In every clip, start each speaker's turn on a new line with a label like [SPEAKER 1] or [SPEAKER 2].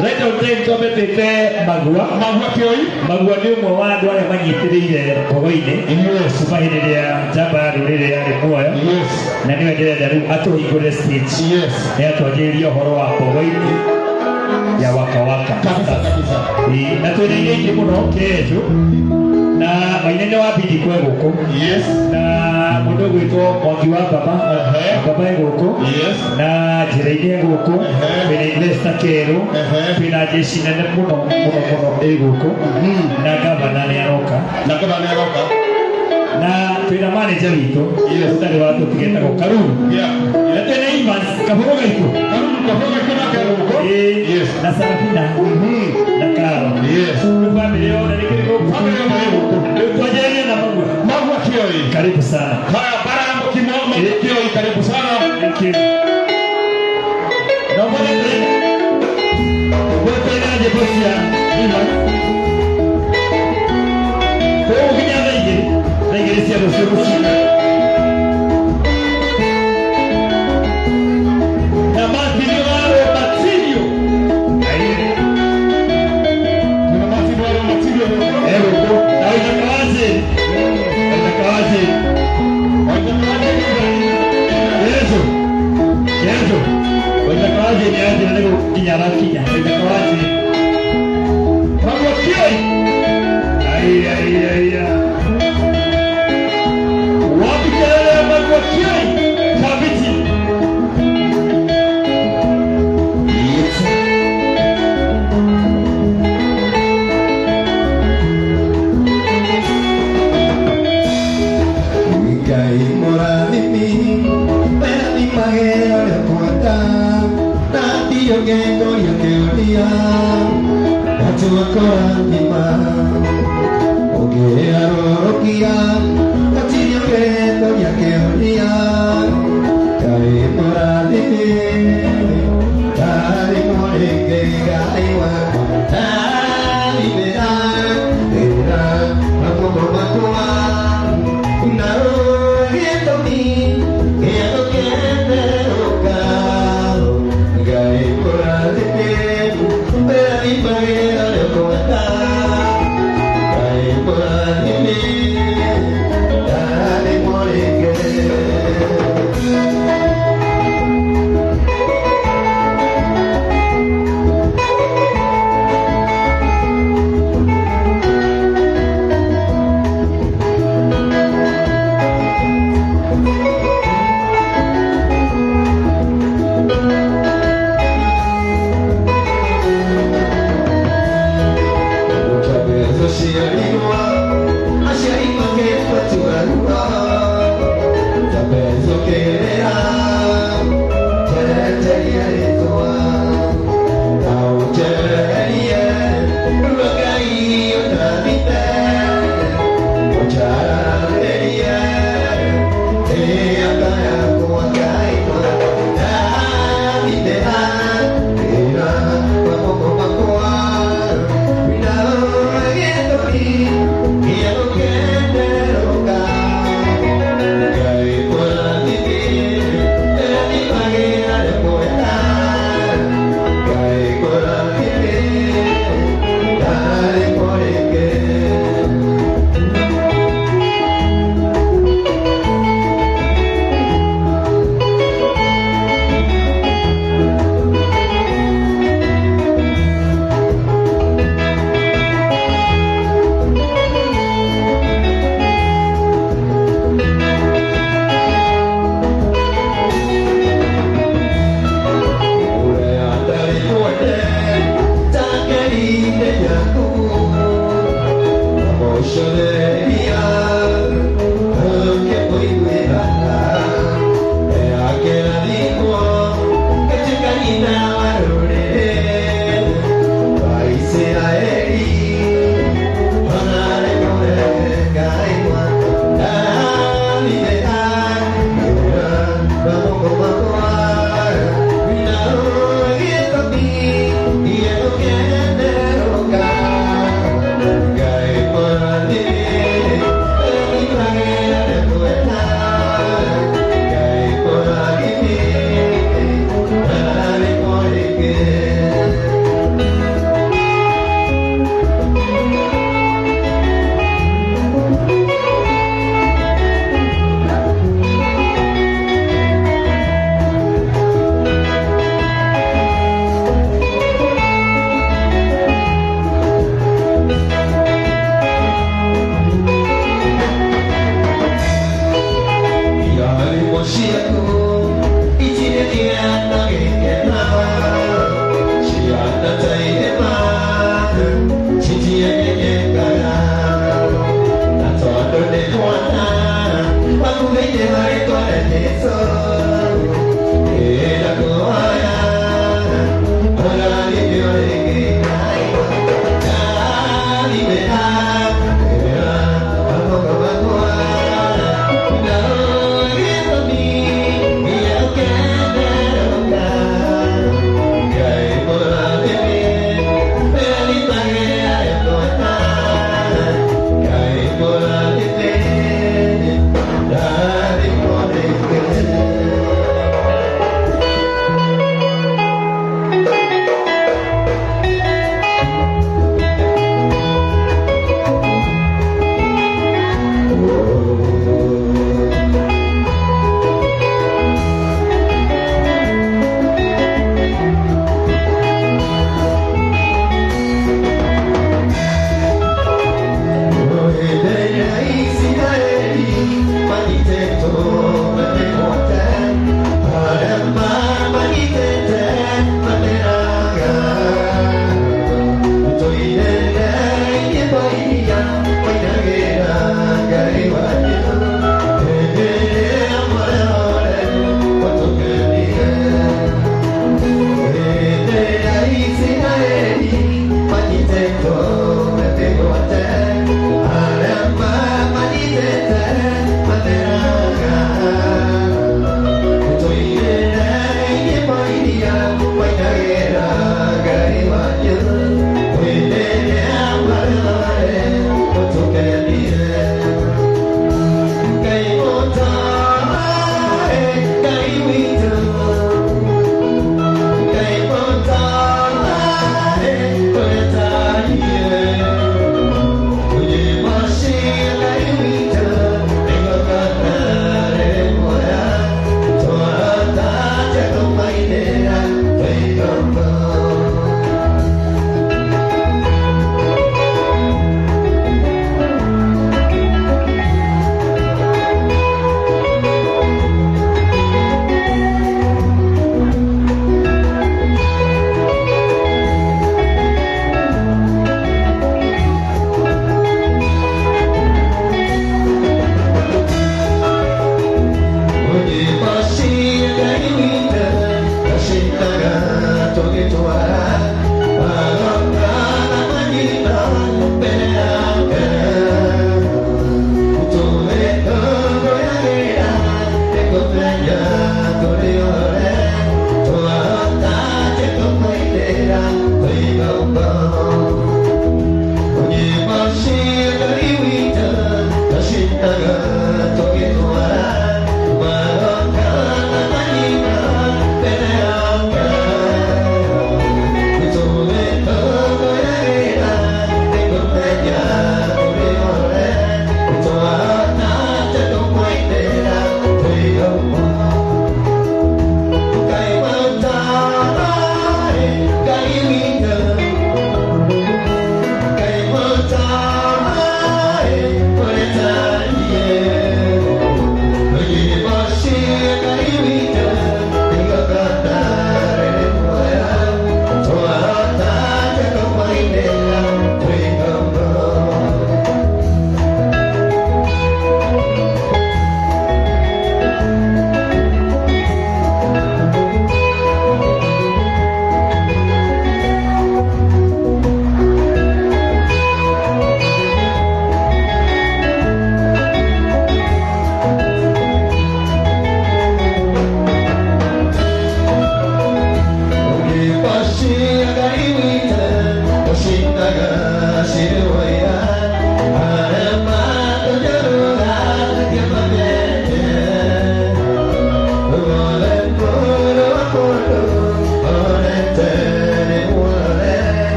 [SPEAKER 1] Rĩtwa James ometĩte Magua nĩ ũmwe wa andũ arĩa manyitĩrĩire Mbogo-inĩ kuma hĩndĩ ĩrĩa njamba ya rũrĩrĩ yarĩ muoyo, na nĩwe ndĩrenda rĩu atũhingũrĩre stage nĩ atwanjĩrĩrie ũhoro wa Mbogo-inĩ ya Waka Waka. Na twĩna iria ingĩ mũno kesho na mainene wa bidi kwe gũkũ na mũndũ gwĩtwo Mwangi wa Baba gũkũ na njĩra-inĩ gũkũ twĩna Investor Kerũ twĩna jeshi nene mũno gũkũ na gavana nĩ aroka na twĩna manager witũ ũtarĩ wa tũtigetagwo Karuru na twĩna Evans Kabũrũ gaitũ na Sarafina na Karo family yone nĩ kĩrĩkũ twajeria na Magua Kioi. Karibu sana. Haya Barambo Kioi, karibu sana. Thank you. Naomba niende bosia ima. Kwa ukinyanga ingine sia bosia. Na Martinio Martinio. Aye. Kuna Martinio.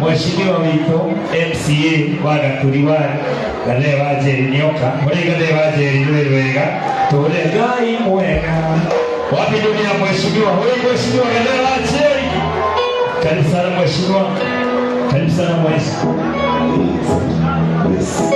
[SPEAKER 1] Mheshimiwa wito MCA wa Gaturiwari Gathe wa Njeri nioka muri Gathe wa Njeri rwega tore Ngai mwega wapi dunia mheshimiwa wewe mheshimiwa Gathe wa Njeri karibu sana mheshimiwa karibu sana mheshimiwa
[SPEAKER 2] It's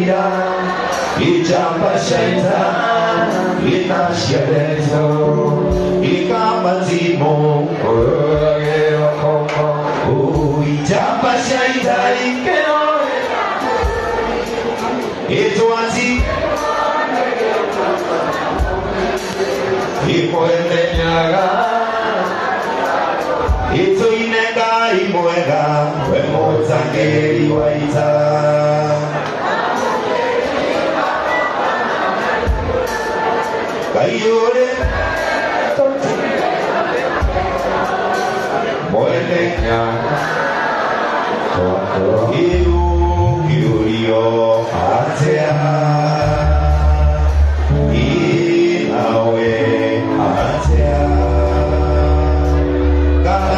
[SPEAKER 2] Ida Ijamba Shaitan Ita Shalezo Ika Mazimo Ijamba Shaitan Ikeno Ituanzi Ikoende Nyaga Itu inega imoega Wemozangeri waita Kayore Moende Nyaga Iru Yurio Atea Inawe Atea Ika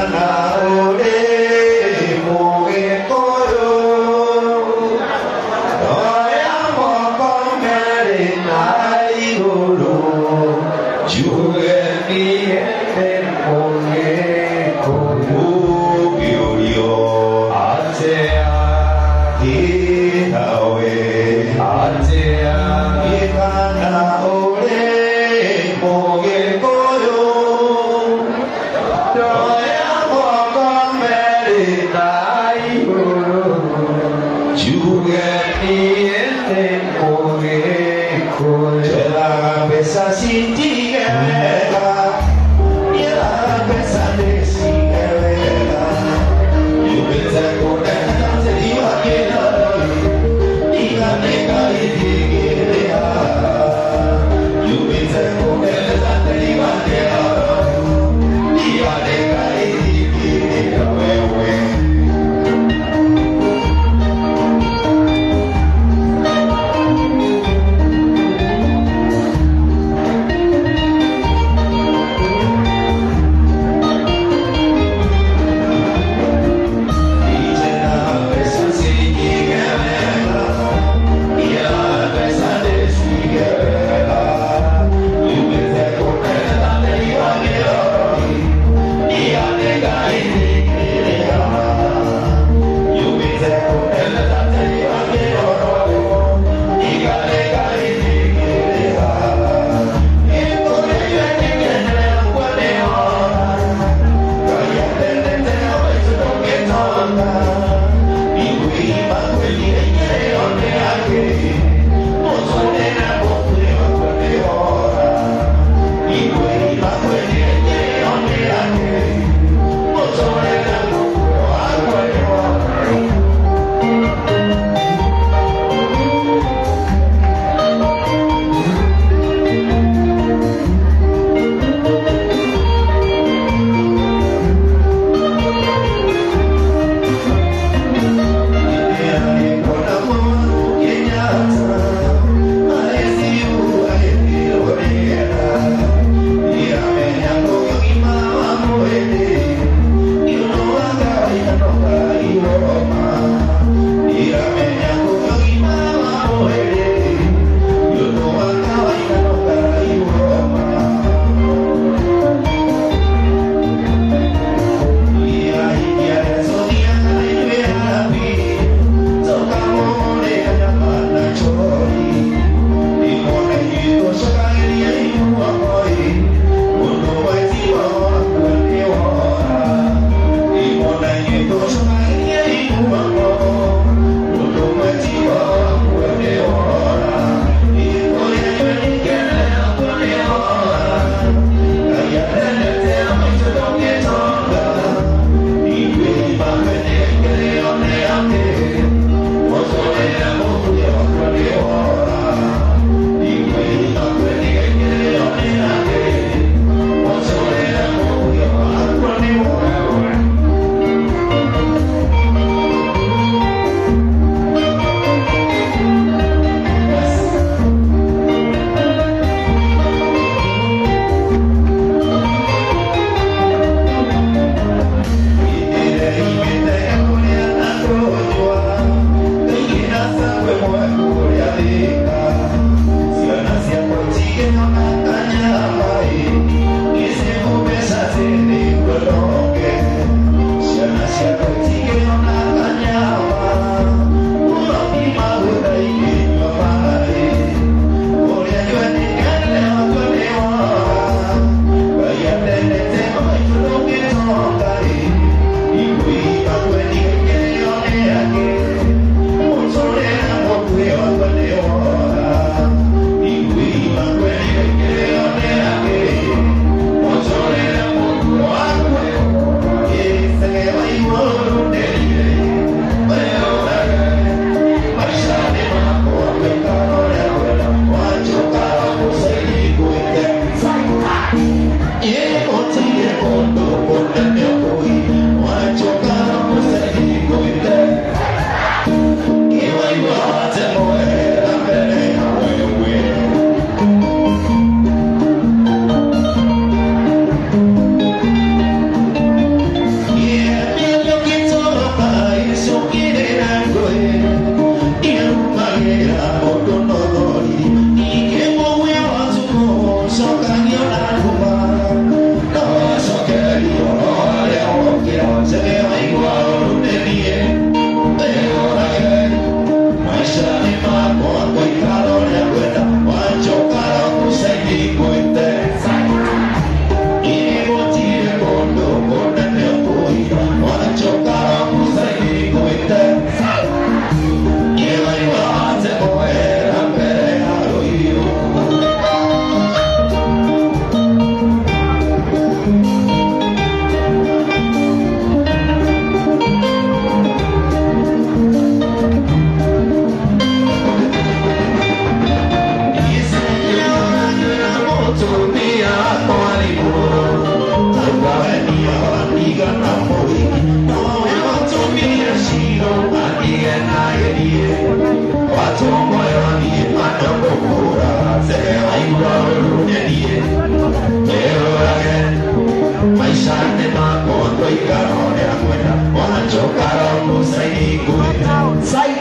[SPEAKER 2] quei carone a quella buona giocare a un sei guida sai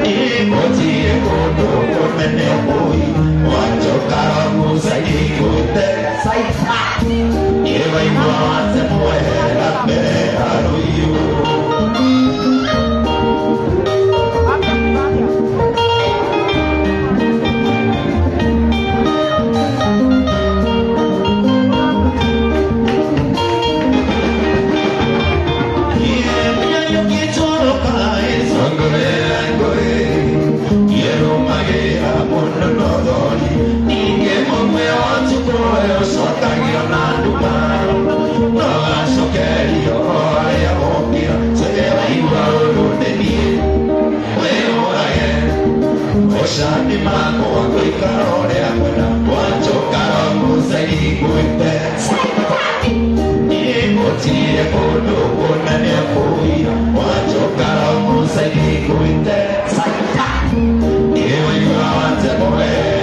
[SPEAKER 2] e così e con me ne poi buona giocare a un sei guida sai e vai a se muore la bella io Shani mako a quei carone a quella buon giocare con sei guide e così e con me ne poi buon giocare con sei guide e io avanti a morire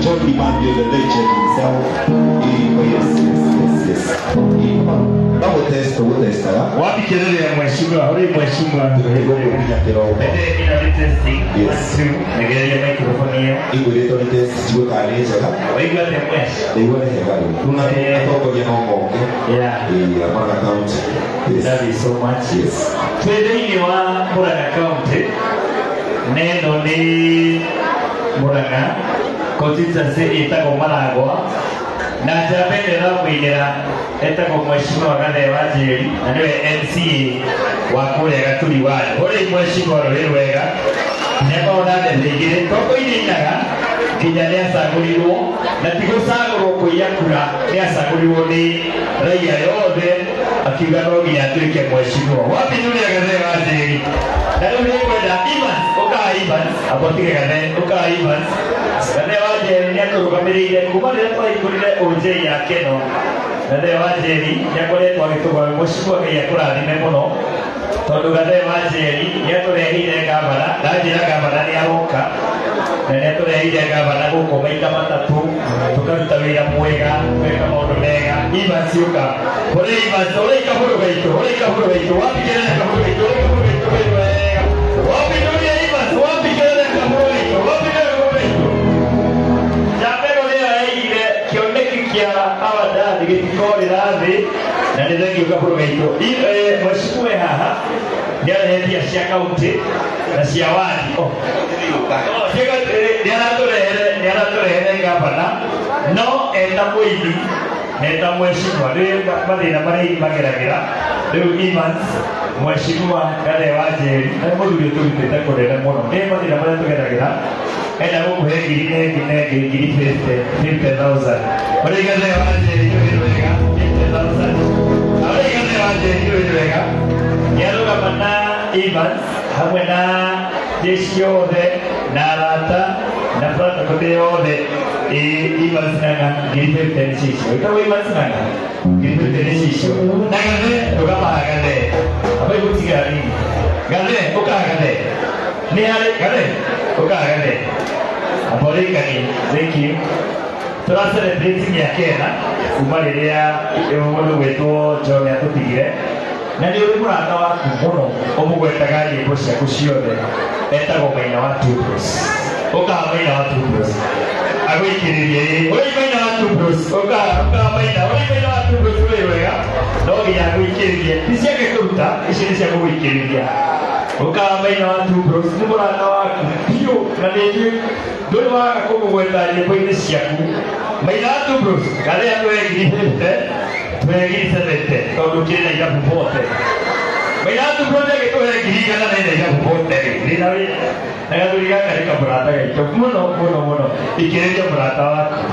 [SPEAKER 2] John Dimadio, the legend himself. Yes. Vamos testa, vou testar.
[SPEAKER 1] Wapi kelele ya mheshimiwa, hori mheshimiwa. Yes. Negelea microphone hiyo.
[SPEAKER 2] Iguleto ni test jibu kali sasa.
[SPEAKER 1] Waigwa te mwesh.
[SPEAKER 2] Iguwa ni hegari. Kuna toko ya nomo.
[SPEAKER 1] Yeah.
[SPEAKER 2] Amana account. Yes.
[SPEAKER 1] That is so much.
[SPEAKER 2] Yes.
[SPEAKER 1] Twende wa Murang'a County. Neno ni Murang'a. Constituency itako Maragwa. Na njambendera mwinira etako mheshimiwa Gathe wa Njeri na niwe MCA wa kuria Gaturi ward. Hori mheshimiwa rwiri wega nĩmona ndeithĩgĩrĩ toko irĩnaga kinya nĩacagũrirwo na ti gũcagũrwo kũiya kura nĩacagũrirwo nĩ raia yothe akiuga no nginya atuĩke mheshimiwa. Wapi Julia Gathe wa Njeri? Na rĩu nĩngwenda Evans, ũkaga Evans, abotige Gathe, ũkaga Evans. Gathe wa Njeri nĩatũrũgamĩrĩire kuma rĩrĩa twahingũrire OJ ya Keno. Gathe wa Njeri nĩakoretwo agĩtũgũra mũciĩ Ngai akũrathime mũno tondũ Gathe wa Njeri nĩatũrehire ngabana, ndanjĩra ngabana nĩaroka na nĩatũrehire ngabana gũkũ maita matatũ tũkaruta wĩra mwega, tweka maũndũ mega. Evans ũka, hũrĩ Evans, hũrĩ kabũrũ gaitũ, wapi kelele kabũrũ gaitũ, wega, wapi Julia Evans, wapi kelele kabũrũ gaitũ, wapi kelele kabũrũ gaitũ. Njambero nĩyo yaigire kĩoneki kĩa awardani gĩtikorĩra thĩ na nĩ thengiũ kabũrũ gaitũ. Mheshimiwa haha nĩarehe mbia cia kaunti na cia wadi nĩaratũrehere ngabana no eta mũini eta mheshimiwa rĩu mathĩna marĩa mageragĩra rĩu Evans mheshimiwa Gathe wa Njeri na mũthuri ũtũrutĩte kũnene mũno nĩ mathĩna marĩa tũgeragĩra enda gũkũhe ngiri 50,000 ũrĩ Gathe wa Njeri wega 50,000 wega nĩarũgama na Evans hamwe na jeshi yothe na arata na protocol yothe. Evans Ng'ang'a ngiri 50 cicio ĩtagwo Evans Ng'ang'a ngiri 50 cicio na Gathe rũgamaga Gathe aba igũtigara nini Gathe ũkaga Gathe nĩ harĩ Gathe ũkaga Gathe aborĩkani. Thank you. Tura celebrating ya Kena kuma rĩrĩa mũndũ gwĩtwo John atũtigire na nĩ ũrĩ mũrata waku mũno ũmũgwetaga nyĩmbo ciaku ciothe etagwo Maina wa Tubros. Ũkaga Maina wa Tubros agũikĩrĩrie ũrĩ Maina wa Tubros ũkaga Maina wa Tubros wega no nginya gwikiriria ti ciake kuruta ici nĩ cia gũgũikĩrĩria ũkaga maina wa Two Bros nĩ mũrata waku biũ na ningĩ ndũrĩ waga kũmũgweta nyĩmbo-inĩ ciaku maina wa Two Bros gathĩa twegirithanĩte tondũ kĩrĩ na irabu bote maina wa Two Bros agĩtũhe ngiri igana na irabu bote rĩna wĩ na gathuri gaka nĩ kamũrata gaitũ mũno mũno mũno ikĩrĩria mũrata waku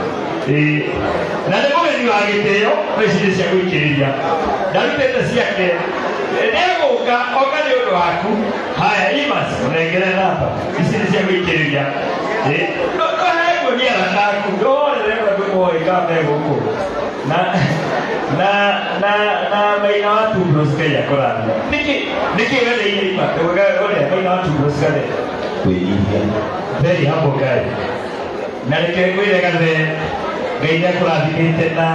[SPEAKER 1] na nĩ mũgeni wa gĩtĩo no ici nĩ cia gũikĩrĩria ndarutĩte ciake nĩegũka oka nĩ ũndũ waku haya Imas ũnengere namba ici nĩ cia gũikĩrĩria ndohegwo nĩ arata aku ndorere ndũmoĩ kambe gũkũ na maina wa Two Bros Ngai akũrathime nĩkĩ wereire Ima ũrĩa maina wa Two Bros Gathe
[SPEAKER 2] kwĩnyihia
[SPEAKER 1] very humble guy na reke ngwĩre Gathe Ngai nĩakũrathimĩte na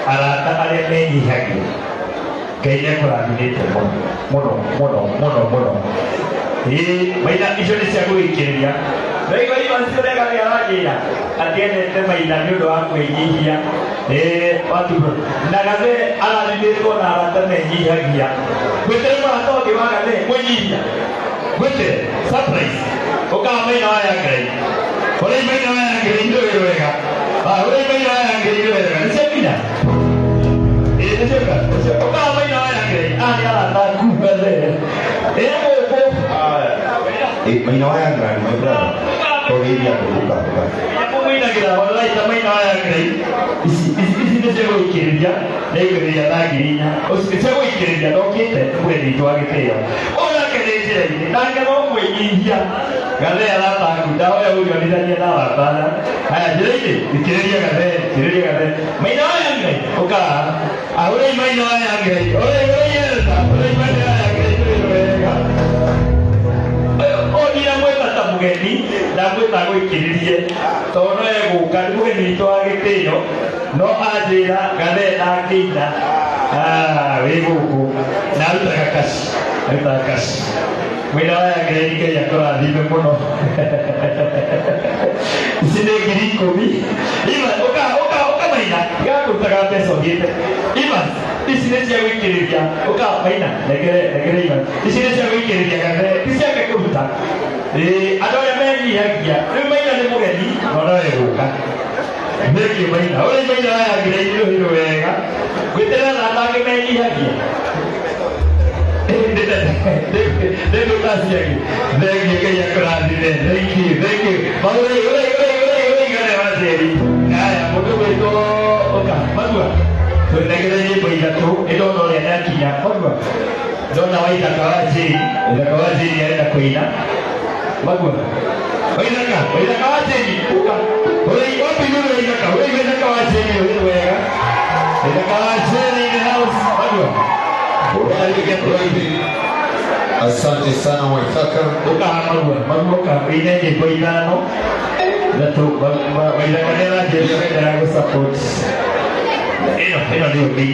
[SPEAKER 1] arata arĩa menyihagia Ngai nĩakũrathimĩte mũno mũno mũno mũno maina icio nĩ cia gũgĩikĩrĩria Rĩgua Ivan ũrĩa Gathe aragĩra atĩ endete maina nĩ ũndũ wa kwĩnyihia wa Two Bros na Gathe arathimĩtwo na arata menyihagia gwĩtere mũrata ũngĩ wa Gathe mũnyihia gwĩtere surprise ũkaga maina wa ya Ngai ũrĩa maina wa ya Ngai ndũĩ wega ũrĩa maina wa ya Ngai ndũĩ wega nĩ ciakinya nĩ cioka ũkaga maina wa ya Ngai nĩ arata aku Gathe
[SPEAKER 2] maina wa ya Ngai my brother kũrĩithia kũruka
[SPEAKER 1] mũmũinagĩra walaita maina wa ya Ngai ici nĩ cia gũikĩrĩria na igũrĩria na ngiri inya cia gũikĩrĩria ndokĩte mũgeni witũ wa gĩtĩo ũyake nĩ njĩra-inĩ nake no mwĩnyihia Gathe arataku ndahoya ũrionithanie na watana haya njĩra-inĩ ikĩrĩria Gathe maina wa ya Ngai ũkaga ũrĩa maina wa ya Ngai ũrĩa maina wa ya Ngai wega onira mwĩta ta mũgeni na mwĩta gwĩkĩrĩrie tondũ no egũka nĩ mũgeni witũ wa gĩtĩo no anjĩra Gathe ndangĩina wĩ gũkũ na arutaga kaci maina wa ya Ngai Ngai akũrathime mũno ici nĩ ngiri 10 Ivan ũka maina gakũrutaga mbeca ũthiĩte Ivan ici nĩ cia gũikĩrĩria ũka maina negere Ivan ici nĩ cia gũikĩrĩria Gathe ti ciake kũruta andũ arĩa menyihagia rĩu maina nĩ mũgeni no no egũka thĩkĩ maina ũrĩa maina wa ya Ngai ndũhĩrwo wega gwĩterera na andũ angĩ menyihagia ndĩgũtaciagi thengiĩ Ngai akũrathime thank you maũrĩ Gathe wa Njeri haya mũndũ gwĩtwo ũka Magua twendagĩre nyĩmbo ithatũ ĩndona ũrĩa nĩakinya Magua ndona Waithaka wa Njeri arenda kũina Magua Waithaka wa Njeri ũka wapigũrũ Waithaka wa Njeri ũhĩrwo wega Waithaka wa Njeri in the house Magua
[SPEAKER 2] asante sana Waithaka
[SPEAKER 1] Magua ine nyĩmbo ithano Waithaka nĩaranjĩra gũsupport ĩno nĩyo ndĩ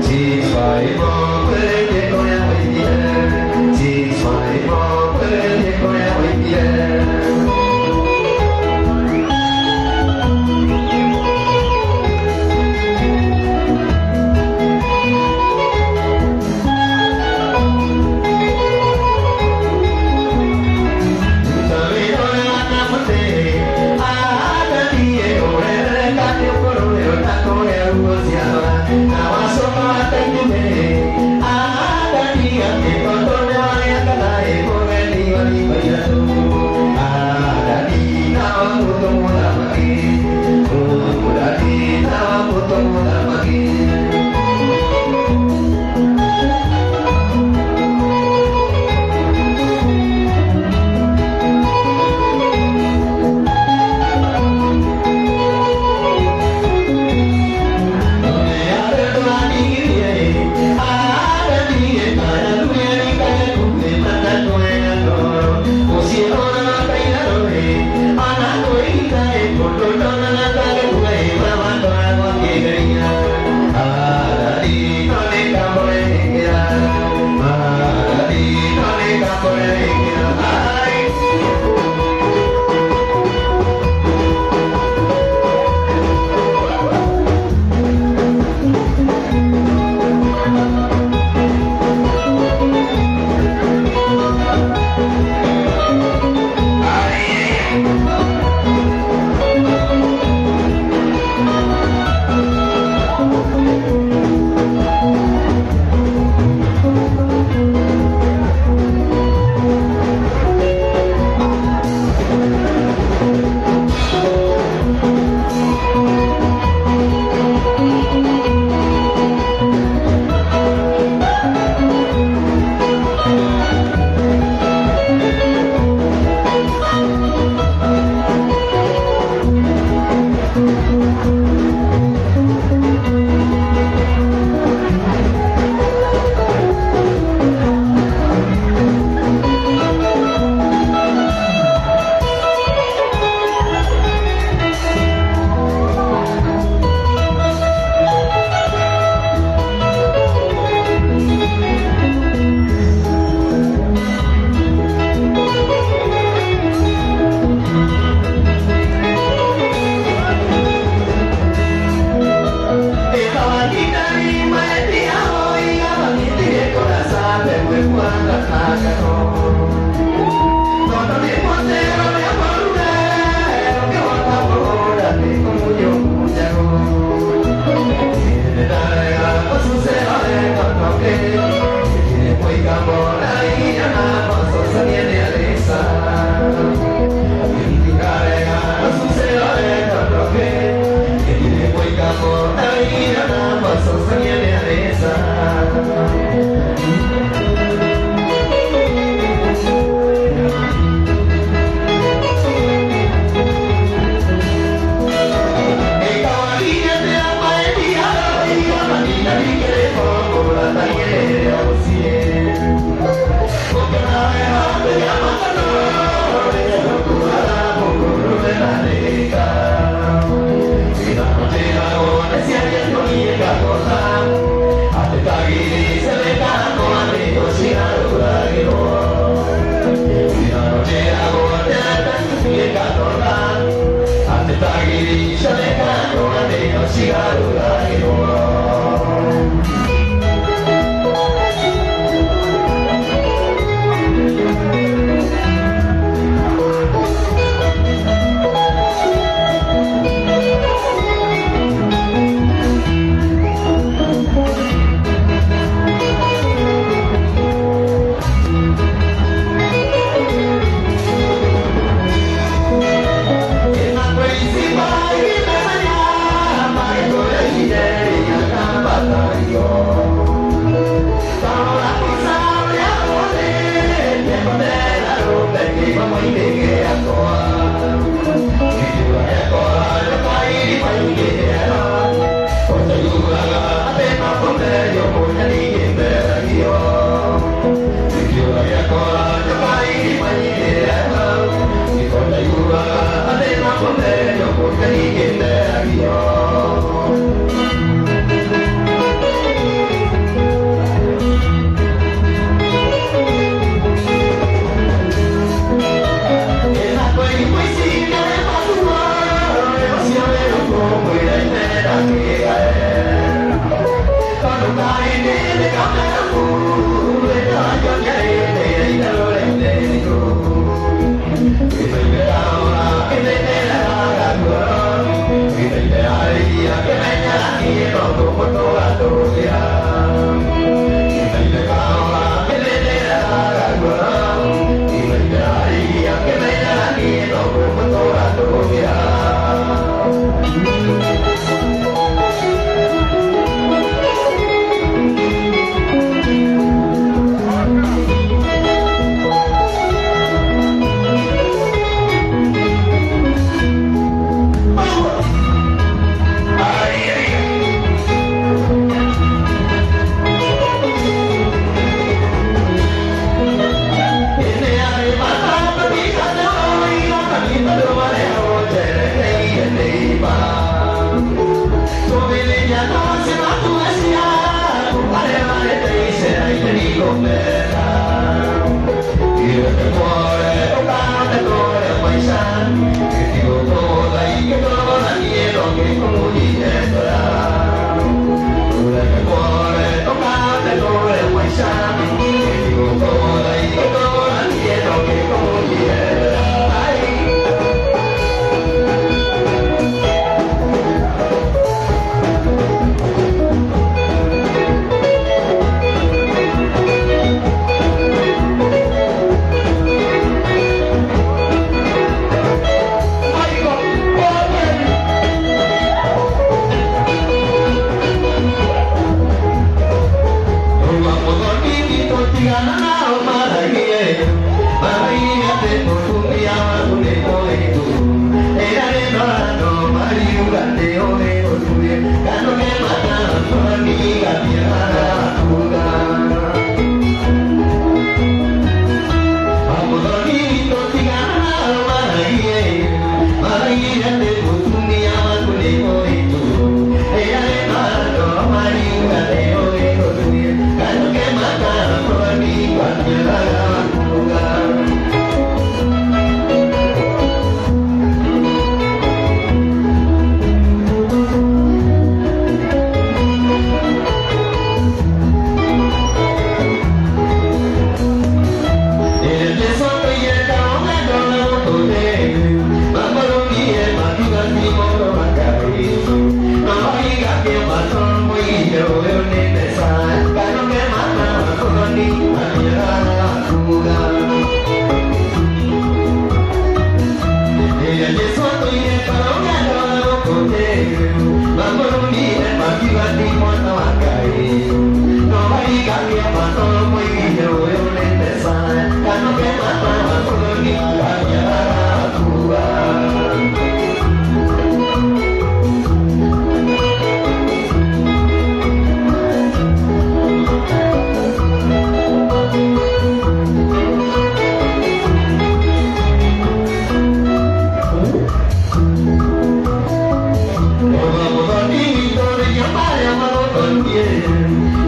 [SPEAKER 2] Sí.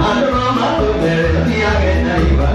[SPEAKER 2] I don't know how to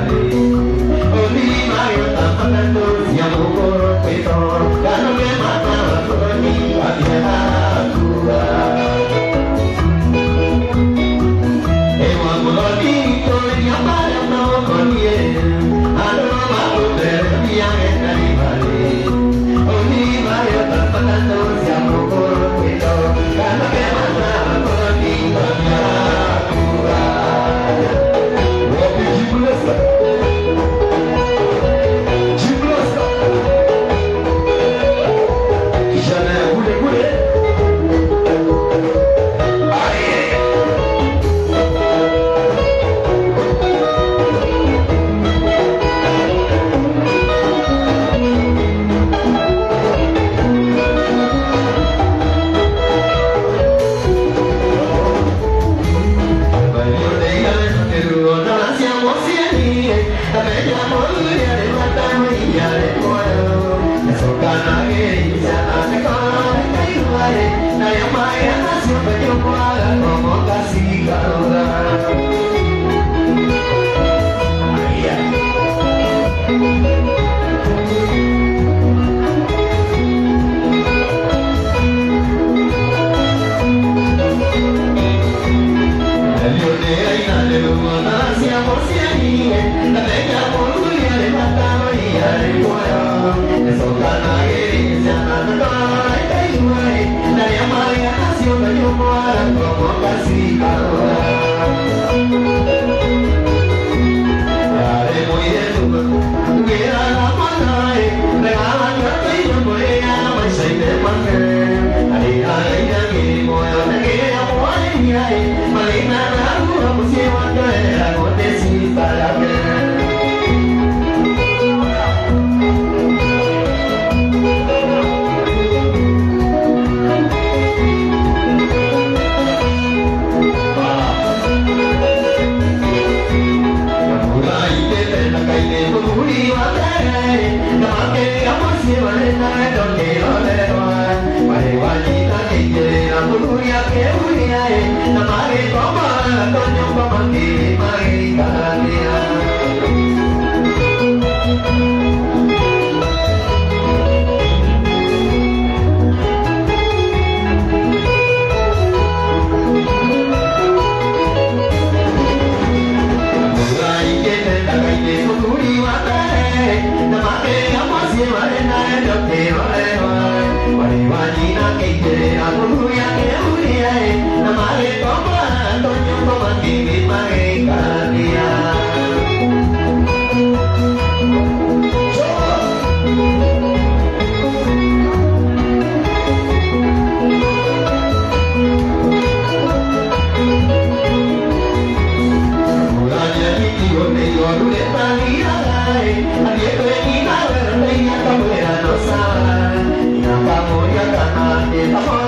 [SPEAKER 2] Come on.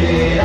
[SPEAKER 2] Hãy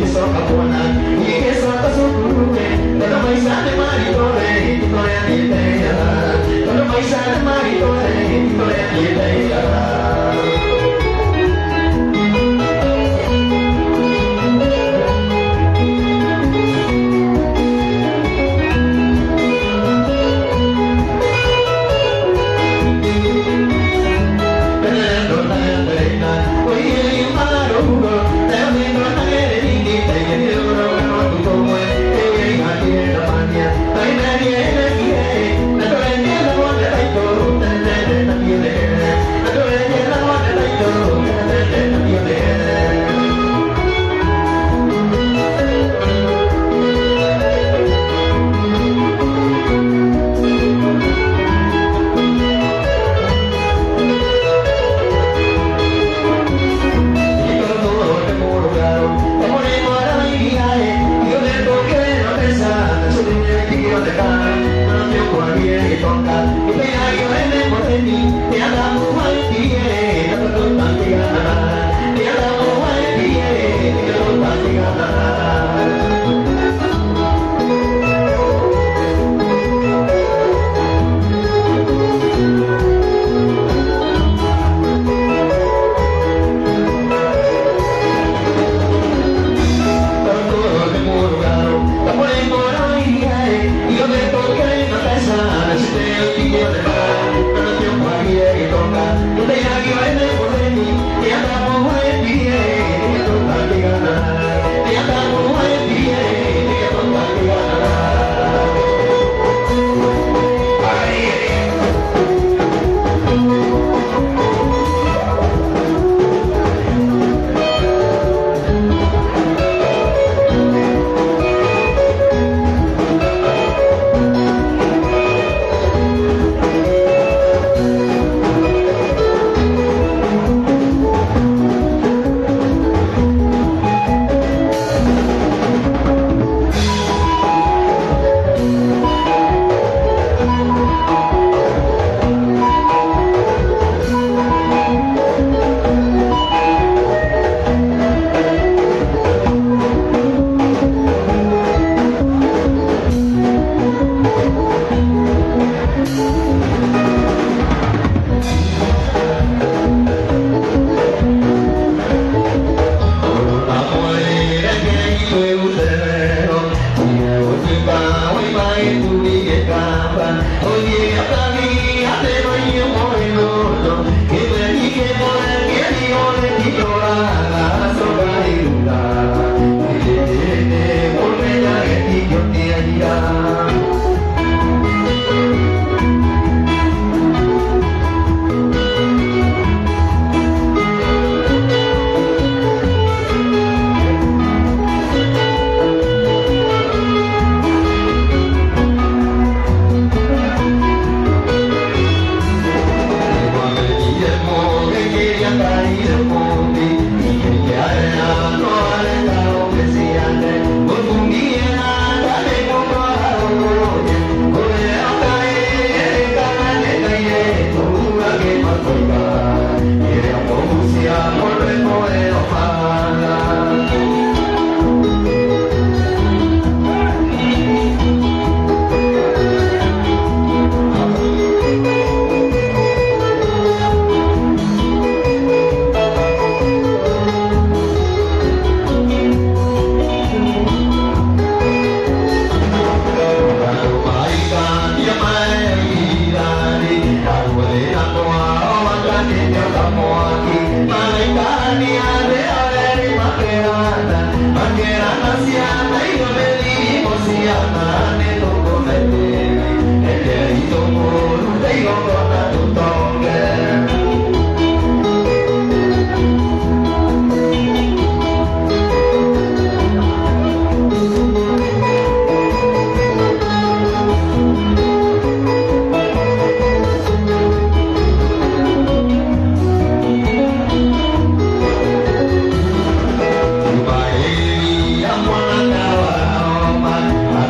[SPEAKER 2] subscribe cho kênh Ghiền Mì Gõ để không bỏ lỡ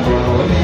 [SPEAKER 2] Aku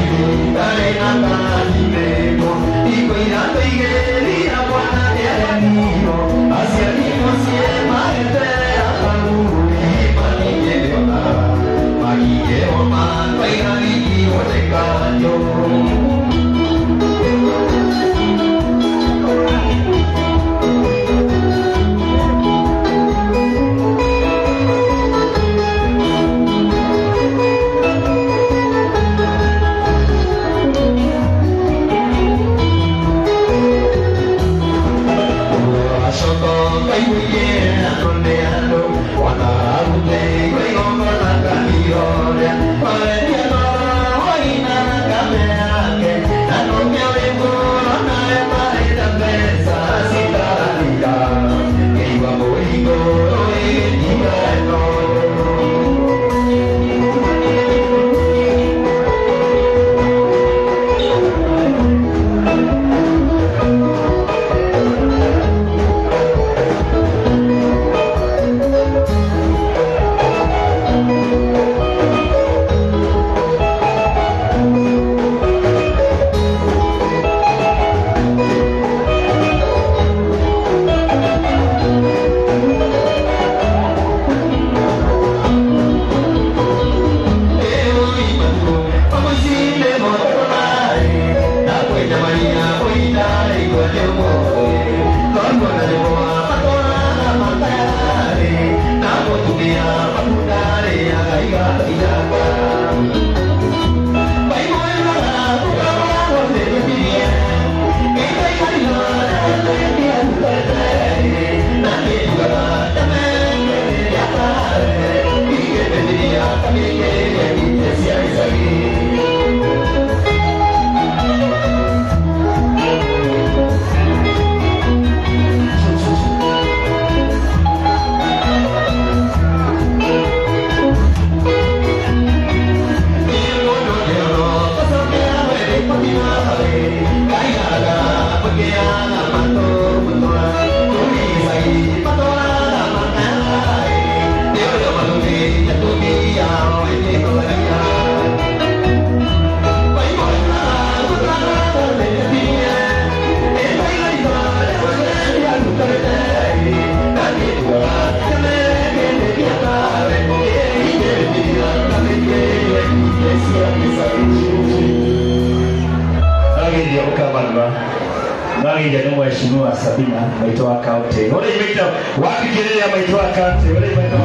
[SPEAKER 1] Mageja ni mheshimiwa Sabina Maitwa County. Wale imeita wapi kelele ya Maitwa County? Wale imeita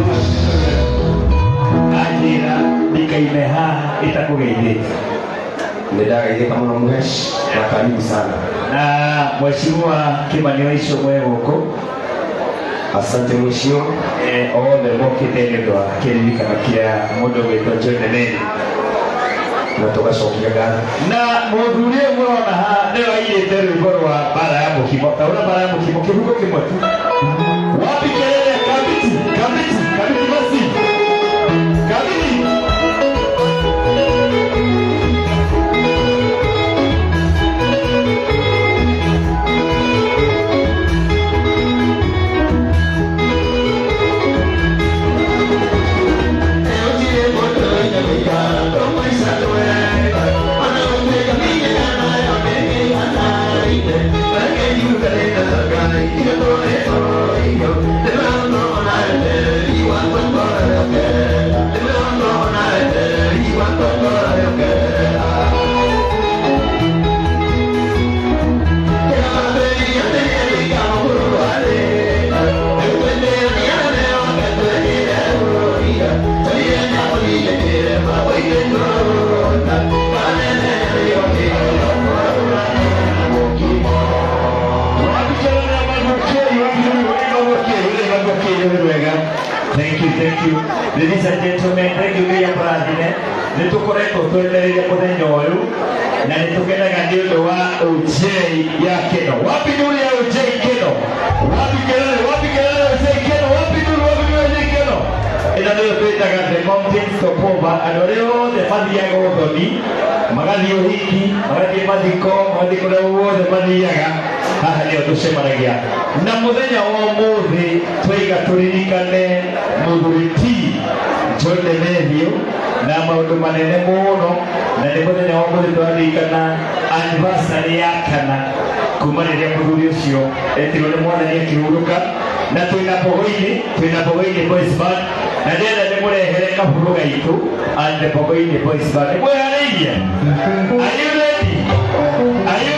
[SPEAKER 1] ajira nikaimeha itakugeithia.
[SPEAKER 2] Nidagaithia kama na mweshi na karibu sana.
[SPEAKER 1] Na mheshimiwa Kimani Waisho mwego.
[SPEAKER 2] Asante mheshimiwa.
[SPEAKER 1] Othe mokite ndo akiririkana kia mundu gwitwa John Nene
[SPEAKER 2] na tugacokia ngatho
[SPEAKER 1] na muthuri murona ha ndio airite rwimbo rwa bara ya mukimo taura bara ya mukimo kibugo kimwe tu wapi kelele kabiti basi kabiti Thank you. Ladies and gentlemen, thank you very much. Nitukoretwo twetereire muthenya uyu na nitukenaga ni undu wa OJ ya Keno. Wapi nuru ya OJ Keno? Wapi kelele OJ Keno? Wapi nuru OJ Keno? Ina ndio twitaga the mountains of Poba. Adorio the mathiaga uthoni magathi uhiki magathi mathiko magathi wothe mathiaga haha ndio tucemanagia na muthenya wa umuthi twiga turirikane muthuri ti John Nene na maundu manene muno na nĩ muthenya wa umuthi twaririkana anniversary ya kana kuma rĩrĩa muthuri ũcio etirwo nĩ mwathani akĩhurũka na twĩna Pogoini Boys Band na ndĩrenda ndĩmũrehere kaburu gaitũ and the Pogoini Boys Band. Mwĩharĩirie? Are you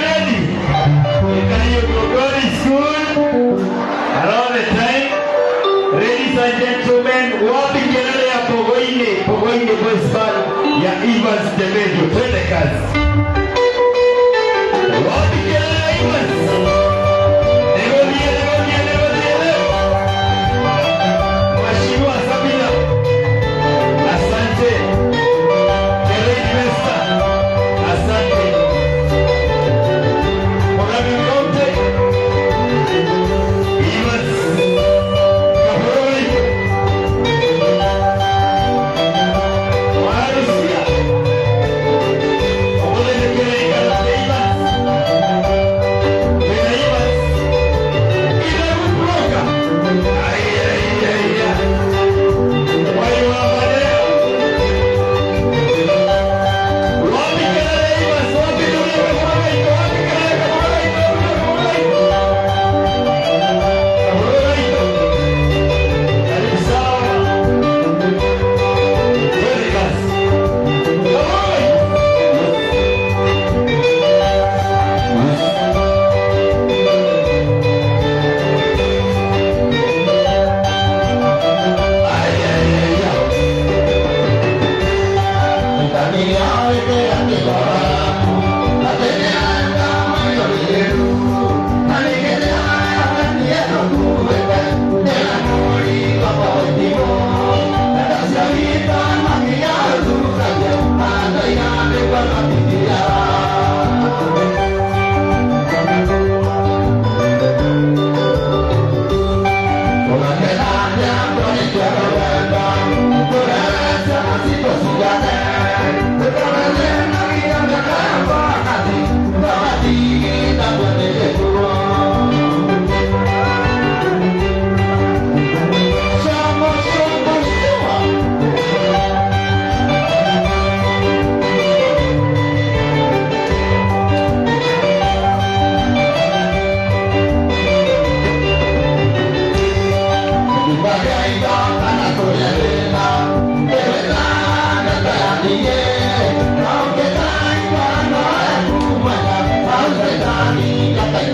[SPEAKER 1] ready? Can you go? God is good all the time. Ladies and gentlemen, wapi kelele ya Pogoini Boys Band ya Evans Demedio? Twende kazi. Wapi kelele ya Evans? Mheshimiwa Sabina, asante. Kelele Pesta, asante. Mwanamikote, Evans, Kahuroi, Warusia, Omolele Kelele Kalate Evans, Wena Evans, Ida Ruproka, Wayo Amadeo, wapi kelele Evans, wapi dunia Kahuraito, wapi kelele Kahuraito, karibu sana. Twende kazi.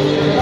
[SPEAKER 2] Yeah.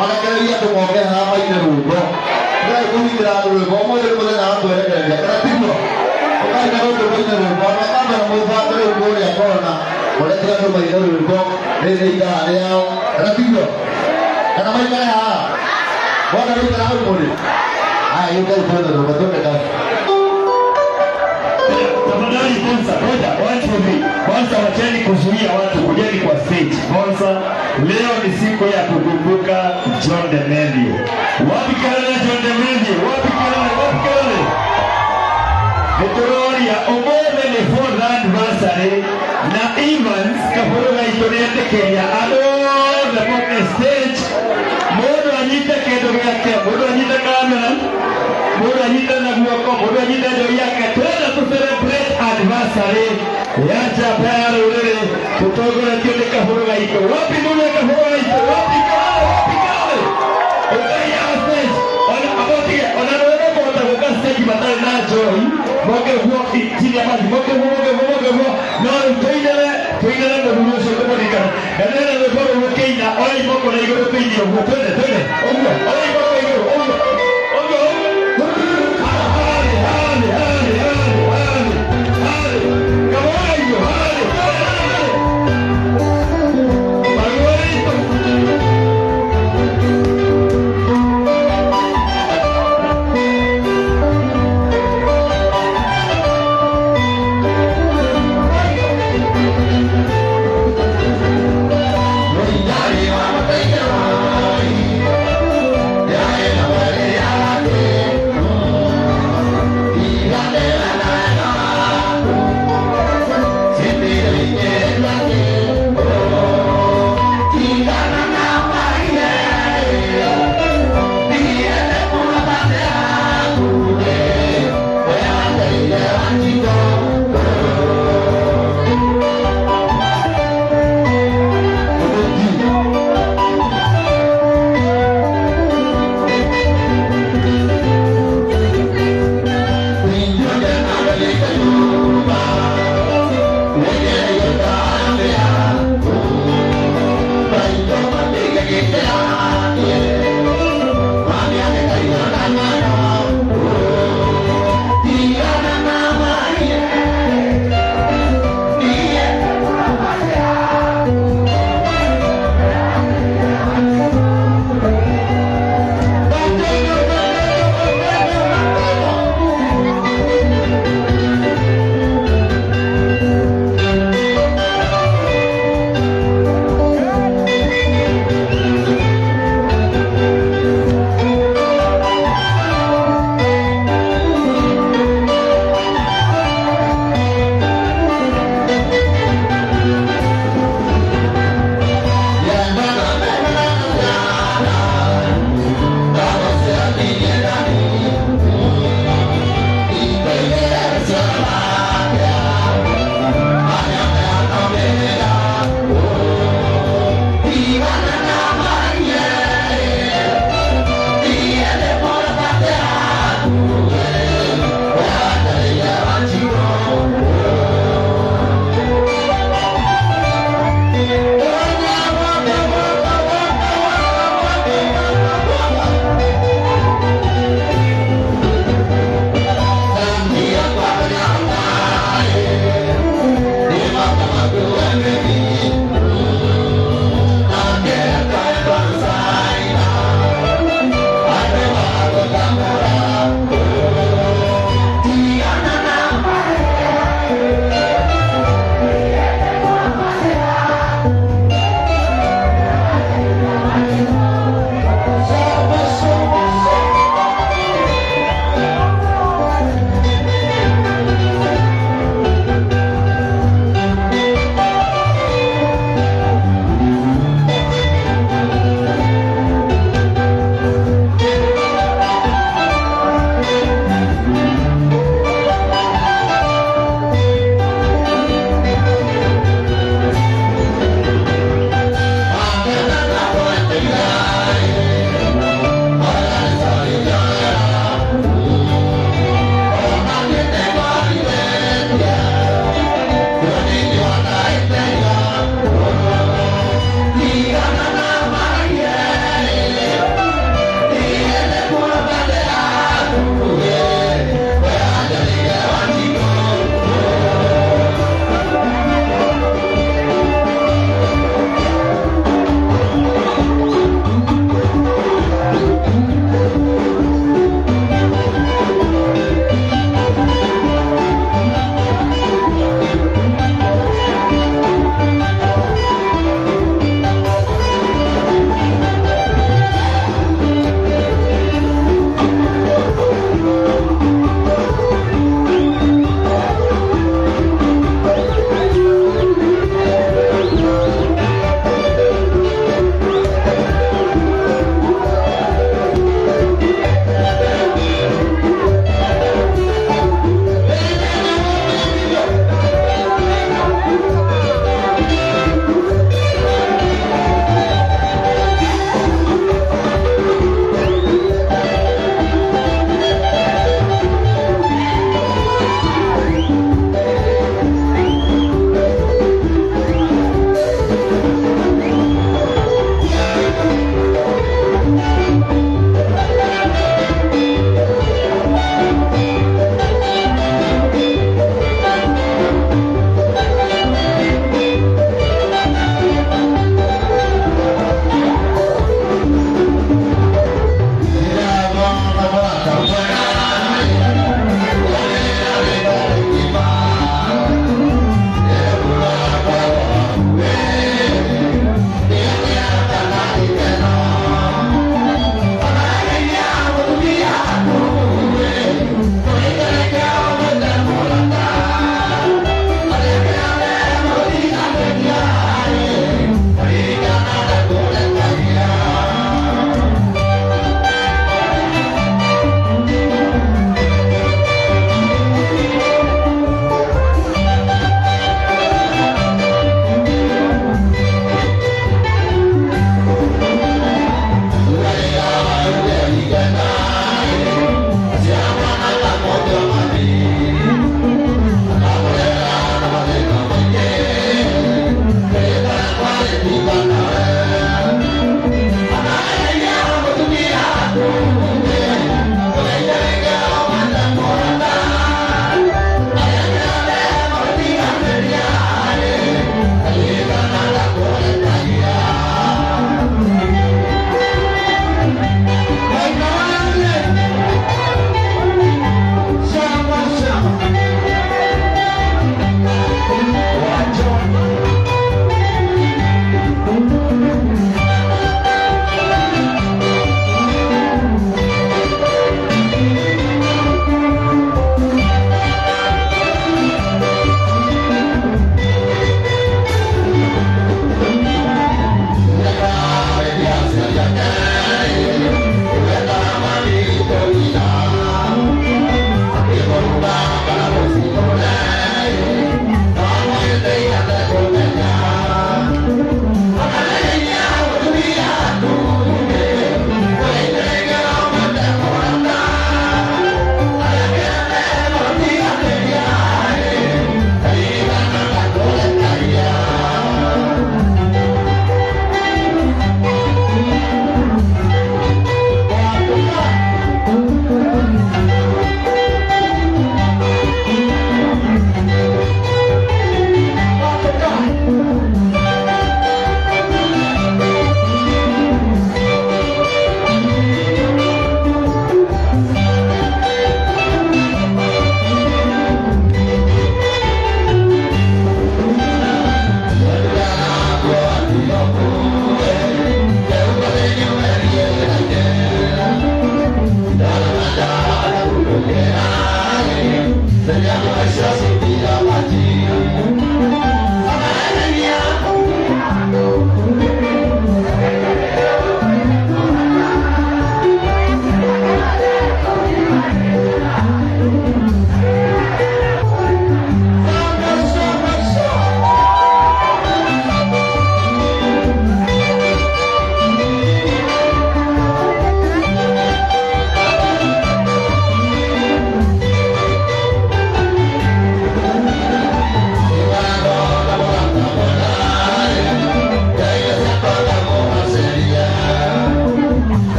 [SPEAKER 2] Makakelia tumoke hama ina rubo. Kaya kung hindi na rubo, mo yung mga nakakawala ka rin. Kaya tigno. Kaya na rubo ina rubo. Makama na mo ba ito rubo niya ko na. Wala sila rubo ina rubo. Hindi ka ayaw. Kaya tigno. Kaya may ka ha. Wala na rubo na rubo rin. Yung kayo po na rubo. Ito na.
[SPEAKER 1] Tafadhali kwanza, ngoja, one two three. Kwanza wacheni kuzuia watu kujeni kwa stage. Kwanza leo ni siku ya kukumbuka John Demelio. Wapi kelele John Demelio? Wapi kelele? Wapi kelele? Victoria omole ni 4th anniversary na Evans kafuruga itonete Kenya. Ado the moment stage. Modo anyita kedo yake, modo anyita kamera. Modo anyita na guoko, modo anyita ndio yake. Twende tu celebrate anniversary ya Japan ule kutoka kile kafuruga iko. Wapi nule kafuruga iko? Wapi kale? Wapi kale? Ukaya stage. Ona abotie, ona roho kwa kwa stage batali nacho. Moke huo chini ya maji. Moke huo. No, tuinele ndo dunuso kama nikana. Kanena ndo kwa Kenya. Oi moko na igoro Kenya. Twende. Oi moko igoro.
[SPEAKER 2] Yeah.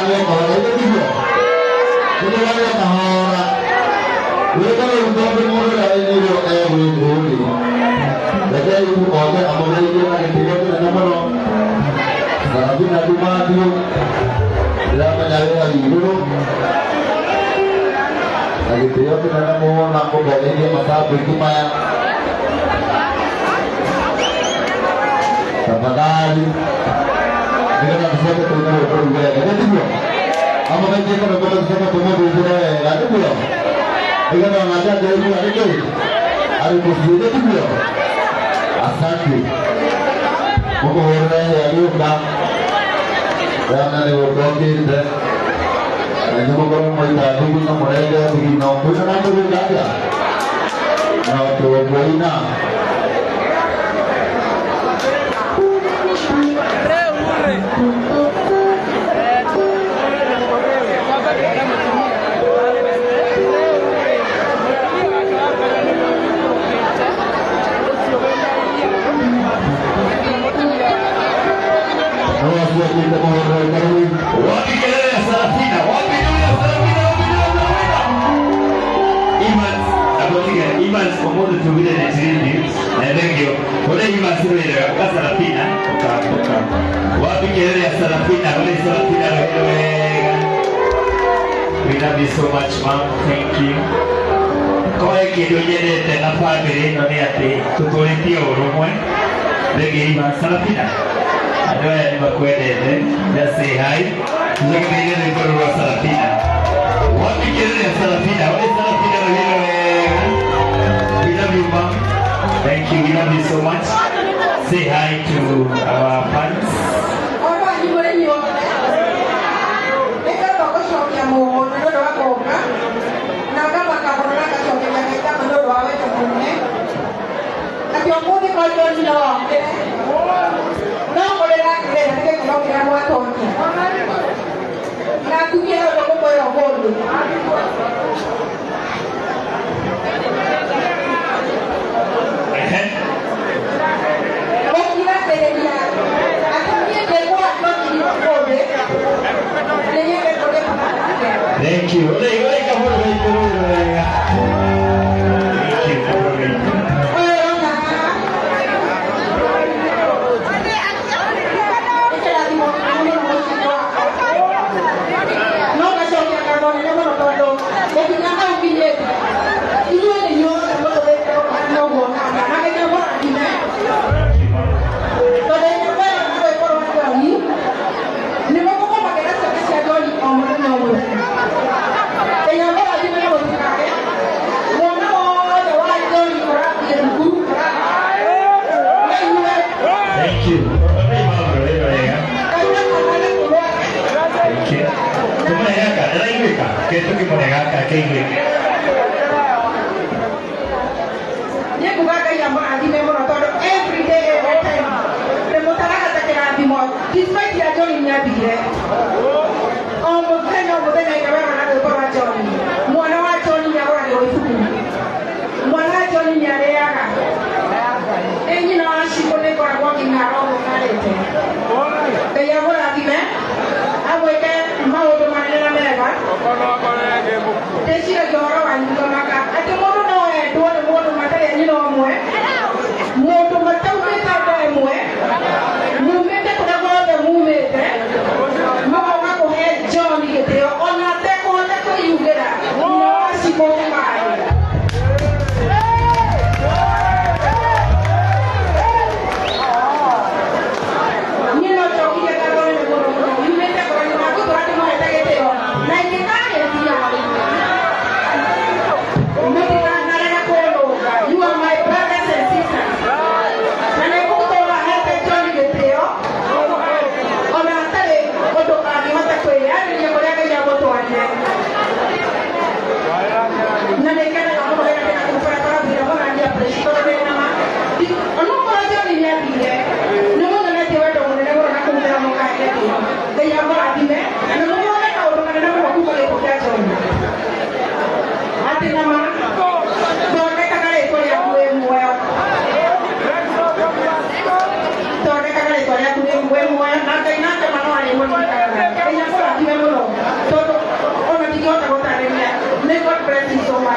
[SPEAKER 2] ya kalau itu juga. Itu kan ya tahara. Itu kan untuk bermula dari itu beli. Jadi itu order amal itu kan dia itu nama lo. Tapi nanti maju. Dia mencari lagi dulu. Lagi dia itu nama mau nak beli dia masa berkumaya. Sama kali. Dia nak sesuatu tu bergaya. Jadi tu. Apa kan dia kalau betul sesuatu tu bergaya. Ada pula. Dia nak ada dia itu ada tu. Ada posisi dia tu. Asal Muka orang yang ada dan ada orang kita. Ini muka orang mereka ini mereka begini nampu sana tu berjaga. Nampu berina.
[SPEAKER 1] Wapi kelele ya Sarafina? Wapi kelele ya Sarafina? Imans, abotiga Imans komodo tubile na chini na lengio. Ole Imans ile ya Sarafina. Toka. Wapi kelele ya Sarafina? Ole Sarafina wewe. We love you so much, mom. Thank you. Koe kido nyerete na family no ni ati tutoletia urumwe. Legi Imans Sarafina. Adoya ni makwedete, just say hi. Tuzakimelia ni koro wa Sarafina. Wapi kelele ya Sarafina? Wale Sarafina wewe. We love you, mom. Thank you, we love you so much. Say hi to our fans. Thank you. Ketu kimonegaka kenge.
[SPEAKER 3] Dia buka yang berarti memang atau every day every time. Remotara kata kira di mall. Despite dia join nya bire. Mungkin naik kamera mana tu orang join. Mana orang join nya orang di office. Mana join nya dia kan. Ini nak si boleh kau working ngaruh bukan itu. Kaya berarti meh. Aku ikan mau tu mana nak mereka. Desi lagi orang wanita tu maka. Ada orang naik dua orang mata yang ni orang muat. Muat tu mata tu kita ada muat. Muat tu kita ada muat. Maka orang tu head John ni kita. Orang tu juga dah. Nasi bokai.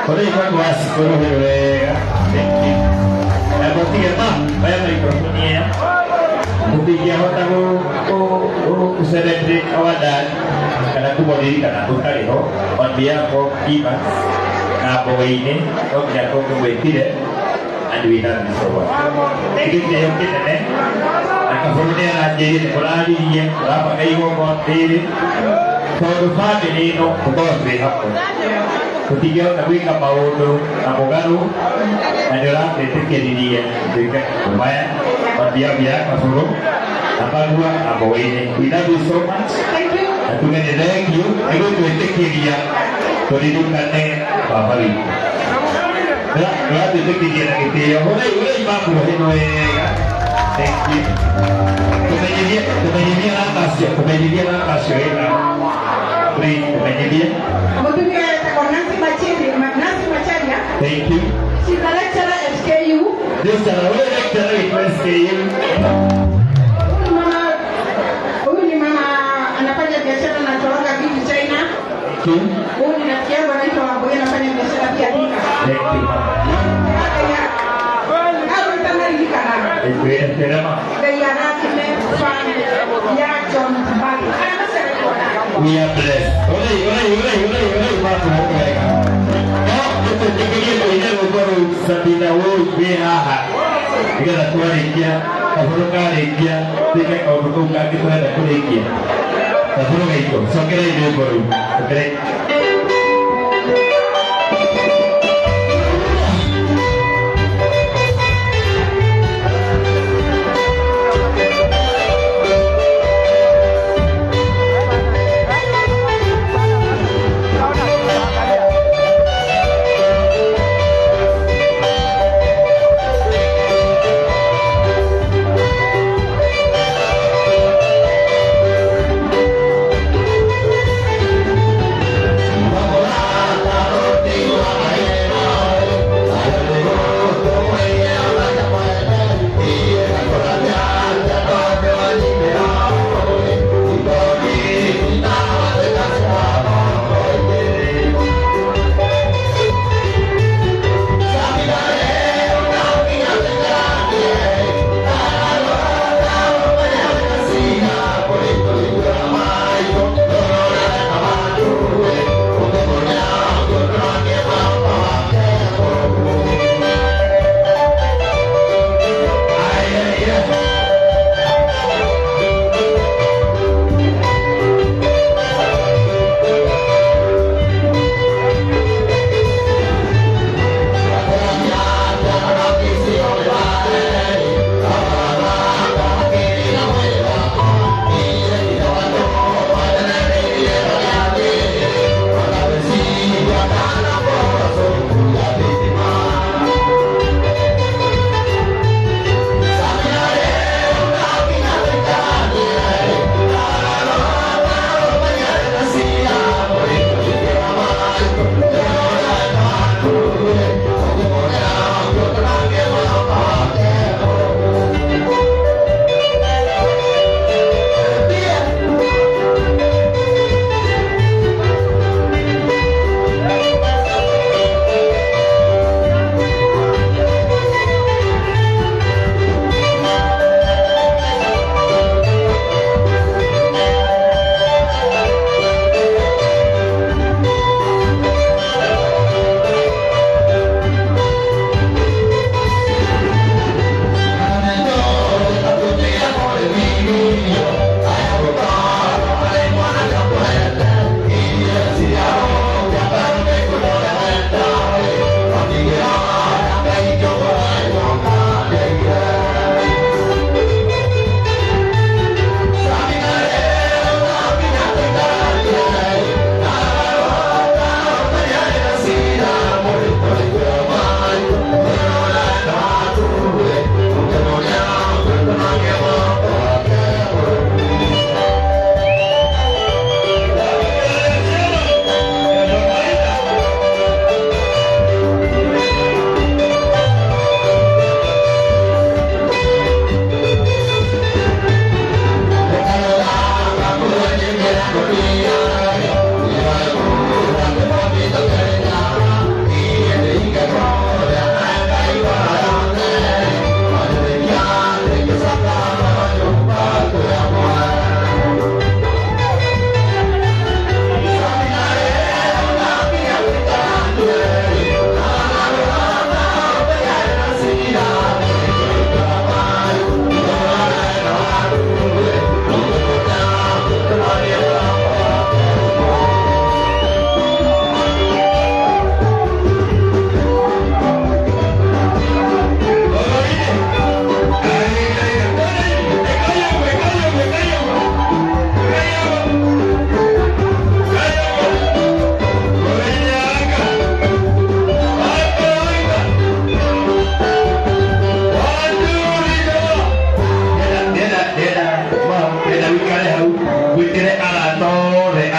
[SPEAKER 1] Kore iko wasi koro wega. Berarti apa? Bayar mikrofonnya. Kupigia hota ko celebrate awadan karena aku mau diri karena aku kali ho on behalf of Iman na bawa ini kau tidak kau kembali tidak aduinan di bawah. Jadi dia kita ni akan kemudian aja berani dia berapa kali kau mau diri kau lupa ini no kau berhak. Ketiga tapi kapau tu abogado adalah detik dia dekat lumayan dia masuk apa dua apa ini kita do so much aku kan thank you aku tu detik dia perhidupkannya apa lagi dah detik dia nak kita boleh ibu boleh thank you kemudian dia atas ya beri kemudian dia thank you.
[SPEAKER 3] She's a lecturer at SKU.
[SPEAKER 1] This is a lecturer at SKU.
[SPEAKER 3] Huyu ni mama anafanya biashara na toroka vitu China. Huyu ni rafiki yangu anaitwa Wamboi anafanya biashara pia Thika.
[SPEAKER 1] Thank you.
[SPEAKER 3] Hapo tunalika hapa.
[SPEAKER 1] Esperema.
[SPEAKER 3] Gayana kile fan ya John Mbadi.
[SPEAKER 1] We are blessed. Oleh, Pak Muhammad. Sabina woi behaha ikala tuarikia kafurukarekia tika kauruka kitwenda kurekia kafuruka iko sokera ile boru okere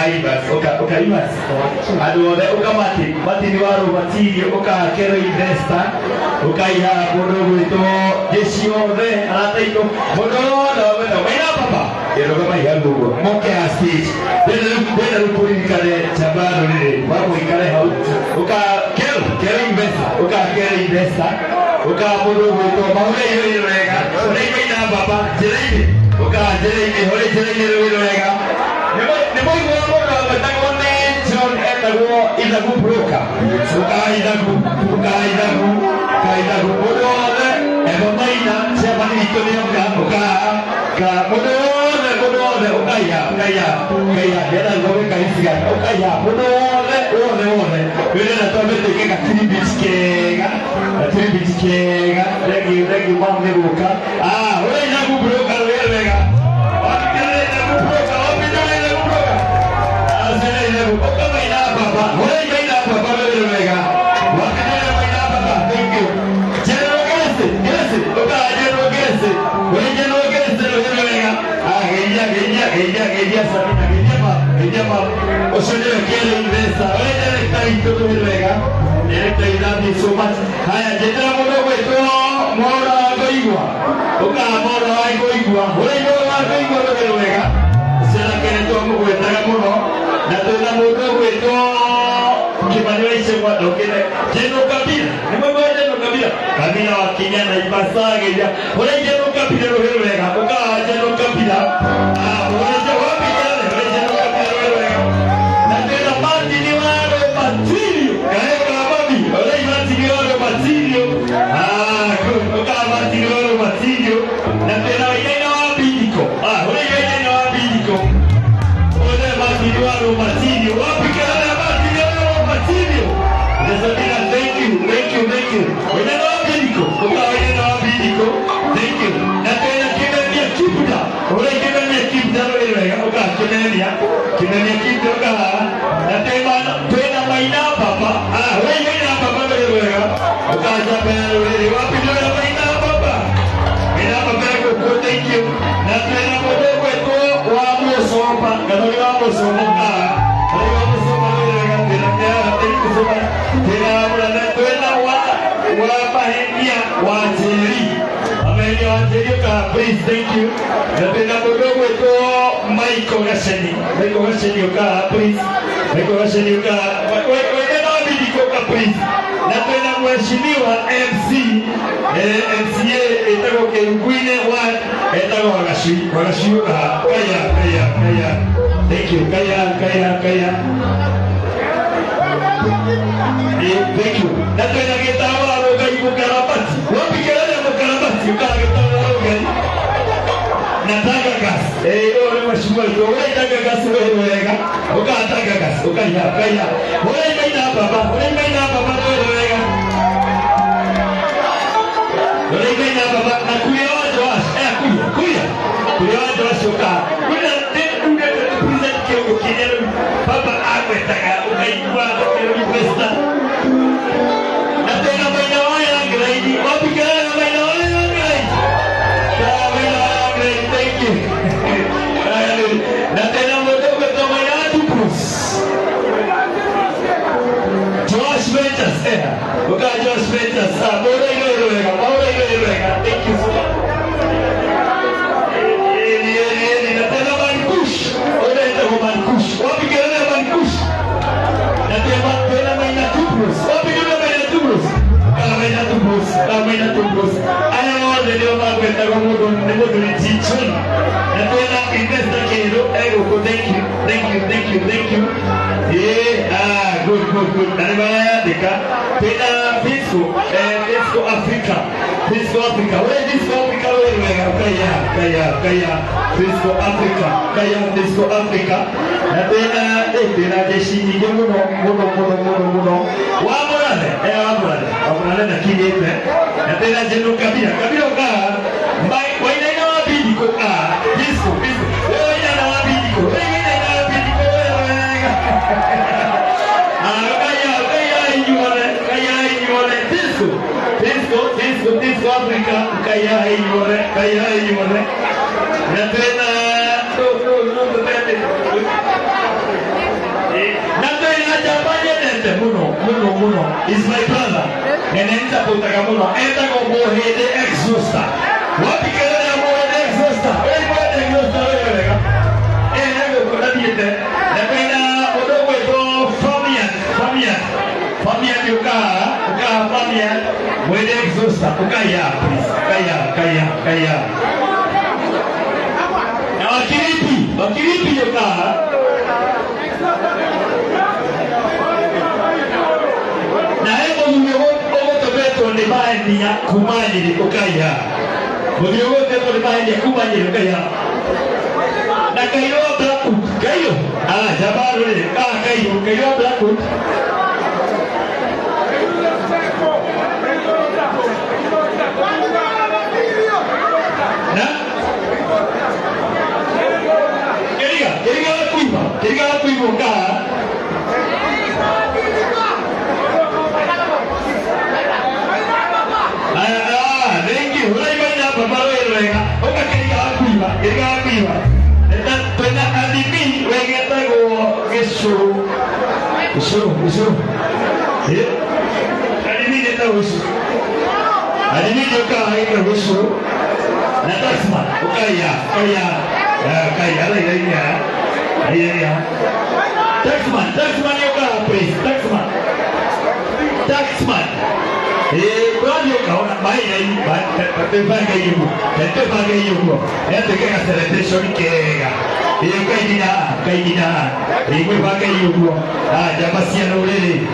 [SPEAKER 1] ukaibas aduothe ukamati ni waro matirio ukakero investor ukaiha mundu gwitwo jeciothe arataito mundu no wena papa yeroga mai hagugo moke a stage wena rupuririkane chabano riri wamuikare hau ukakero investor ukamundu gwitwo maure iyo wega ureimaina papa njiraini ukajiraini hore njiraini rwiro wega nimo igwa mundu abatagwo ni John etagwo ithagu broker ukaidagu mundu wothe ego maina cemani itu nioka mundu wothe ukaiya ndena gobe kaisiga ukaiya mundu wothe wena twambĩtĩke gatiribiti kega thengio mamwe gũka ũrĩa ithagu broker rwĩra wega Kabila wa Kenya na ipasageja ureje no kabila rohero wega ukaje no kabila ureje wapi jale ureje no kabila wega na tena mati ni wale matirio kaeka babi ureje mati ni wale matirio mati ni wale matirio na tena wengine wabidiko ureje wengine wabidiko ureje mati ni wale matirio wapi kana mati ni wale matirio ndio thank you thank you na tena kimemia kibuda ule kimemia kibuda wega kimemia kibuda na tena maina papa ule maina papa wega ukaja pale ule wapi ndio maina papa ko thank you na tena modo kwetu wa mosomba kadori wa mosomba wega tena wapahenia wajeri amenya wajeri please thank you na tena mdogo wetu Michael Gasheni please Michael Gasheni wewe na bidiko please na tena mheshimiwa MCA etako Kengwine wa etako Wagashi kaya thank you kaya thank you na tena getawa Mukarabati wapi kelele Mukarabati ukagetawa gani nataka gas ole mheshimiwa wewe nataka gas wewe wega ukataka gas ukaya wewe maina baba wewe wega na kuya watu washoka kuna ndio present kio kinero baba akwetaka ukaibwa kio pesa na tena maina Josh Ventus, thank you so much. Thank you. Yeah, good. Fisco Africa. Where is Fisco Africa? Fisco Africa. Na tena jeshi nyingi muno. Wamurane na kinyete. Na tena jeno kabila ka mbai waina na wabidi ko Fisco. Wewe na wabidi ko. Fisco Africa kaya inyore na tena no mwendete muno is my brother nenenta putaga muno enda go Muhindi Exhauster wapi kelele ya Muhindi Exhauster Muhindi Exhauster wewe nego kuna diete na kwenda odogo eto Famian yuka Famian Muhindi Exhauster ukaya please kaya na wakiripi yuka na hebo mwogoto beto ni mahindi ya kumanyiri ukaya mwogoto beto ni mahindi ya kumanyiri ukaya na kairo Blackwood kairo jabaru ni kairo Blackwood na keriga kuiva kaa Rengi, hulai banyak berbaloi mereka. Oke, keriga kuiva. Dan pernah adimi, mereka tahu kesu. Adimi dia tahu kesu. Adimi juga hari kesu. Nanti semua, kaya, lainnya. Iya. Taxman juga please, Taxman. Kalau kau nak bayar ini, pakai ibu. Itu kena celebration kega. Kau dina. Ibu pakai ibu. Jabat siang boleh.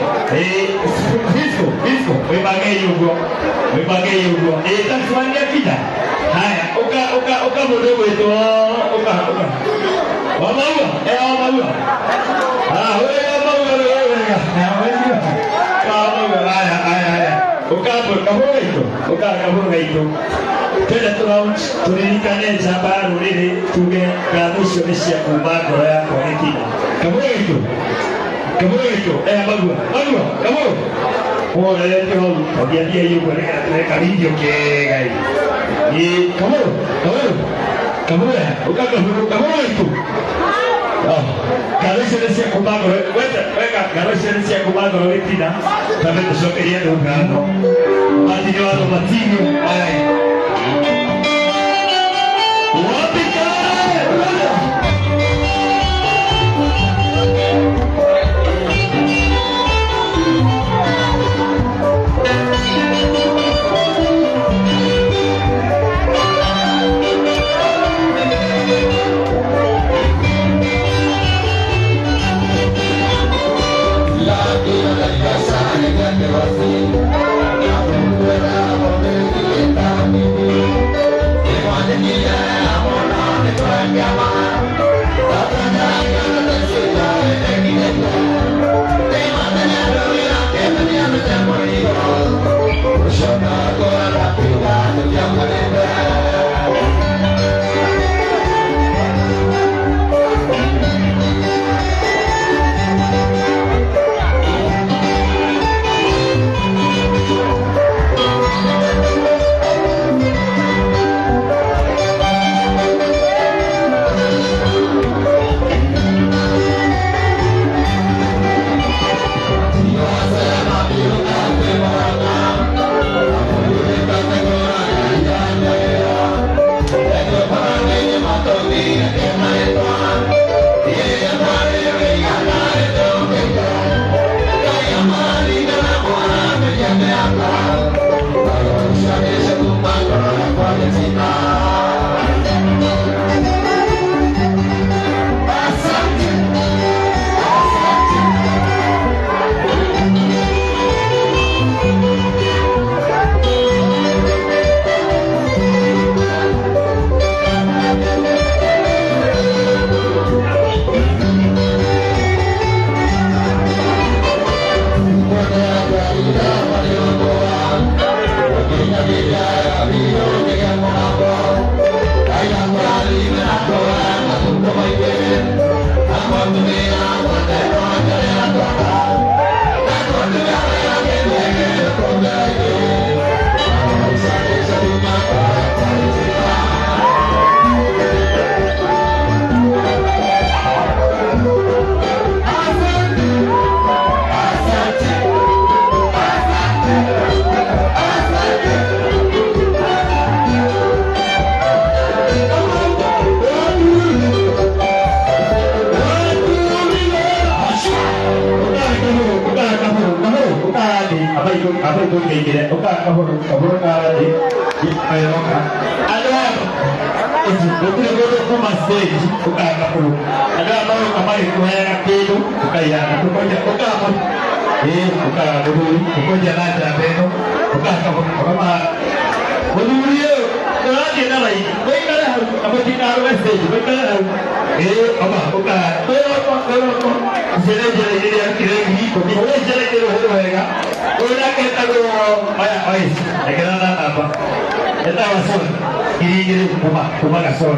[SPEAKER 1] Disco. Pakai ibu. Taxman dia tidak. Hai, oka bodoh itu. Oka. Wamaua. Ukabura itu. Tena tulinikane Jabaru lile tuge gamusho nisia kumbako ya kwa hekima. Kabura itu. Magua. Oh, leo dia yuko leka video kegai. Ni kabura itu. Oh, kalau saya kumbako, kalau saya kumbako letina, tapi tu sokeria tu gano. Matinho, ai. apa itu kayak gini oka kabur kali ayo oka ada itu betul kuma stage oka kabur ada mau kemarin kue itu oka ya oka apa oka dulu oka jalan jalan oka kabur oka dulu dia kalau dia lagi mereka harus apa kita harus stage mereka harus apa oka kalau jadi dia kira gini kok boleh jadi kira hoga orang kita go ayah ekran apa kita masuk gini kuma kasih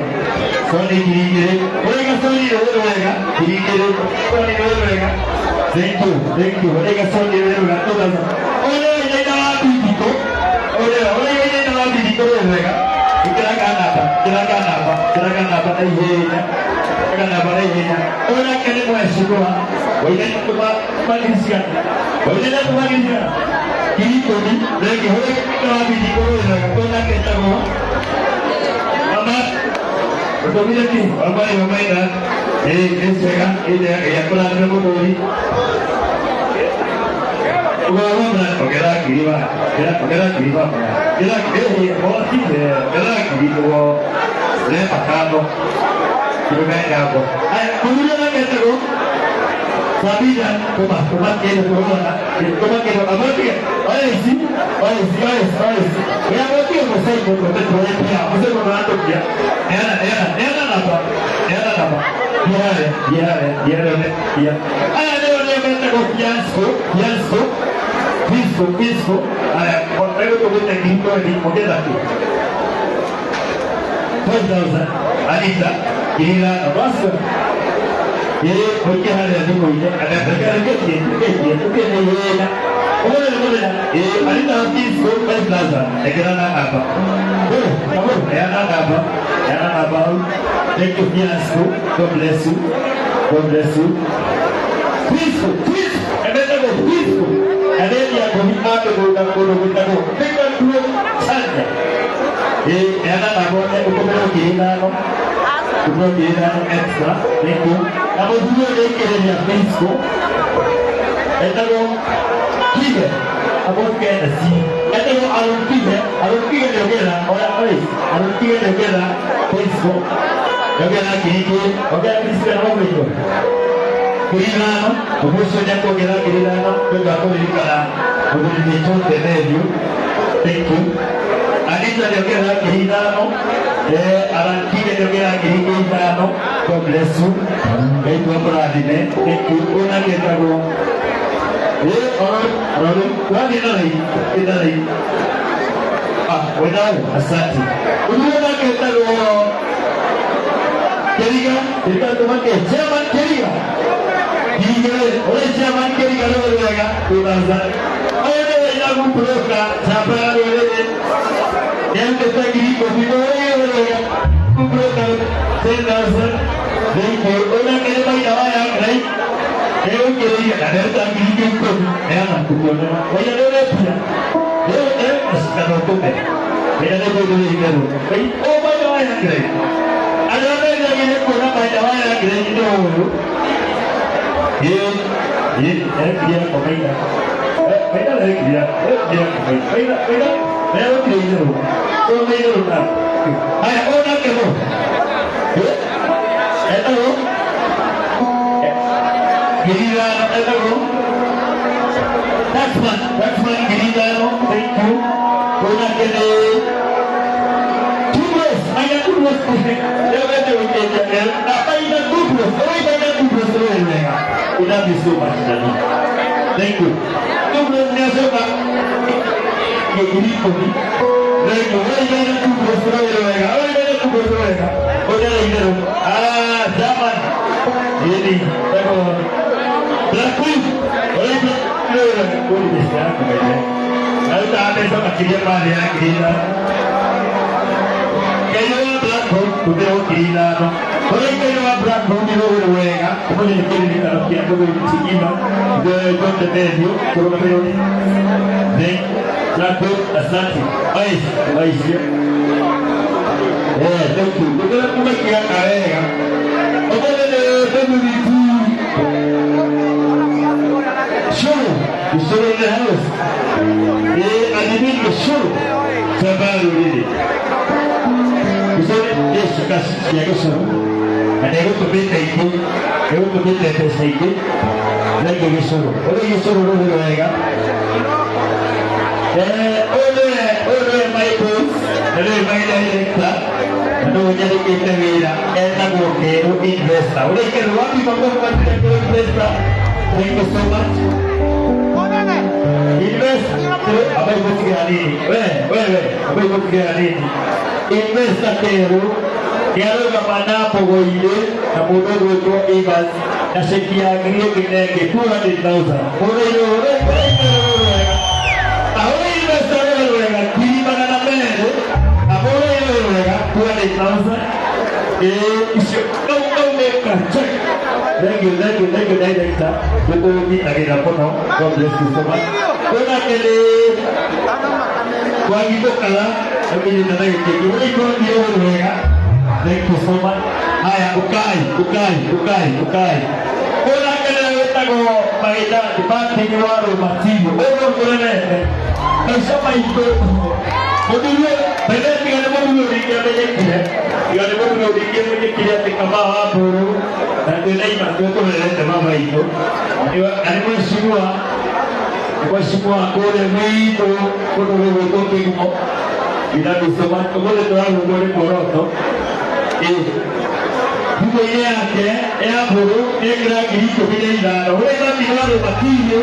[SPEAKER 1] Sony gini orang kasih ni hoga gini Sony hoga thank you orang kasih ni hoga tu dah orang ini nama bidiko orang ini nama bidiko hoga kira-kira apa ini orang kena buat semua, orang cuma manusia, orang manusia. Kini kini, lagi orang kalau biji korang, orang kita mau, mama, betul betul ni, mama ini dah, sekarang ini yang pelan betul ni. Orang kiri mah, kira orang kiri tu, lepas kamu. Apa? Kemudian apa tu? Sabidan, cuma kita apa dia? Ayah. Yang berarti apa saya buat boleh dia, apa orang tu dia? Dia apa? Dia. Ayah dia kata fiasco. Pisco. Ayah, orang tu kita hidup di model lagi. 5,000. Anita. Kira apa? Jadi mungkin ada di mana ada perkara kecil ni na. Boleh. Anita habis go plaza. Ekran apa? Kamu yang apa? Thank you fiasco. God bless you. Pisco. Ada pisco. Ada dia komitmen go. Kita dulu saja. Yang apa? Untuk kita Kemudian dia extra, itu. Apa dua lagi dia Pisco. Itu tiga. Apa kita sih? Itu alun tiga dia kira orang lain. Alun tiga dia kira Pisco. Dia kira kini, orang Pisco orang itu. Kira no, kemudian aku kira no, kita boleh kira, boleh dicontoh review, thank you. Anita dia kira no. Arantiga dia kira no, God bless you. Itu apa ni? Itu orang kita go. Orang kita lagi. Wedau asati. Orang kita go. Kiriga tu macam zaman kiriga. Oleh zaman kiriga lo lega. Tuan. Ada yang aku perlukan. Siapa yang yang kita gini kopi boleh kumpulkan sendal orang kena bagi awak yang lain kira ada tak gini kumpul yang aku boleh banyak orang punya dia sekarang tu dia ada boleh kalau banyak orang yang lain ada orang yang ini pun banyak orang yang lain itu dia komentar beda lagi dia komentar Saya tidak tahu. Kau tidak tahu. Ayah orang kamu. Tahu? Giliran tahu. Taksman giliran. Thank you. Orang kene. Tugas. Ayah tugas. Dia betul betul. Apa ini tugas? Apa ini tugas mereka? Udah bisa tadi. Thank you. Tugasnya siapa? Ini kopi. Lagi orang yang tu bersuara mereka. Orang lagi tu. Zaman ini. Tengok. Berlaku. Orang berlaku. Kau di sana kemudian. Kalau tak ada sama kiri mana yang kiri lah. Kalau berlaku, kita kiri lah. Orang kalau berlaku di luar mereka. Kemudian kiri kalau kita boleh sini lah. Dia jodoh dia. Kalau kita ni. Satu, asante. Ais dia. Thank you. Kita nak buat kira kaya kan. Apa dia beli tu? Show. Show dia harus. Adibin usul Sabaru ini Usul Yesus kasih Yang usul Ada yang berbeda itu Yang berbeda itu itu Lagi usul Oleh usul Oleh mereka Oleh maiku Oleh maila direkta Aduh jadi kita bila Enak oke Investa Oleh kedua Kita bukan investa Thank you so much Invest apa yang buat hari ini? Apa yang buat hari ini? Invest ateru, tiada kemana pokoknya, namun dua ibas, nasekia kiri kita ketua di Tausa. Orang, tahu invest orang, kiri mana namanya? Apa orang, tua di Tausa. Kau mereka cek. Thank you, director. Betul kita kita potong. God bless you so much. Kuna kele kwa hivyo kala lakini nataka kile iko ndio wewe. Thank you so much. Haya ukai. Kuna kele wetago maida dipati ni waro matibu. Wewe kurene. Nasema iko. Modulio bele tigane modulio dikia bele kile. Tigane modulio dikia bele kile tikama hapo. Ndio naima ndio kwa mama hiyo. Ndio alimweshimua Washimwa kule mwito kuno wewe toke kumo ila bisema kule toa ngore koroto huko yake ya buru ekra kiriko bila ila wewe ndio ndio matinyo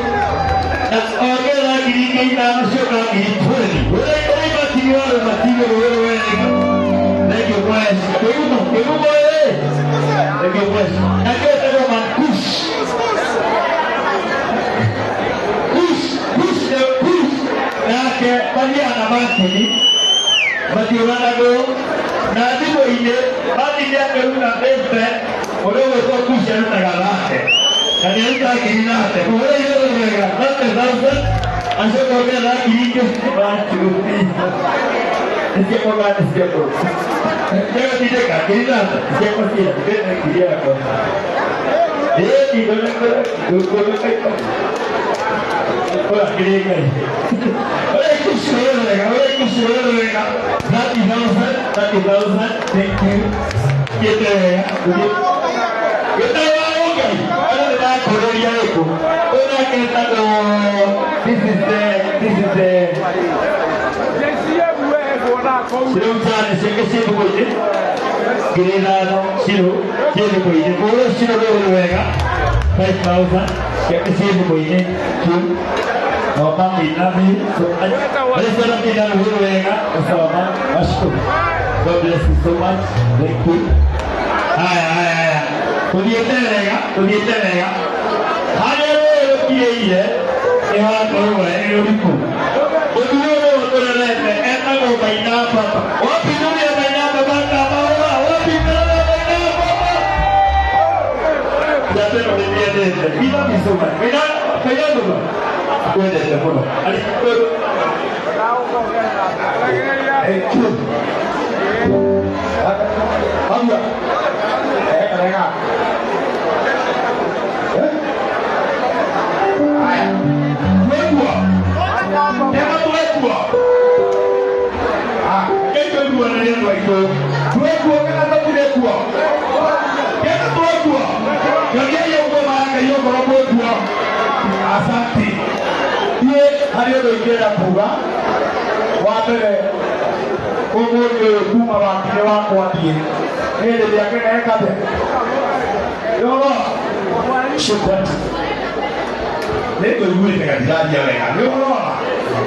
[SPEAKER 1] na ogera kiriko ina shoka kirikoni wewe matinyo wewe ndio kwesi kemo wewe ndio kwesi aketa mankush Nake bali anabaki bali wanago na ndipo ile bali yake una pesa wewe kwa kusha na galate kani ndio kinate wewe ile galate sasa anza kwa la kilike basi ndio kwa ndio kwa ndio kinate ndio kwa ndio kwa ndio Hola, querido. Hola, kusulega. 30,000. Thank you. Kita ya. Kita okay. Ada dah Korea itu. Orang kita tu. This is the. Siapa cakap siapa boleh? Kira siapa boleh? Kalau siapa boleh? 5,000. Siapa boleh? Bapak Nabi, ada seorang tidak berwega, bersama Masuk. God bless you so much. Thank you. Hai. Kudia terega. Hanya orang kiri ye, yang orang yang ribu. Kedua orang eta ko baina apa? Wapi dunia baina apa? Wapi dunia baina apa? Jadi orang dia kita bisa baina, kaya tu. Puede teléfono. Vamos. Venga. Asante. Ye hariyo doikera kuga wabere umuri kuma wakine wako ndiye ele yake na kabe yoro shukran lego yule tekadiraji ya yoro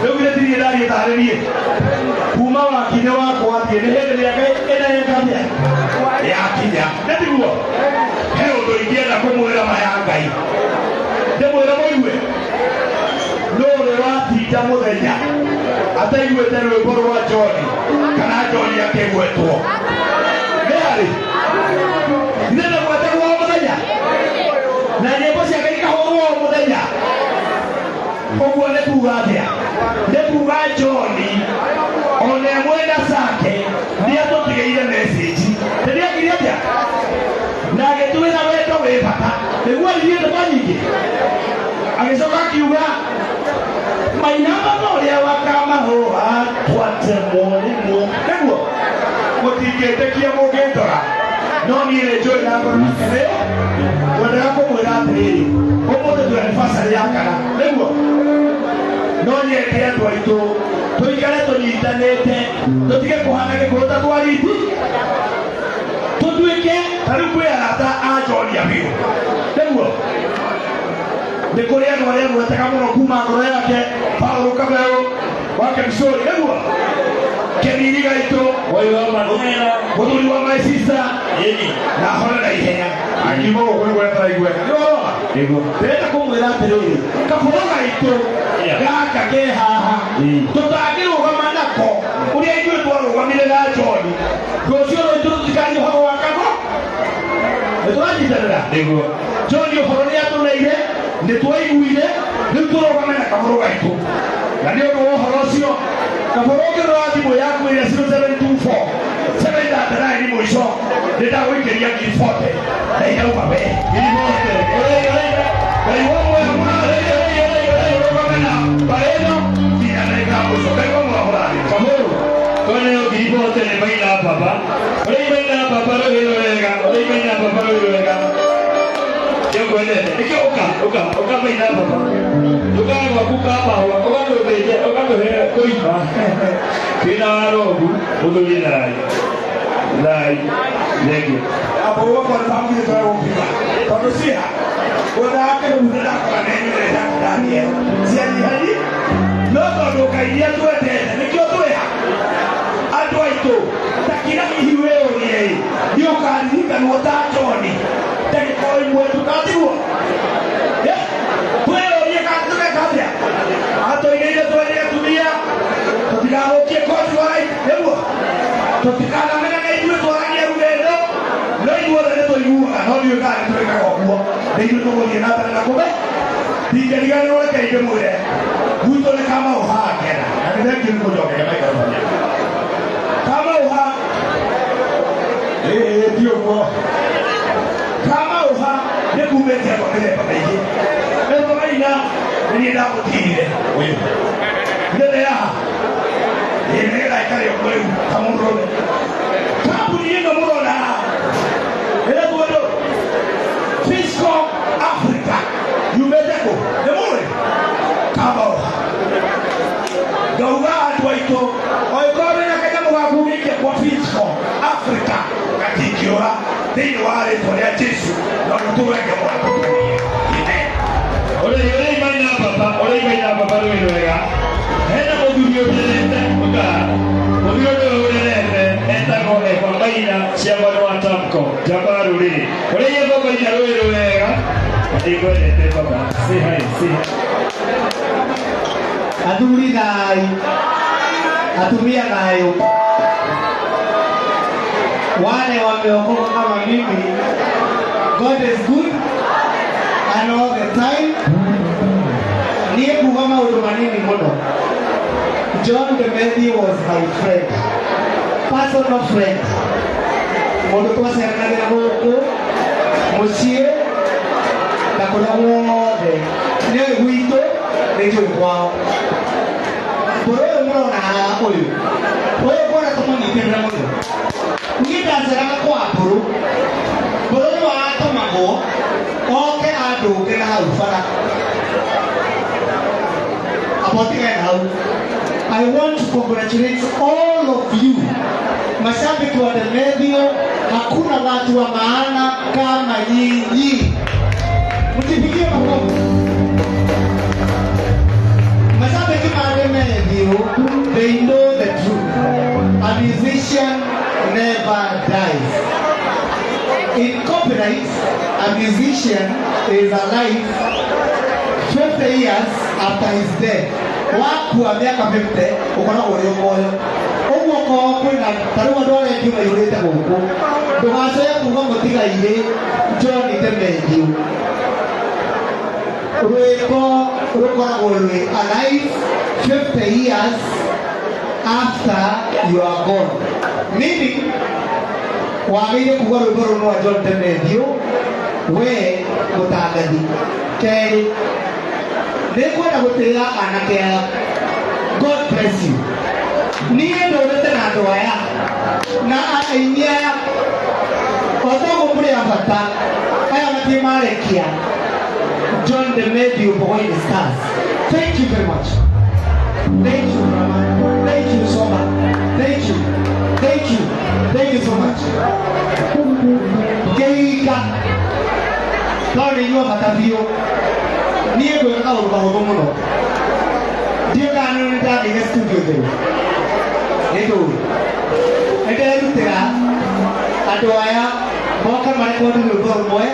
[SPEAKER 1] lego ile tikadiraji tarerie kuma wakine wako ndiye ele yake ena kabe ya kija ndiguo hero doikera kumurira mayangai ndemwira moiwe Lore watita muthenya ataiguete rwimbo rwa Joni kana Joni akigwetwo nĩarĩ nĩna gwetagwo muthenya na nyĩmbo ciake ikahũrwo muthenya ũguo nĩ kuga atĩa nĩ kuga Joni ona mwenda cake nĩatũtigĩire message nĩakire atĩa na agĩtwĩra wendo wĩ bata nĩguo ithuĩ nĩ manyingĩ agĩcoka akiuga Mainama
[SPEAKER 2] no ni ile joy na kwa kile wanda yako mwera atiri omo de anniversary yakana lego no ni eke andu aitu tuikare tunyitanite tutige kuhanage kuruta twariti tutuike tari kwi arata ajoria biu lego de korea no wale wataka muno kuma ngoro yake Paulo Kabeo wake msori lego kemiri gaito
[SPEAKER 1] oyo manena
[SPEAKER 2] muduri wa my sister
[SPEAKER 1] yeni
[SPEAKER 2] na hora na ihenya anyimo kuri gwetara igweka
[SPEAKER 1] ego
[SPEAKER 2] teta kumwira atiriri kabura gaito gaka ke haha tutagirugama nako uria ithuĩ twarũgamire na John rũciũ rũitũ tũtikanye ũhoro wa kago nĩtũranyitanĩra
[SPEAKER 1] ego
[SPEAKER 2] John ũhoro nĩatũneire nĩtwaiguire rĩu tũrũgame na kabũrũ gaitũ na nĩ ũndũ wa ũhoro ũcio kabũrũ ũngĩrora thimũ yaku ĩrĩa 0724 739 nĩ mũico nĩndagũikĩria ngiri 40 na irauma we ngiri 40 ngai wa muoyo Bareno, mira, me cago, vengo a morar.
[SPEAKER 1] kaburu kone yo gibo tele baina papa ole baina papa ro hero ega ole baina papa ro hero ega yo kwende ike oka baina papa oka wa kuka pa wa oka ndo beje oka ndo he koipa kina ro bu odoli lai lege
[SPEAKER 2] Apo kwa tangu ni kwa upiga. Tanusia. Wada ake mudada kwa nene ya Daniel. Siani hali. Loto ndo kaidia tuete. Nikio tuya. Adwa ito. Takina hiwe orie. Dio kadika no tatoni. Tani kwa mwetu kadiwa. Ya. Tuwe orie katume kadia. Ato ile tuwe tumia. Tutikao kie kwa tuwai. Ewa. Tutikana mena ngaiwe tuwanya rugendo. No you want to know you are how you got to make a walk. They don't know what you're not going to go back. The Galian or the Kayamu there. Who's going to come out hard? And then you go to make a come out hard. Hey, you go. Come out hard. They could make them on the baby. Never mind now. They need out of here. There they are. They may like a blue. Come on, road. Come on, you know more now. Fiscal Africa, you better go. The morning, come on. Go out, wait to. Or you go in a kind of make it what Fiscal Africa. Katikura, they are it for their tissue. Not to make a one.
[SPEAKER 1] ole baina papa ro hero ega hena modurio delete oka modurio delete enta ko e kwa baina cia wana watamko jabaru ri ole ye baba ina ro hero ega iko ete baba si hai
[SPEAKER 4] Aduri nai atumia nayo wale wameokoka kama mimi. God is good and all the time. Niye kugama utumanini mono. John the Matthew was my friend, personal friend. Mono kwa serikali na moko mochie na kuna mwode niye huito nejo kwao. Boro mwana na oyo bora kama nitenda moyo ngita seraka kwa boro wa tomago oke adu ke na ufara abotika na hau. I want to congratulate all of you mashabiki wa Demedio. Hakuna watu wa maana kama nyinyi, mtipigie makofi. Mashabiki wa Demedio, they know the truth. A musician never dies. In copyright, a musician is alive 50 years after his death. Waku wa miaka 50 ukona uri moyo uguo ko kwina taru andu aria ngiuma yurite guku ndugacoya kuga mutigaire John Demedio. Rwiko rukoragwo rwi alive 50 years after you are gone, meaning wagire kuga rwimbo runo wa John Demedio we mutangathi keri nikwenda gutira anake. God bless you. Niye ndorete na andu aya na ainia Otogo mure abata. Aya matimarekia. John the Matthew boy the stars. Thank you very much. Thank you, Mama. Thank you so much. Thank you. Thank you. Thank you so much. Keika. Lord, you have a view. Near the hour of Homono. Dear Daniel, that is to do. Edo. Edera. Adoya. Moka Marco to the boy.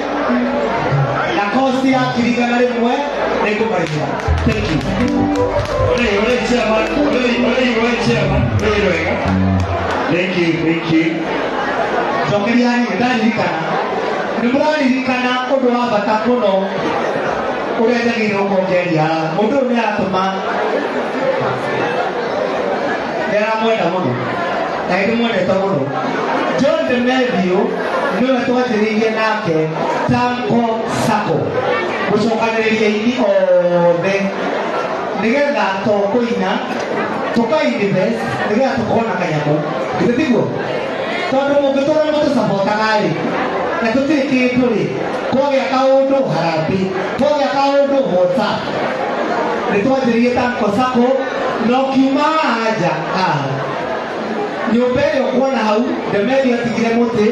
[SPEAKER 4] La Cosia, Kirigana, Neko Maria. Thank you.
[SPEAKER 1] Thank you.
[SPEAKER 4] Jokeriani, Danikana. Nubrani Kana, Odoa, Batakono, Orezagino, Mogeria, Modonia, there are more than one. I don't want to talk. John the Melville, no to the Riganake, Tanko Sako, which are already or the Nigga to Koina, Toka in the best, Nigga to Kona Kayako, the people. Tono Mokoto Sapotanai, and to take it to it. Koya Kaudo Harapi, Koya Kaudo Hota. The Toy Tanko Sako, no Kuma Aja. Nyobele okuona hau demeli atigire muti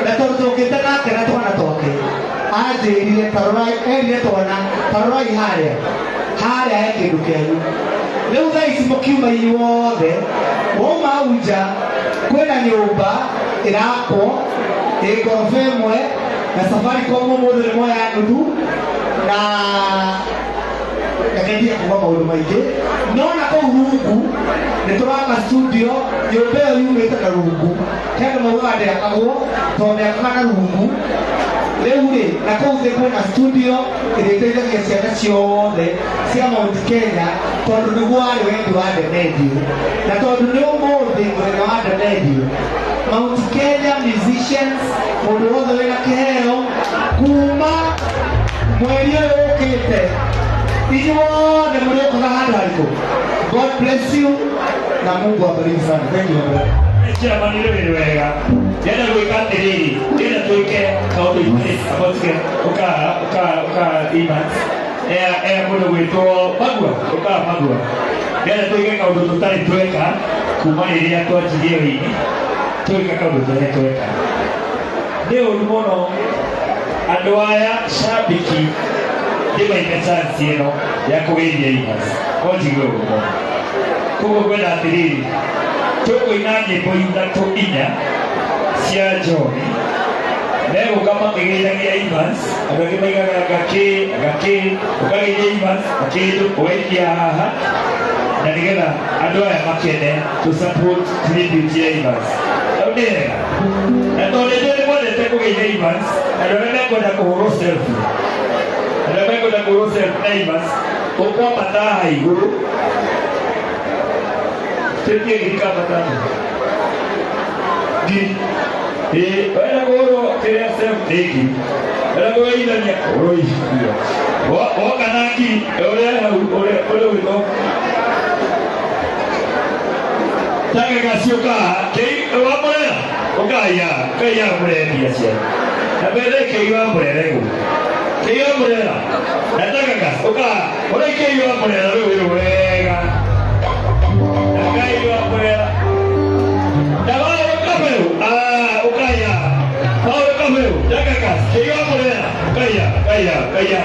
[SPEAKER 4] na torotokete nake na twana twake anjirire erire tarorai haria he kindu kenyu riu thaa ici mukiuma inyuothe wauma nja kwina nyumba irakwo ngorofa imwe na Safaricom umuthi rimwe ya nuthu na yakendia kuwa maundu maingi nona ko rungu nituraka studio nyumba iyo yumite na rungu kenda mawade yakagwo tondu yakana rungu riu ri na kou thi kwina studio iriteithagia ciana ciothe cia Mount Kenya tondu niguo ari wendi wa Demedio na tondu ni umuthi muthenya wa Demedio Mount Kenya musicians mundu wothe wina kiheo kuma mweri uyu ukite inyuothe muri okuga handu hariku. God bless you na Mungu abariki sana. Thank you.
[SPEAKER 1] Chairman ni wega. Jana gwika atiriri, jana tuike kaundu igiri abotike uka imans. Mundu gwitwo Magua. Jana tuike kaundu tutari tweka kuma riria twanjirie wini. Tuike kaundu tutari tweka. Ni uru muno andu aya shabiki ndimaite chance ino ya kugeria imans. Onjigwe uguo. Koguo gwenda atiriri. Tukuina nyimbo ithatu inya cia John megukama kigeithagia Evans andũ angĩ maigaga gaki ũkageithia Evans akĩndũ ũgaikia haha na nĩgetha andũ aya makene to support tribute ya Evans. Rĩu nĩ wega na tondũ nĩ mwendete kũgeithia Evans andũ arĩa mekwenda kũhũrwo selfie na Evans ũkwambata haha igũrũ Tete kama tano. Di, wana goro kaya semteki. Wana goro ina ni oroi. Wa kanaki, ore wito. Taka kasioka, kei wa morena. Kaya morena biasa. Na bele kei wa morena go. Kei wa morena. Nataka kas, ore kei wa morena wega. Kaiwa kwela dawa ukapeu ukaya au ukapeu dakaka kiwa kwela kaya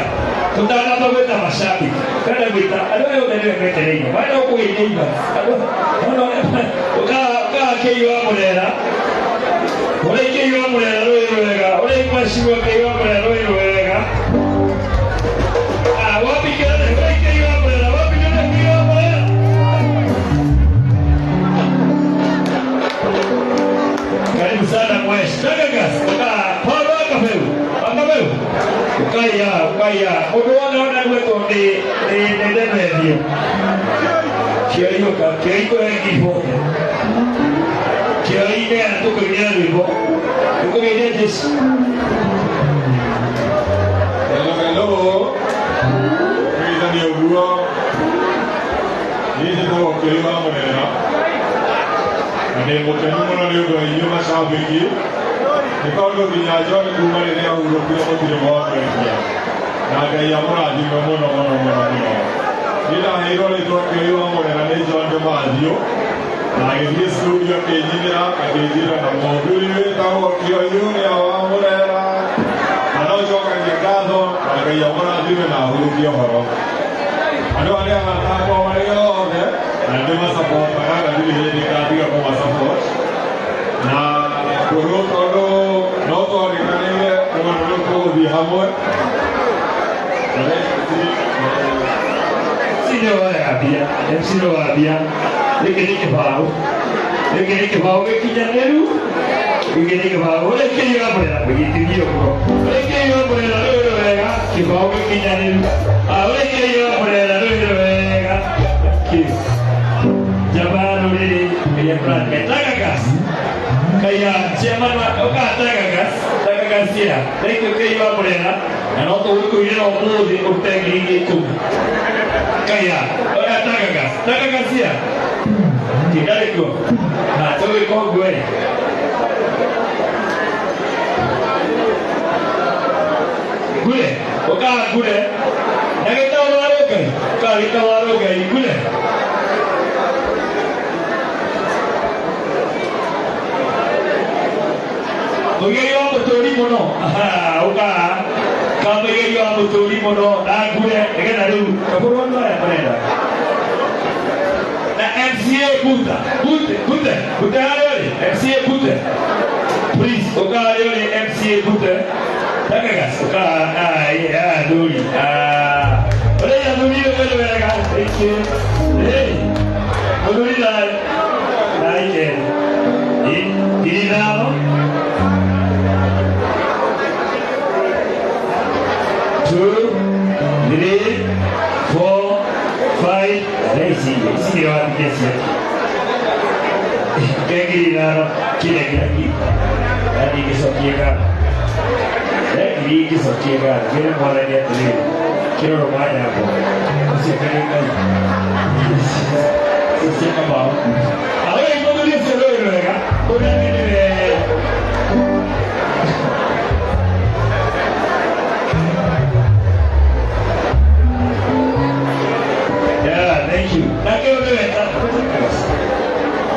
[SPEAKER 1] tutana baweta mashabiki kana wita alo ndio ndio bado kuinyima alo uka kiwa kwela ole kiwa kwela wega ole kwashiwa kiwa kwela wega wapi kana ole kiwa kwela wapi kana kiwa kwela karibu sana mweshi tagagas polo akapeu ukaya odoana weto de medio kiyo equipo kiyo ine atukunia vivo tukunia jesu
[SPEAKER 5] hello ni uguo ni ndio kwa mwenera ane mutenu leo kwa hiyo mashabiki nikaona kinyajo ni kumali ni au ndio kwa kile mwana ya na gaya mwana ndio mwana ila hilo ni kwa hiyo mwana na hizo ndio madio na hiyo studio kejira akejira na moduli wetu kwa hiyo ni mwana anaojoka ngado na gaya mwana ndio na huyo horo ando ale anataka wale yote na ndio support para ndio ile katika kwa support na koroto no to rikanile kama ndio kwa hamwe
[SPEAKER 1] sio wabia sio wabia lekeni kibao kijaneru lekeni kibao lekeni wabia bigitinio ko lekeni wabia wega kibao kijaneru lekeni wabia wega ki jabaro ni ya brand metagagas kaya chairman wa tagagas ya lekeni wabia na no to ko yero mudi utegi ku kaya tagagas ya kidale ko na towe ko gwe gule oka gule nageta waro kai ka waro kai gule ogeyo motori mono oka kabeyo motori mono na gule egena lu kaporo ndo ya panenda MCA Buta ayole MCA Buta please oka ayole MCA Buta tagagas oka dori ole ya dori ole wega thank you hey dori la ike ini nao 2 3 4 5 Sini orang biasa. Kira-kira kira-kira tadi kesokiakan. Ini kesokiakan. Kira mulai dia tulis. Kira rumahnya apa? Masih kering. Siapa mau? Awak yang mau tulis selalu mereka. Orang ini. Thank you. Nanti udah ya.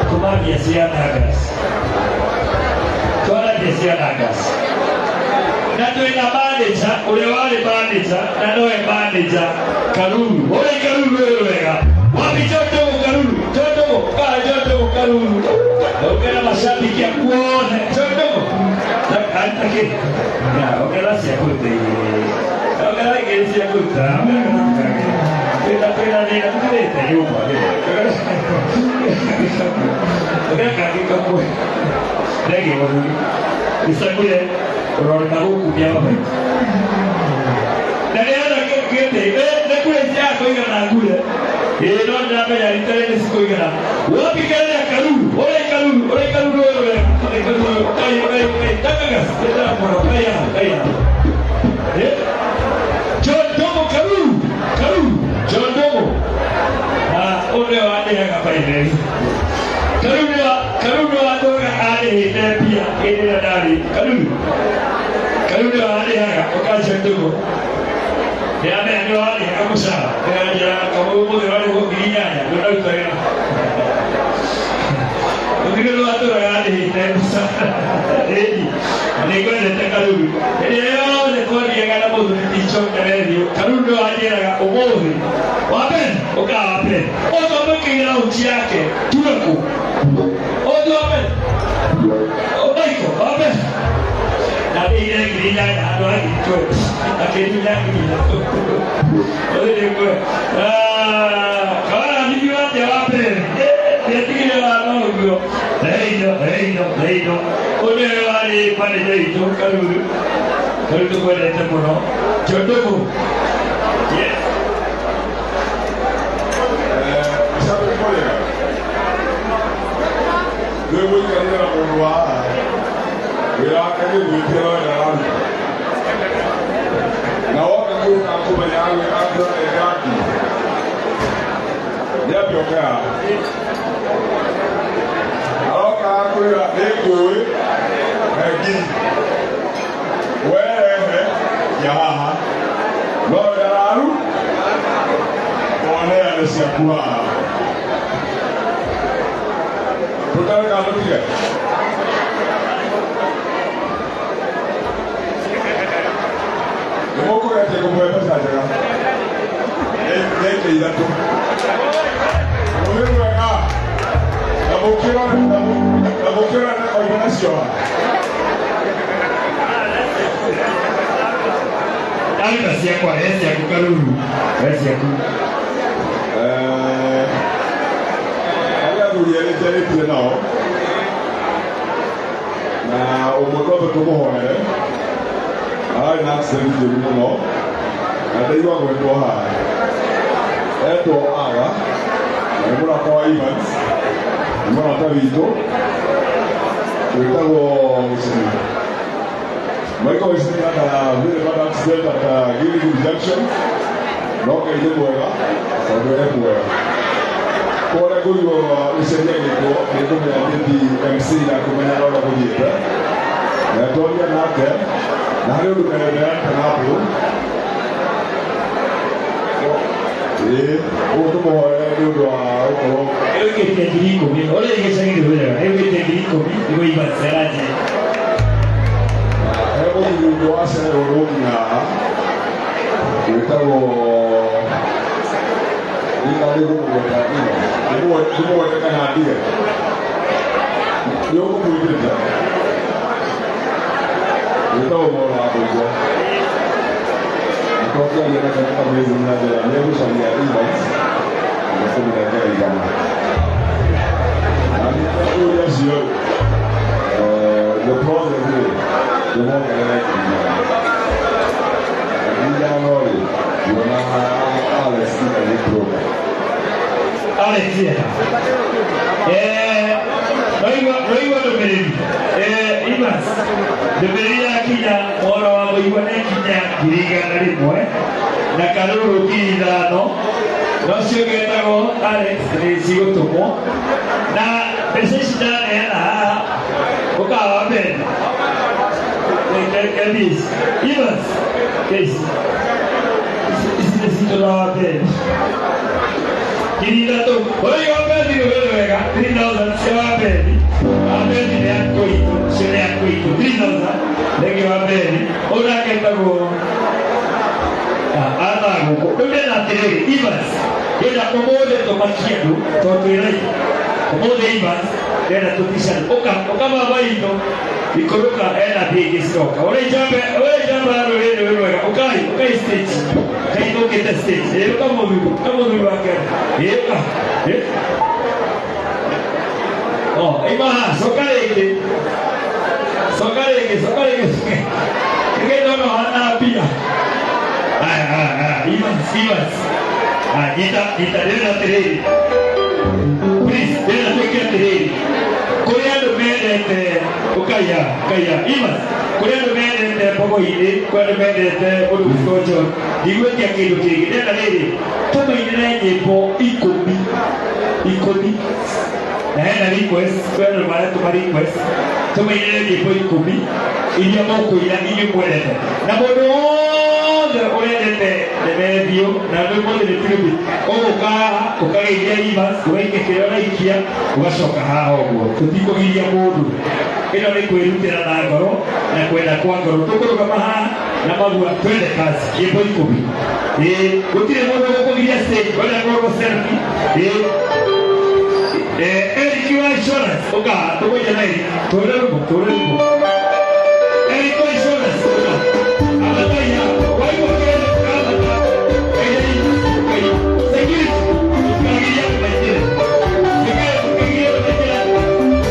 [SPEAKER 1] Cuma biasa nagas. Cuma biasa nagas. Nanti ina bandija, ule wale bandija, nanoe bandija, karuru. Ole karuru wewe. Wapi joto karuru? Joto karuru. Ukena mashabiki ya kuona joto. Nataka ya ukela siakuti. Ukela kesi yakuta. Pena ni nakuleta nyumba Kaka kikapo Lagi wazuri Isakule Rorika huku bia wapa Nani ana kete Nakule siya koiga na angule Noni napa ya itale nisi koiga na Wapi kale ya karuru Ole karuru Kai Takagas Kaya John Domo karuru John Domo Ole wade hapa hivi Karuru watoka ale pia ile ndani Karuru wade hapa okaje ndogo Yame ndio wale kama sawa ya kama umo wale kwa kinyanya ndio ndio Ndio watu wale ndio Niko ndio karuru Ndio kwa niagana modu ndicho ndio Karuru wade hapa umozi Wapen okawapen Oto mkingira uchi yake tunaku Oto wapen Obaiko wapen Nabi ile kinyanya ndo akitoa akenya kinyanya Ole kwa Kawala ndio wate wapen Ndio wano Leido Ole wale pale leido Karuru kwa lete mono Jodogo Yes
[SPEAKER 5] Devo cambiare la porua. Verá que ele me tirou da água. Na hora que eu canto bem água, é aqui. Já pior. A hora kwĩra nĩ ngũĩ ngiri werehe ya haha no yararu one ane ciaku haha tũtareka mũtige nĩmũkũgetia kũmũhe mbeca njega nĩke ithatũ mũthĩ mwega na mũkĩrora oime nacio
[SPEAKER 1] Alika ciakwa ciaku karuru ciaku
[SPEAKER 5] arĩa athuri erĩ njarĩtie nao na ũmwe twambe tũmũhoere ararĩ na accident njũru mũno na ndaigua gwĩtwo haha etwo Aga na nĩ mũrata wa Evans nĩ mũrata witũ wĩtagwo Gĩcini Michael Gĩcini had a very bad accident at Gilgil Junction no Ngai nĩ mwega tondũ e mwega kũrĩa ngũigua gĩceria gĩkwo nĩ kũmenya ndĩti MC na kũmenya ũrĩa gũthiĩte na twaria nake na harĩ ũndũ merenderete na mbũ ũguo tũmũhoere nĩ ũndũ wa gũkorwo
[SPEAKER 1] ĩgĩte ngiri 10 ũrĩa igĩcagĩrwo wega ĩgĩte ngiri 10 nĩguo ibaceranje
[SPEAKER 5] he mũthuri ũngĩ wacererwo rũnginya haha wĩtagwo ndĩmũgweta ndĩmũgwete kana ndige nĩ ũgũkuithĩte wĩtagwo Mwaũra wa Mũico nĩtwakiaria nake mũkamwĩthuri na njĩra nĩegũcaria Evans na kũmũnengera igana na nĩtũria acio the problem is the one that Alex in the program.
[SPEAKER 1] Alex Noiwa Domerili Evans Domerili akinya mwana wa Noiwa nekinya ngirigana rimwe na karuru ngiri ithano nocio getagwo Alex nĩ cigũtũmwo na mbeca ici ndaneana haha ũkawa mbere Elvis Evans Casey ici nĩ citũra wa mbere ngiri ithatũ ũrĩa wa mbere nĩ wega 3,000 cia wa mbere wa mbere nĩ yaku itũ cio nĩ yaku itũ 3,000 rĩngĩ wa mbere ũrĩa getagwo atagũkũ rĩu ndĩna atĩrĩrĩ Evans ndĩna ũmũthĩ tũmakie andũ tondũ twĩrai ũmũthĩ Evans ndĩna tũticana ũkamama itũ ikũrũka ena ndĩngĩ ciroka ũrĩa ijamba rũrĩrĩ rwega ũkai stage kainũkĩte stage kamũthuri wake ĩka ima haha coka rĩngĩ nĩgetha hana mbia Evans nyita ndĩna atĩrĩrĩ please ndĩna twĩke atĩrĩrĩ kũrĩa andũ mendete ũkaiya Evans kũrĩa andũ mendete mbogo-inĩ kũrĩa andũ mendete ũndũ witũ John ndigwĩtia kĩndũ kĩngĩ ndĩna rĩrĩ tũmainĩre nyĩmbo 10 na hena request kũrĩa andũ maretũma request tũmainĩre nyĩmbo 10 iria mũkũina inyuĩ mwendete na mũndũ wothe ũrendete nĩmethio na nĩ mũndũ nĩ tirubi ũgũka haha ũkageithia Evans ũgaikia kĩrĩa ũraikia ũgacoka haha ũguo tũtikũgiria mũndũ ĩno nĩ kwĩrutĩra na ngoro na kwenda kwa ngoro tũkũrũgama haha na magua twende kazi nyĩmbo 10 gũtirĩ mũndũ ũgũkũgiria stage wenda kũrwo selfie Eric wa insurance ũka tũkũija na Eric tũrĩ rũmũ Eric wa insurance ũka amataiya waigua kĩrĩa kũramata security ũkagiria kũmaingĩra ũkagiria kũmaingĩra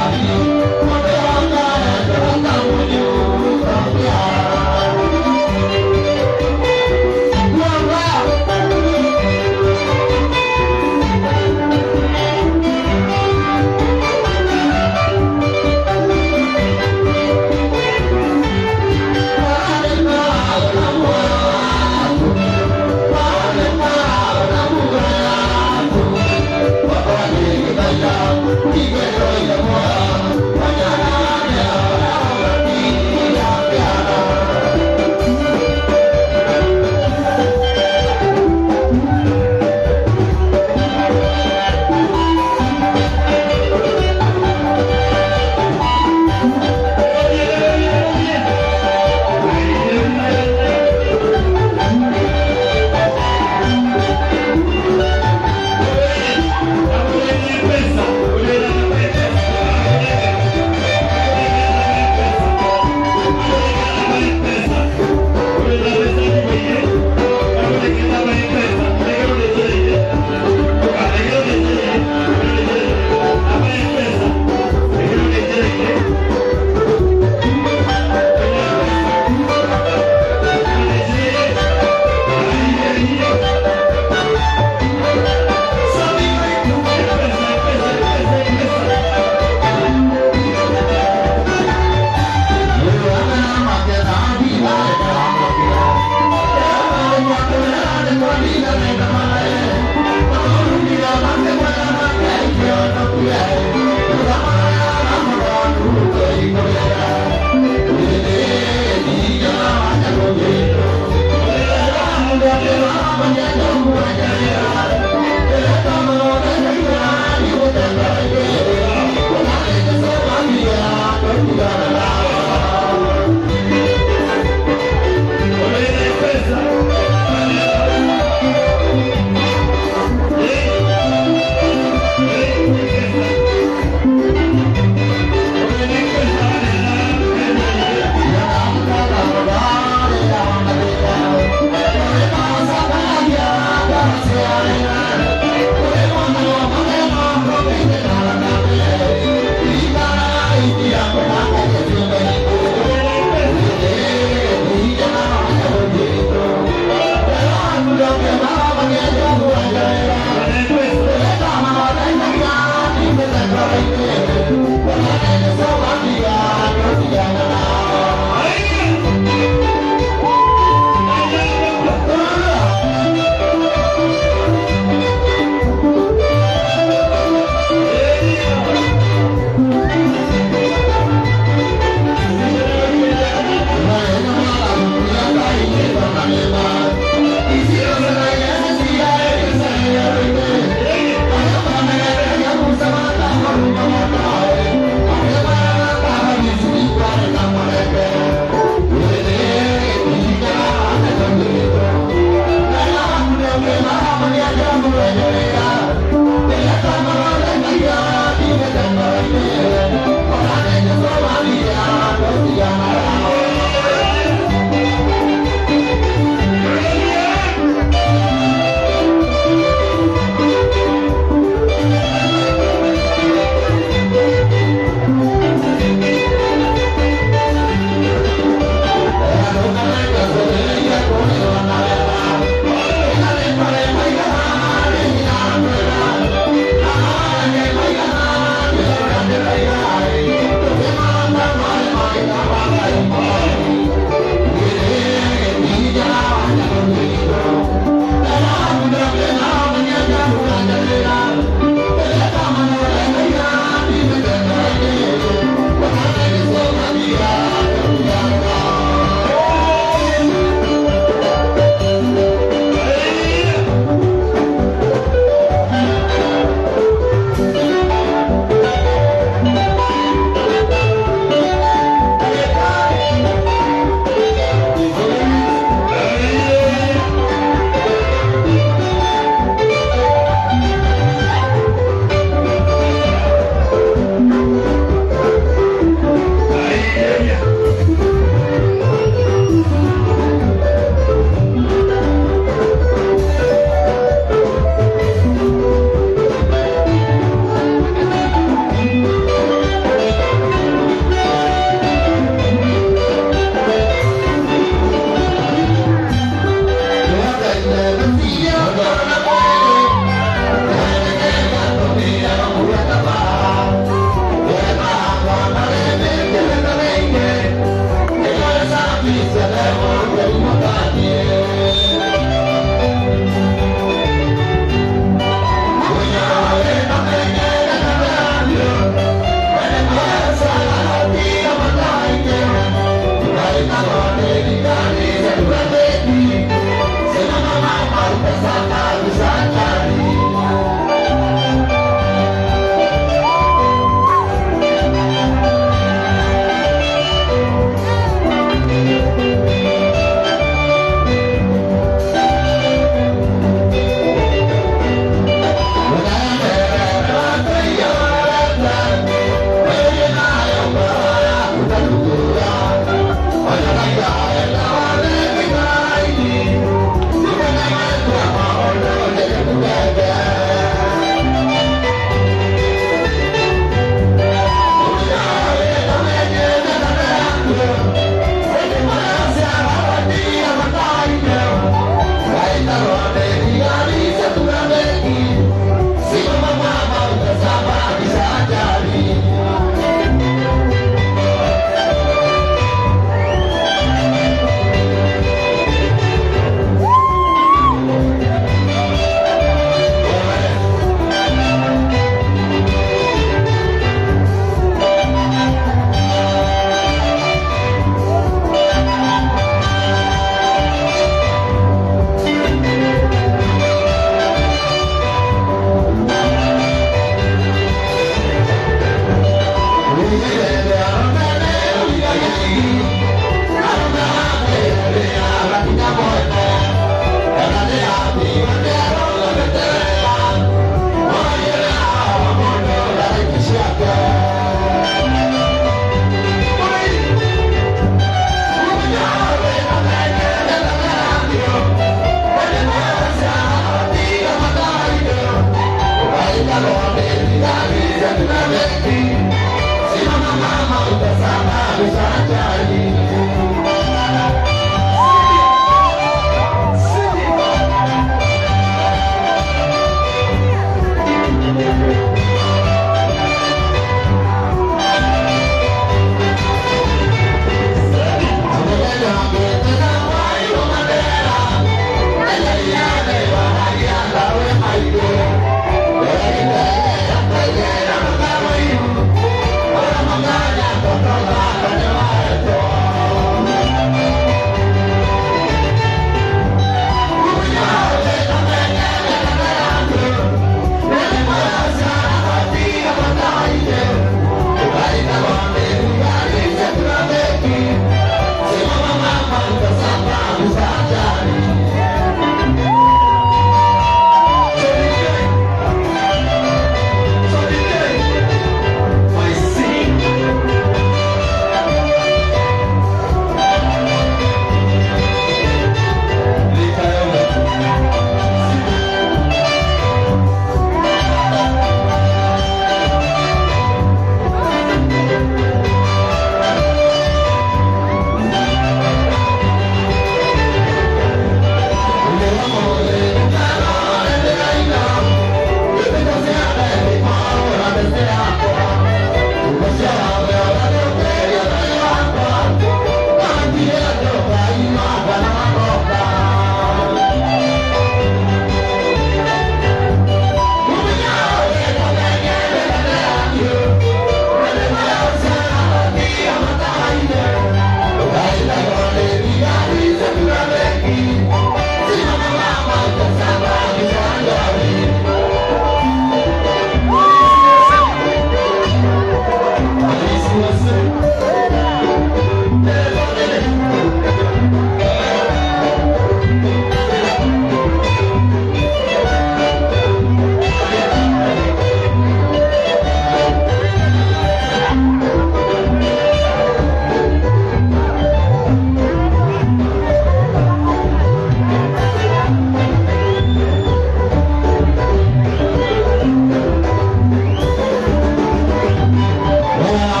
[SPEAKER 2] Thank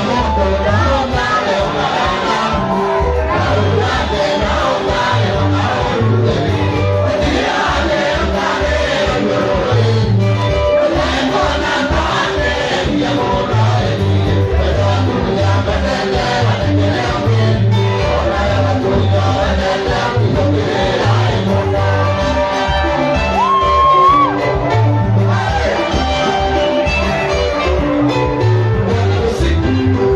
[SPEAKER 2] you.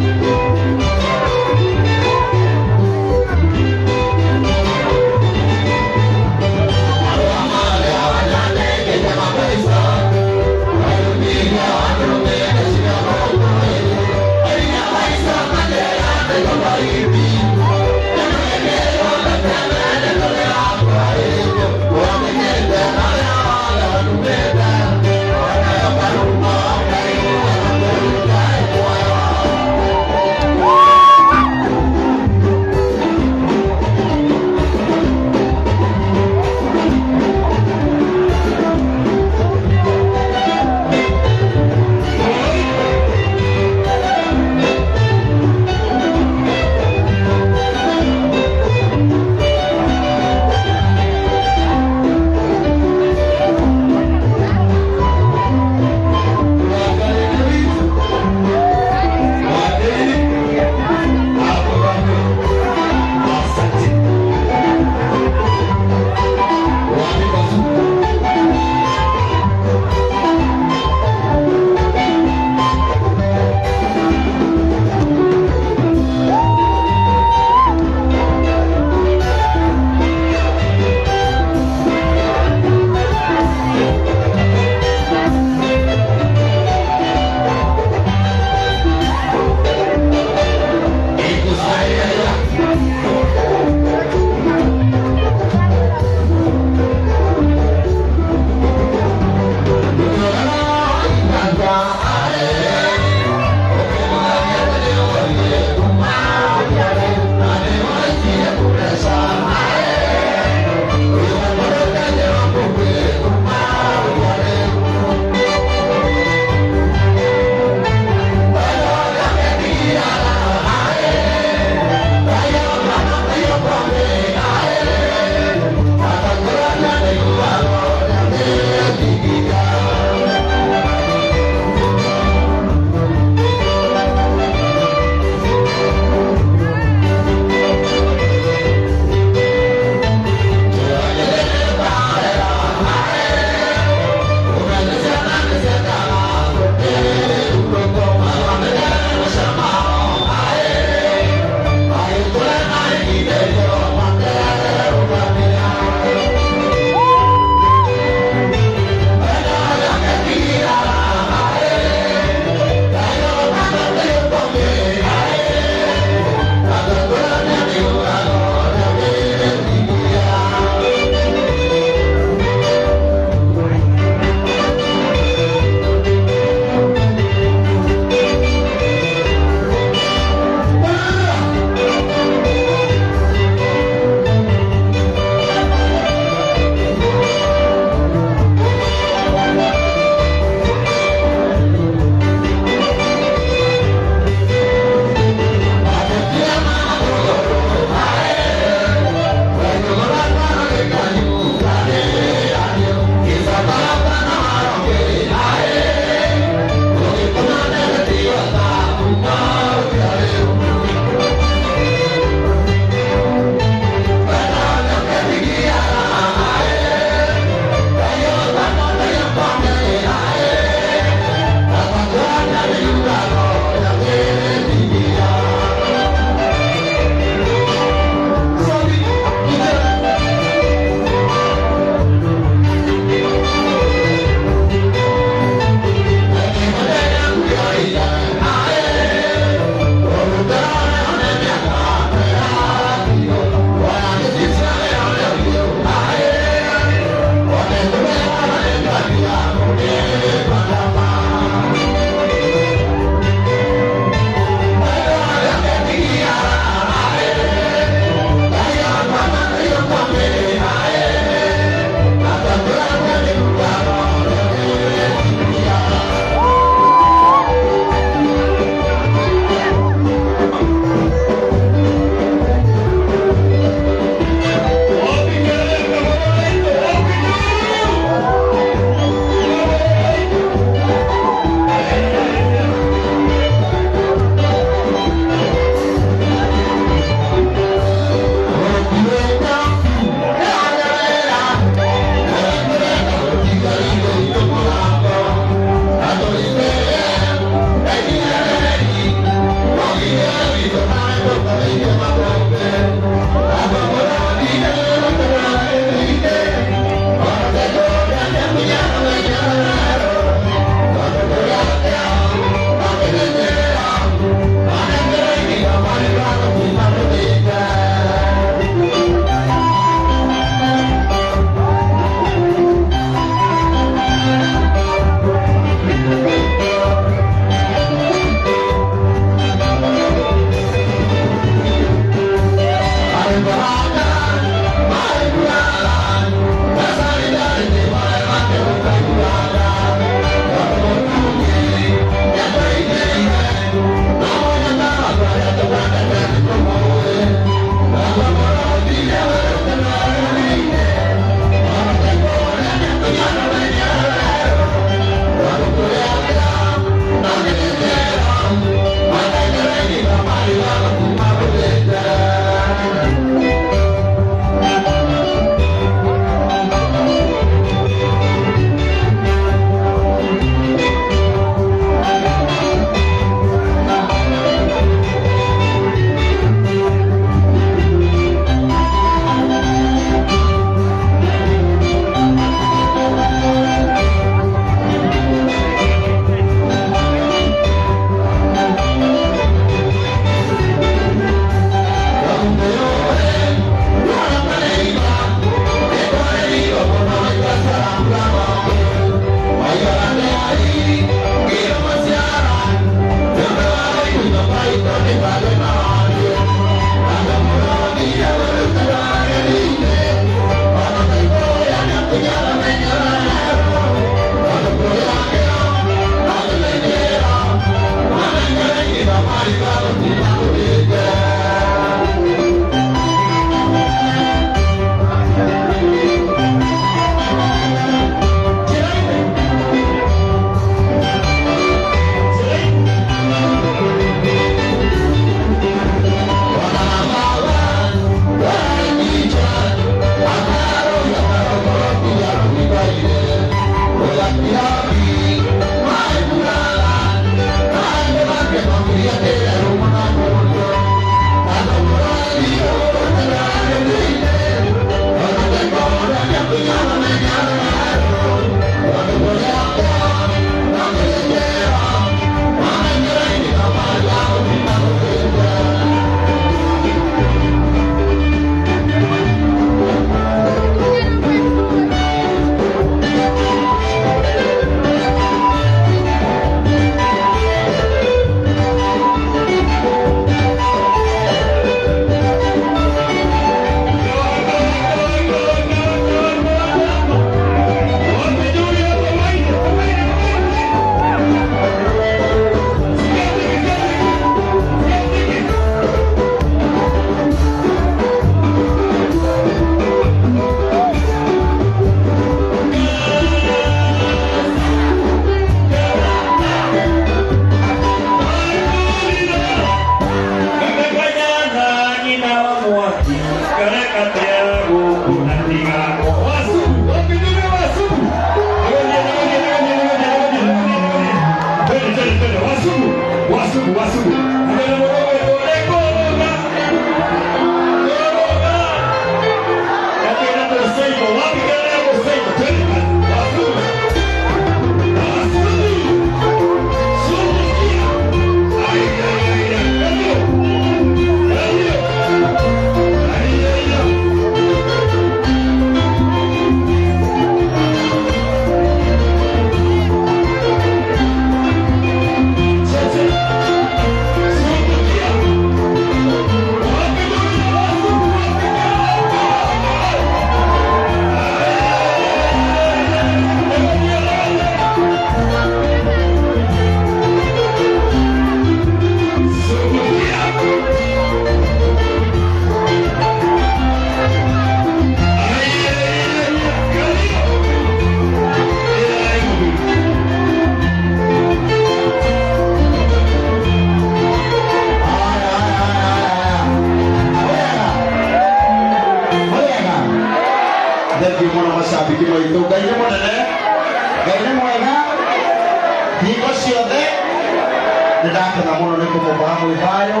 [SPEAKER 2] ndakena muno nä kå må mbaha mwä thayå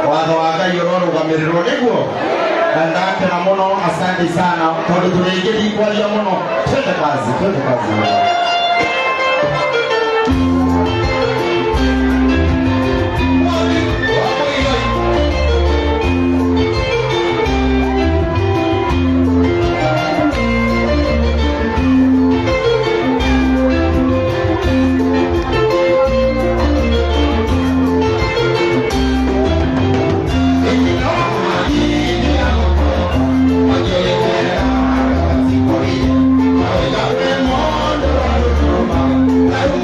[SPEAKER 2] watho wa Ngai å rorå rä rwo nä guo ndakena må no asante sana tondå tå rä ingä ndikwaria må no twende kazi I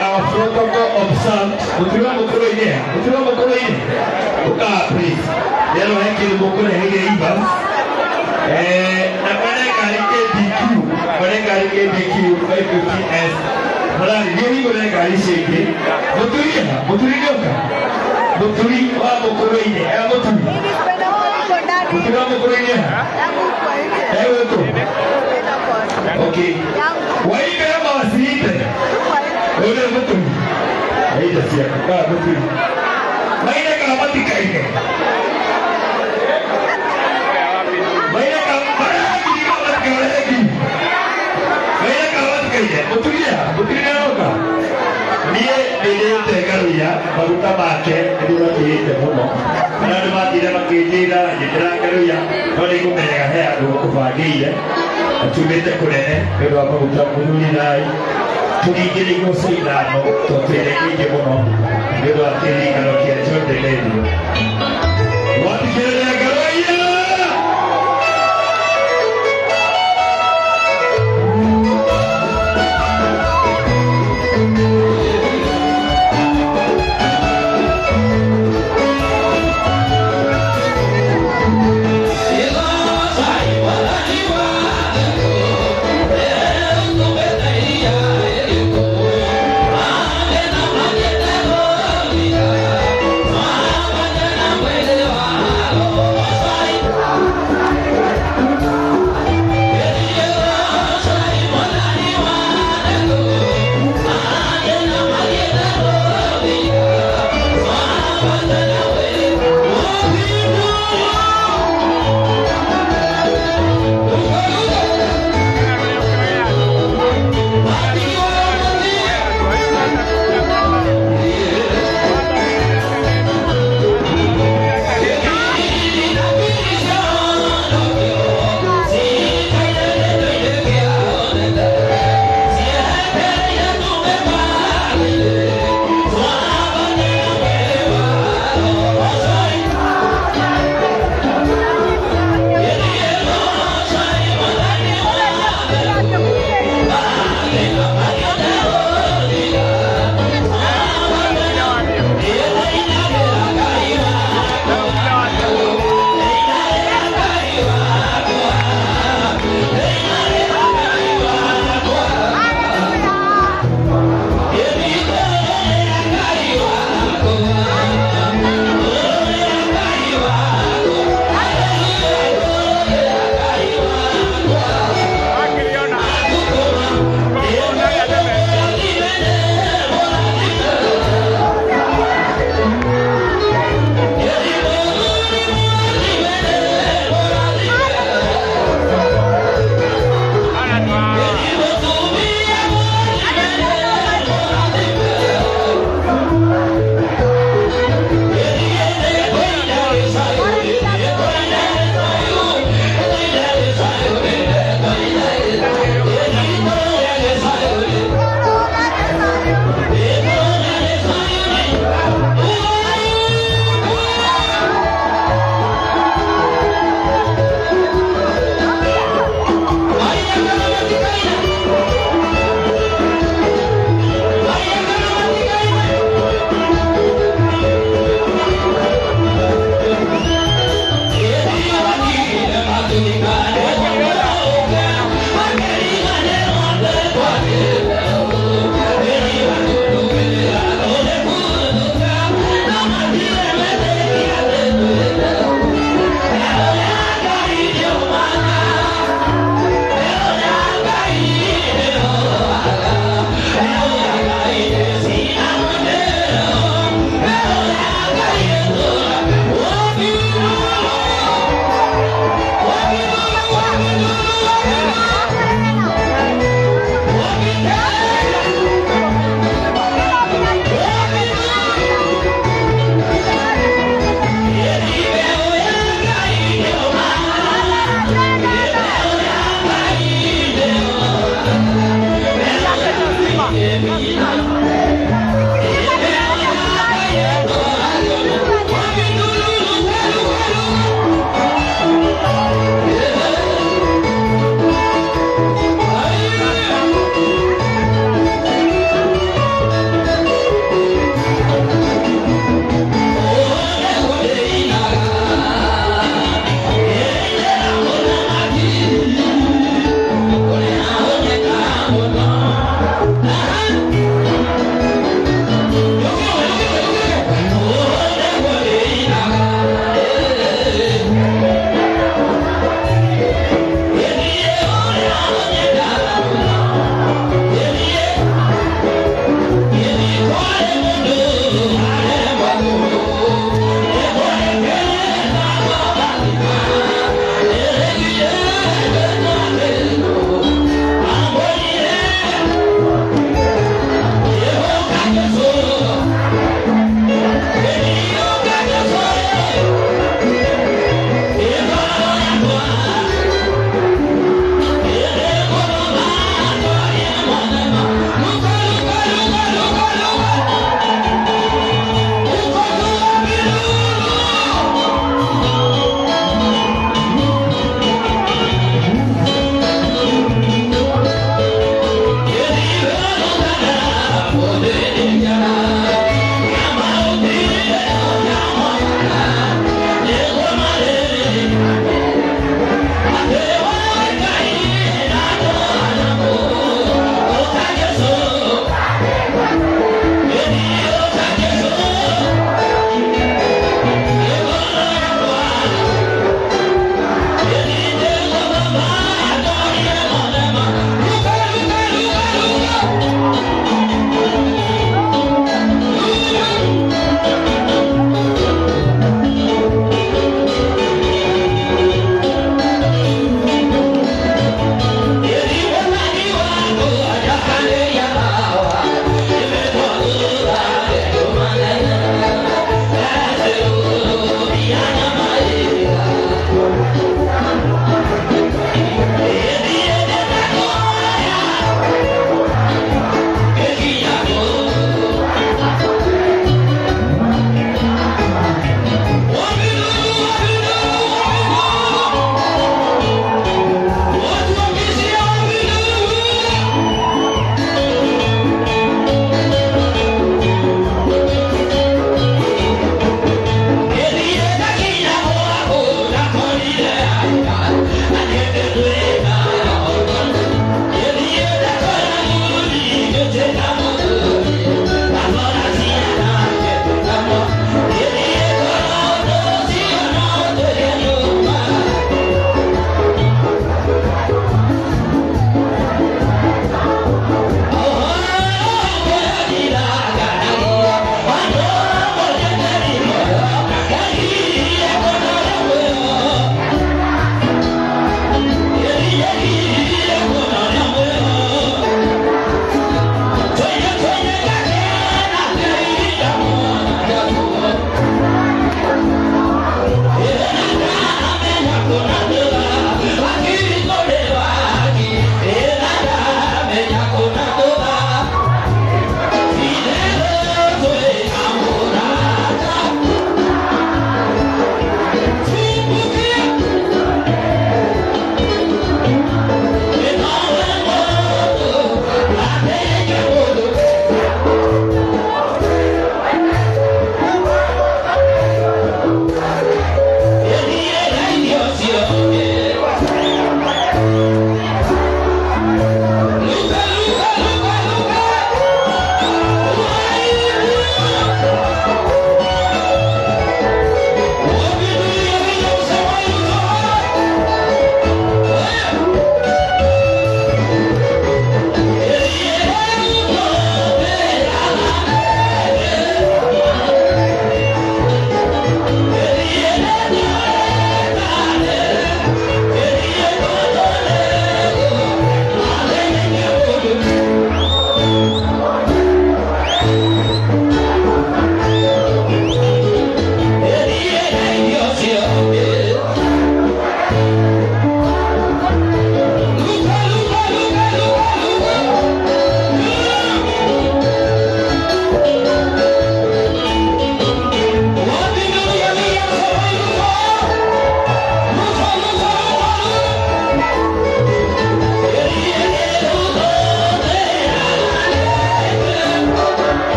[SPEAKER 2] Our
[SPEAKER 1] protocol observed. Mutiro mukuru ini. Uka please. Yalo heki mukuru hege iba. Na kare kari KBQ 550S. Mara yoni kore kari sheke. Muturi nyoka. Muturi wa mukuru ini. Muturi. Mutiro mukuru ini. Ewe tu. Okay. Waibe ama wasiite. Ole muturi. Aida siya ka muturi. Maina ka matika ine. Maina ka maragi di ka maragi. Maina ka matika ine. Muturi nyoka. Niye nilete garuya baruta make ndio kiite muno. Na ndio matira makijira yitira garuya. Ndio kumenya he andu kubangiire. Atumete kunene ndio abaruta mununi nai. Tuligiri gusindano totele kije muno. Ndio atiri garokia chote leo. Watu kile garuya.
[SPEAKER 2] Mama,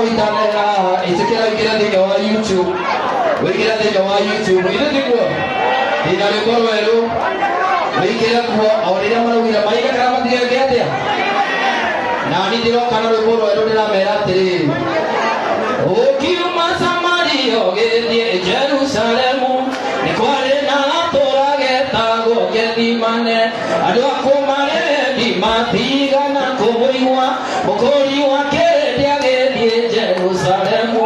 [SPEAKER 2] witanera itikira ikira thini wa YouTube wikira thini wa YouTube ile ndikuo ina rekoro ero wikira kuo aurira maraugira maiga kana matigenge atia na ni ndiroka na rekoro ero ndiramera atiri ukiuma Samaria ugithie Jerusalemu ni kwari na atura getagwo Gethimane andu akumarendi matigana kumuigua mukuri wake ndiagethie Jerusalemu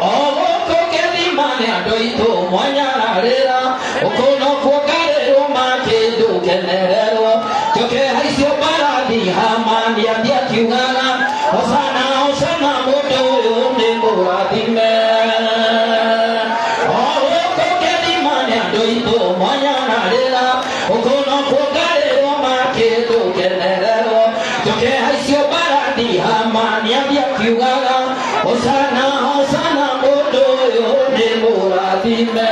[SPEAKER 2] ogoko Gethimane andu aitu mwanyararira ukuno kuogarirwo makindukenererwo njoke haicio mbarathi Hamani akiugaga Hosana Hosana mundu uyu ni murathime ogoko Gethimane andu aitu mwanyararira ukuno kuogarirwo makindukenererwo njoke haicio mbarathi Hamani akiugaga Hosana Hosana mundu uyu ni murathime.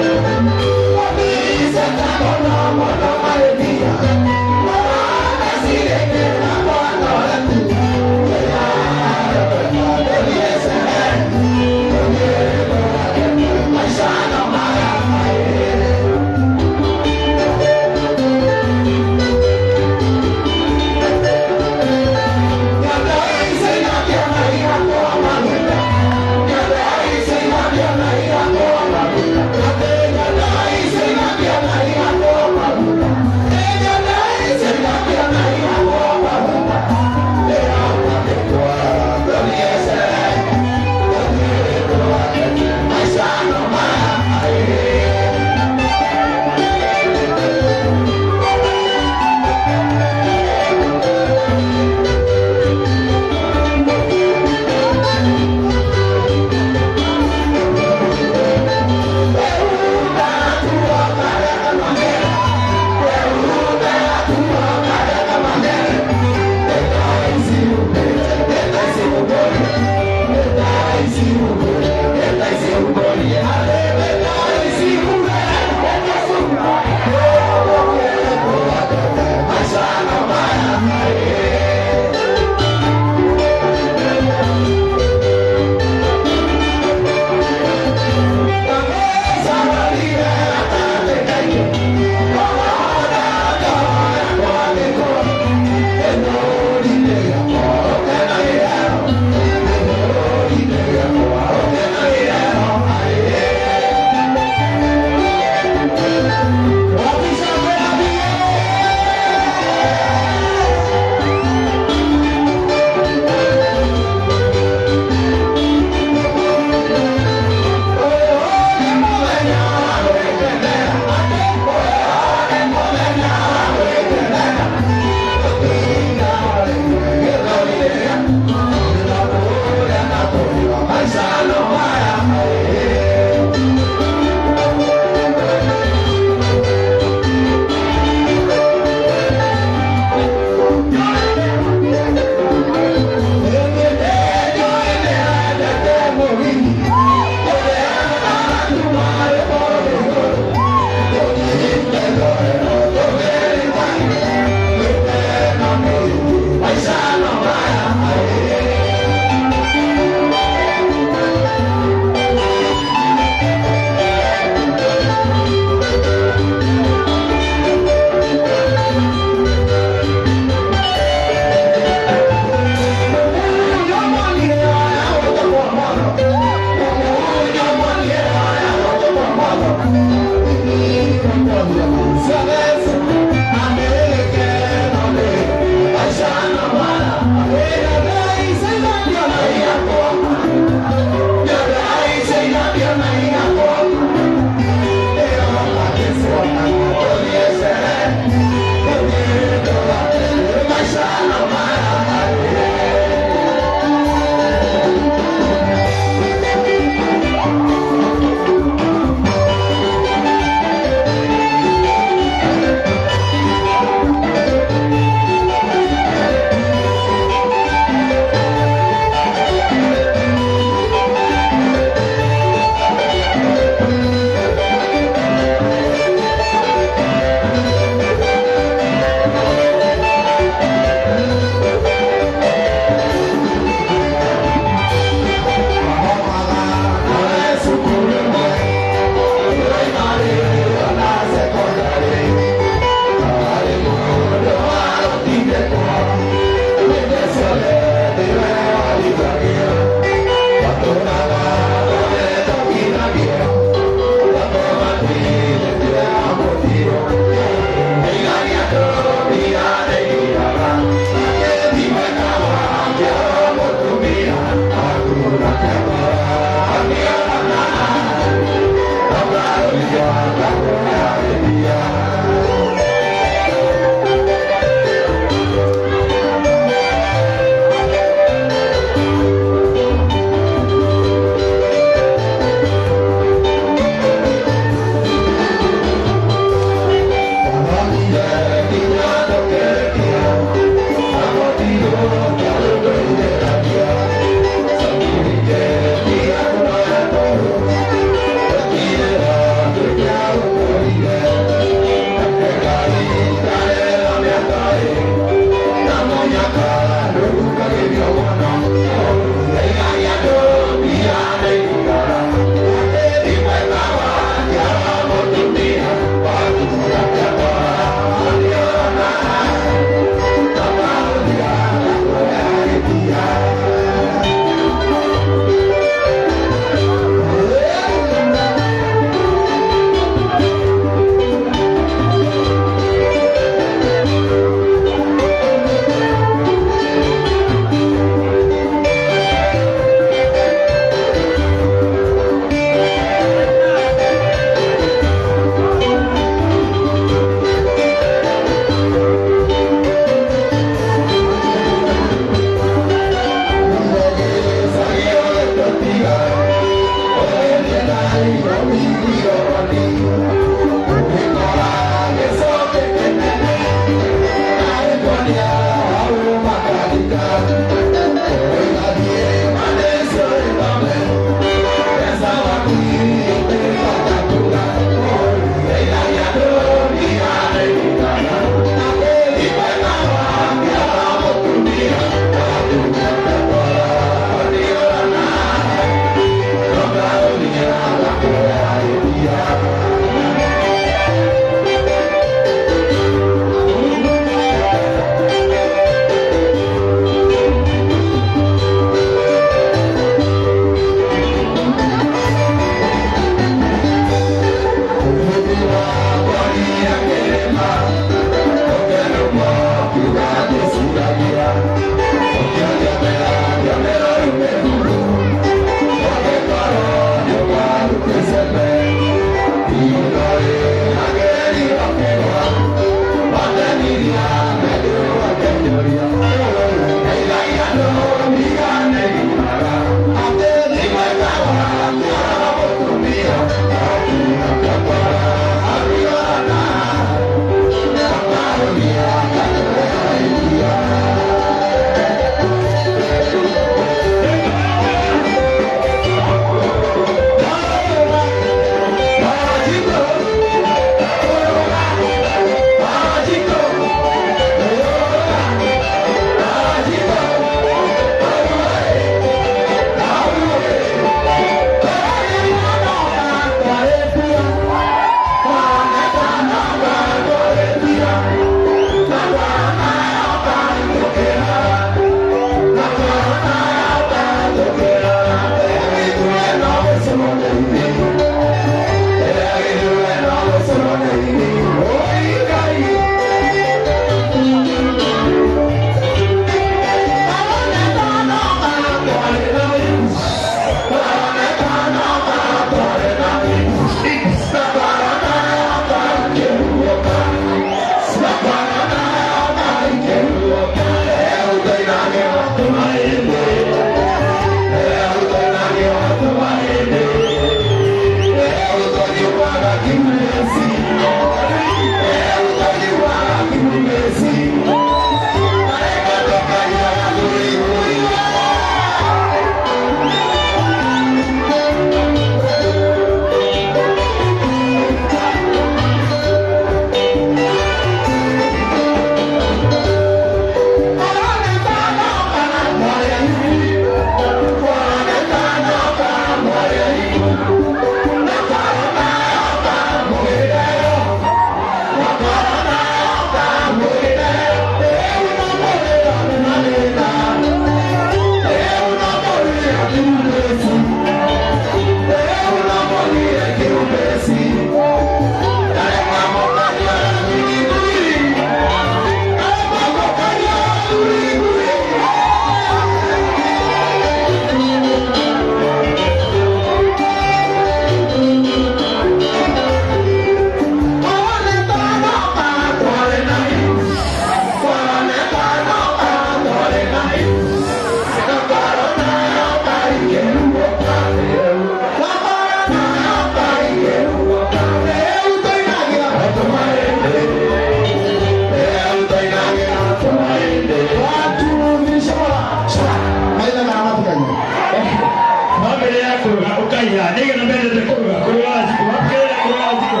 [SPEAKER 1] nige na mbele kuruga ziko mapkele kuruga ziko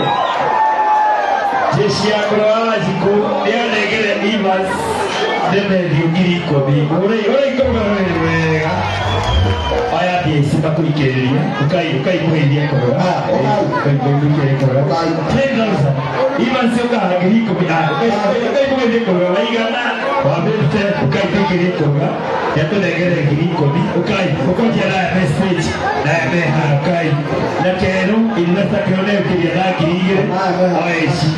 [SPEAKER 1] jeshi ya kuruga ziko ya negere Evans deme ngiri kobi ore kuruga wewe aya die sipa kurikeria ukai kuendia kuruga ukai kuruga 10,000 Evans yoka ngiri kobi ukai kuendia kuruga waigana wabete ukai kuruga yato negere ngiri kobi ukai ukojera message na meha ukai na kero inata kone ukiria na ngiri aishi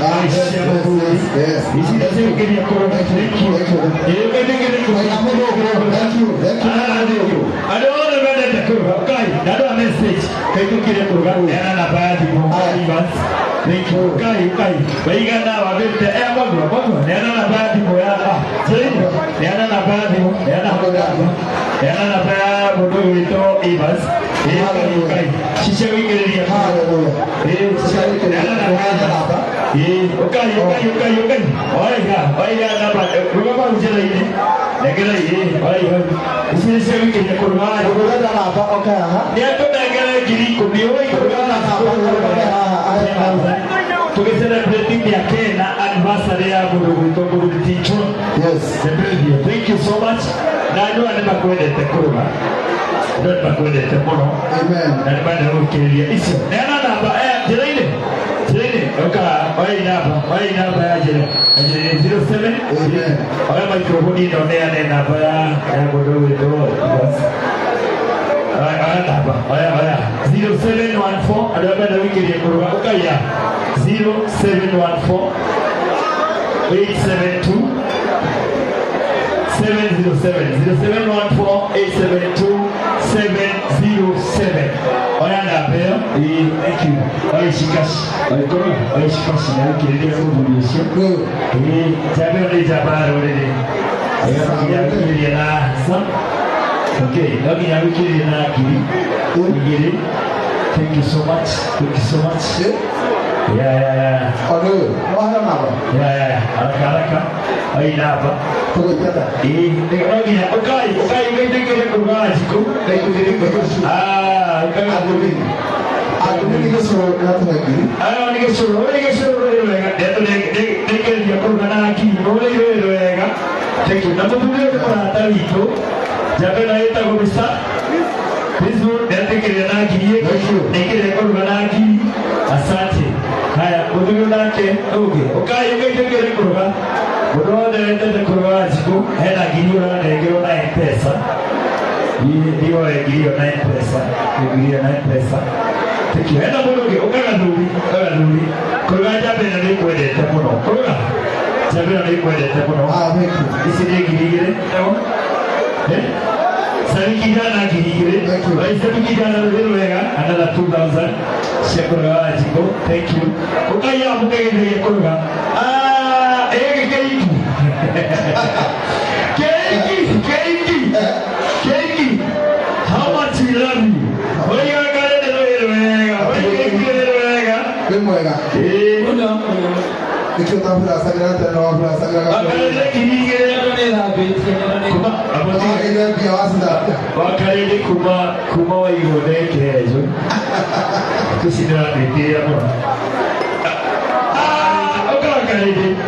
[SPEAKER 1] isi ndio ngiri kuruga kiriki ngiri kuruga adoro bende kuruga ukai nado message kai kukire kuruga yana na baadhi Evans thank you ukai waigana wabete bagwa yana na baadhi moya yana na baadhi yana na baadhi bodo ito Evans ukai shisha wikiria yana na baadhi ukai oiga na baadhi ruga ba ujela ile negera ile oiga shisha wikiria kurwa ruga na ba okay ni ato negera giri ko ni oiga ruga na ba to celebrating the Kenya anniversary ya Burundi teacher. Yes. Thank you so much. Na ndio anabakwenda kuruga. Ndio anabakwenda mono. Amen. Na baada ya kukilia hizo. Nena namba jiraile. Okay, namba ya jira. 07. Amen. Wala microphone ndio nena namba ya Burundi to. Aya 0714 adabada wiki ya kuruga ukaya 0714 872 707 aya napeo thank you aya shikashi aya shikashi na kiredia kubulisho jabe ole jabaro ole aya kiredia na sa okay lagi ya kiredia na kiri thank you so much yeah alo wala naba yeah haraka ai naba tukutaka lagi ya ukai ngeke kuruga ziko adumi kesoro nataki ni kesoro wega deto ngeke ya kuruga na ki wega thank you napo tuwe kwa tawito jabe na eta kubisa Bizu dete kile na kirie nekile kuruga na ki asante haya kudugu nake ukai ngeke kuruga Burundi ndio kuruga ziko hela giliona negero na pesa ndio giliona na pesa tikienda burundi ukagaduri kuruga jabe na kwendete muno kuruga jabe na kwendete muno isi ni gilire Sari kijana gilire sari kijana wega another 2,000 shekura jiko thank you ukaya mukende kuruga Keiki, how much we love you. Oiga kare de wega. Nikyo tafura sagrada no afura sagrada. Akare kinige ne da beti ne. Kuma aboti ile pia wasida. Wakare de kuma waigo de kejo. Kusina beti ya mo.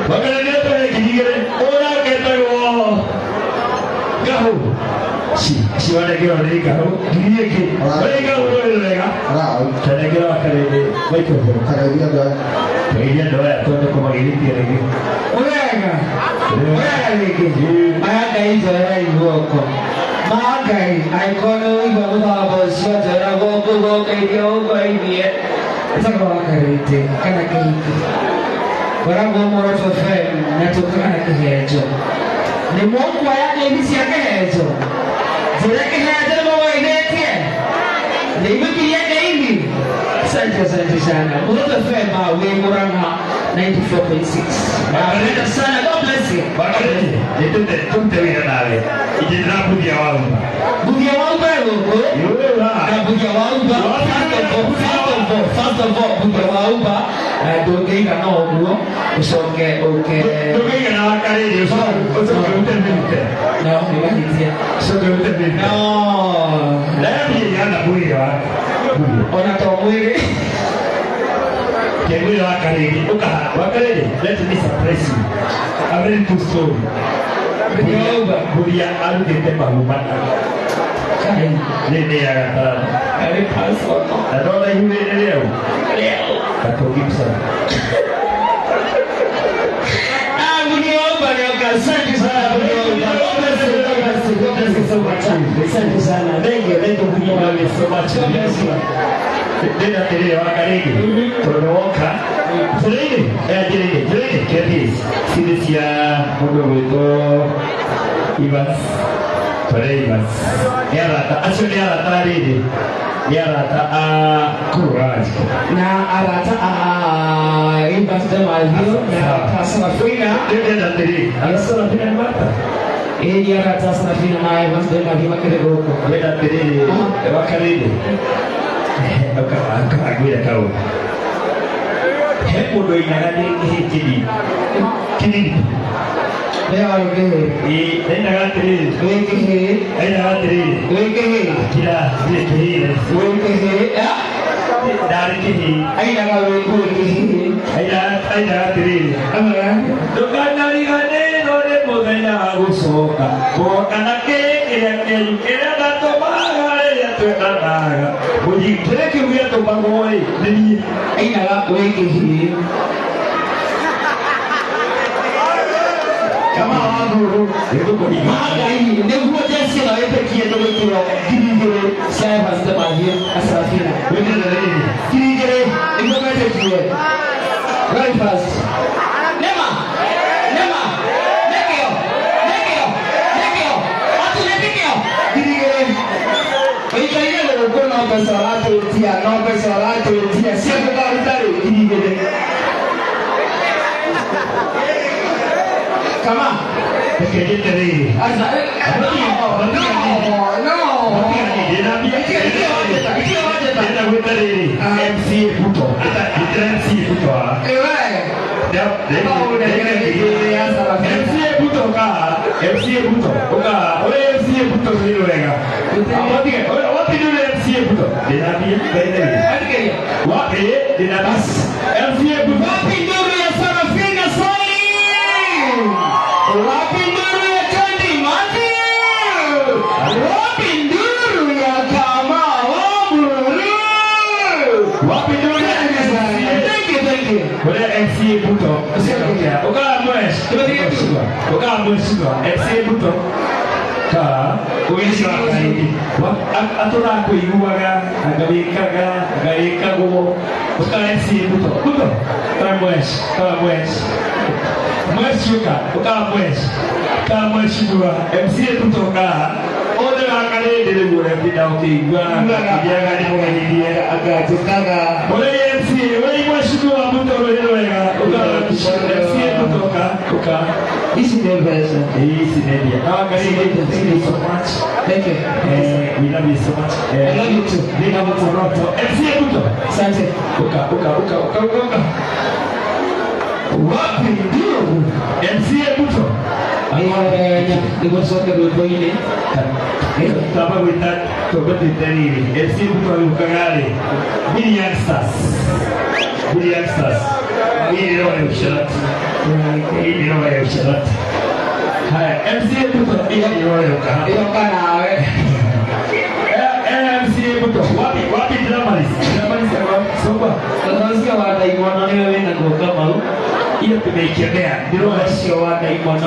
[SPEAKER 1] Wakare de to kinige ora ketago. Gaho. Si wale que lo diga, diría que venga uno de Vega. Tiene que la cara de micrófono. Cara de Vega. Ella no es todo como que tiene que. Vega. Aga hizo era iguoko. Magai, ai kono iba ba ba sia era goko que yo vai bien. Esa ko akarite, kana kiki. Para gomo ro fe, na to kana ke hejo. Ni mongo ya ke bisi ya ke hejo. Zureke haja mo wainetie. Ni wiki ya daily. Asante sana. Unato fema we Murang'a 94.6. Baraka sana. God bless you. Baraka. Tunte wina nawe. Ijina budia wauba. Budia wauba yoko. Yola. Na budia wauba. First of all, budia wauba. Dogeiga no oguo. Usonge oke. Dogeiga na wakariri. Usonge utembilite. No, niwahitia. Usonge utembilite. No. Laya yana budia wako.
[SPEAKER 4] ona tomwili
[SPEAKER 1] Kegwira wakarege wakarege let me surprise you a very true story Buria alugete mahumana Nene ya gatano Adona yule leo Katogipsa
[SPEAKER 4] Mniomba nyoka asante sana asante sana thank you
[SPEAKER 1] so much Dena tere wakarege Tonoka Jerene Kedis Sidisia Mudo Wito Ivans Ivans Yarata Actually Yarata Rede Yarata Courage
[SPEAKER 4] na arata Ivans Demalvio na Sarafina
[SPEAKER 1] Dena tere Sarafina Marta
[SPEAKER 4] Yarata Sarafina na Ivans Demalvio Makerego
[SPEAKER 1] Dena tere wakarege Agwira kau Hepo do inagade kini
[SPEAKER 4] Leo alugere
[SPEAKER 1] Nagate
[SPEAKER 4] Weke
[SPEAKER 1] Nagate Kila Weke Dari kini Nagate Dokana ligane Nore modena Agusoka Bokana ke Kira dato Tuenanaga Uji Tereke Wia to Bangoi Nini
[SPEAKER 4] Aina Weke
[SPEAKER 1] Kama wangu Itu kodi
[SPEAKER 4] Maga hii Nekuwa jesi na wepe kia Ndogo kiro Kirigere Shaya Pastor Mahir Asrafina
[SPEAKER 1] Weke na nini
[SPEAKER 4] Kirigere Nekuwa wepe kia Right fast Nema Nekio Atu nepikio Kirigere Ikaile Nekuwa Nombe Salatu Utia Siapa Kautari Kirigere Come on.
[SPEAKER 1] Pekerja dari MC Puto MC Puto MC Puto oleh MC Puto sendiri mereka what do MC Puto Denabi what Denabas MC Puto
[SPEAKER 4] Wapinduru ya Kandi Mati Wapinduru ya Kama Waburu
[SPEAKER 1] Wapinduru ya
[SPEAKER 4] Thank you
[SPEAKER 1] Boleh MC Puto Oka Moes MC Puto Ka Uwisi wakani Atura aku iuaga Agawika gomo Oka MC Puto Kala Moes Moes juga Oka Moes juga MC Puto ka Ode wakani Dele boleh pindah Gua Dia gani mungkin dia agak jengkaga Boleh MC Boleh Moes juga Puto Oka MC Puto ka Oka
[SPEAKER 4] Isi dia biasa
[SPEAKER 1] Isi dia Thank you so much
[SPEAKER 4] Thank you
[SPEAKER 1] We love you so much
[SPEAKER 4] I love you too
[SPEAKER 1] We love you too MC Puto
[SPEAKER 4] Asante
[SPEAKER 1] Oka
[SPEAKER 4] Wapinduru
[SPEAKER 1] MC Puto
[SPEAKER 4] Ayah Dengan soka dua ini
[SPEAKER 1] Tapa kita Tobat dari MC Puto bukan kali Ini youngsters Ini orang yang syarat Hai MC Puto Ini orang yang kalah
[SPEAKER 4] Iyo kana
[SPEAKER 1] MC Puto Wapi dramalis apa? Soba
[SPEAKER 4] Terus wada imono ni wewe na goka mau
[SPEAKER 1] Iya tumeichemea Ndilo
[SPEAKER 4] Sio wada imono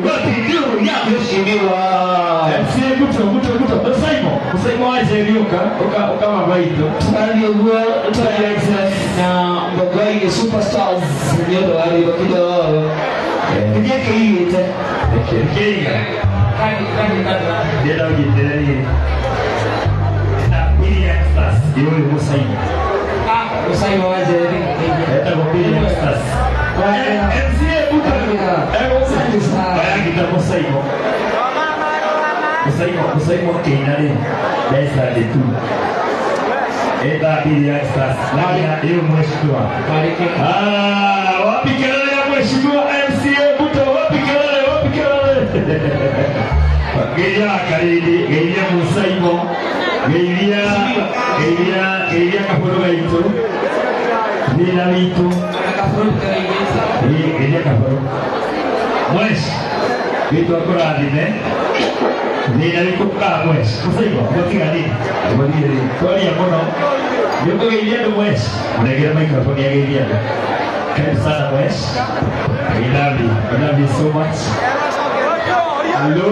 [SPEAKER 4] Wapinduru ya kushimiwa
[SPEAKER 1] MC Puto Usaimo aje ilioka Uka mabaito
[SPEAKER 4] Aliyogua na mbogoi ni superstars nyodo wakido Kijeke hii ite
[SPEAKER 1] Kenya
[SPEAKER 4] Kani
[SPEAKER 1] Dia dah ujian Nak pilih youngsters Dia boleh Usaimo
[SPEAKER 4] Usaimo waje
[SPEAKER 1] Kita mau pilih youngsters MC Puto Bayang kita Usaimo Usaimo Kenya ni Desa itu Eta pilih youngsters Lagi dia mheshimiwa wapi kelele ya mheshimiwa MCA Puto wapi kelele Geria Karidi Geria Musaimo Geria kapolo gaito. Nina vito. Geria kapolo. Pues, vito ancora di me. Nina vito ka pues. Cosa dico? Cosa tingani? Vuol dire, togli mono. Yo creo que iría como es. Me quiero micrófono y que iría. ¿Qué pasa pues? I love you so much. Hello.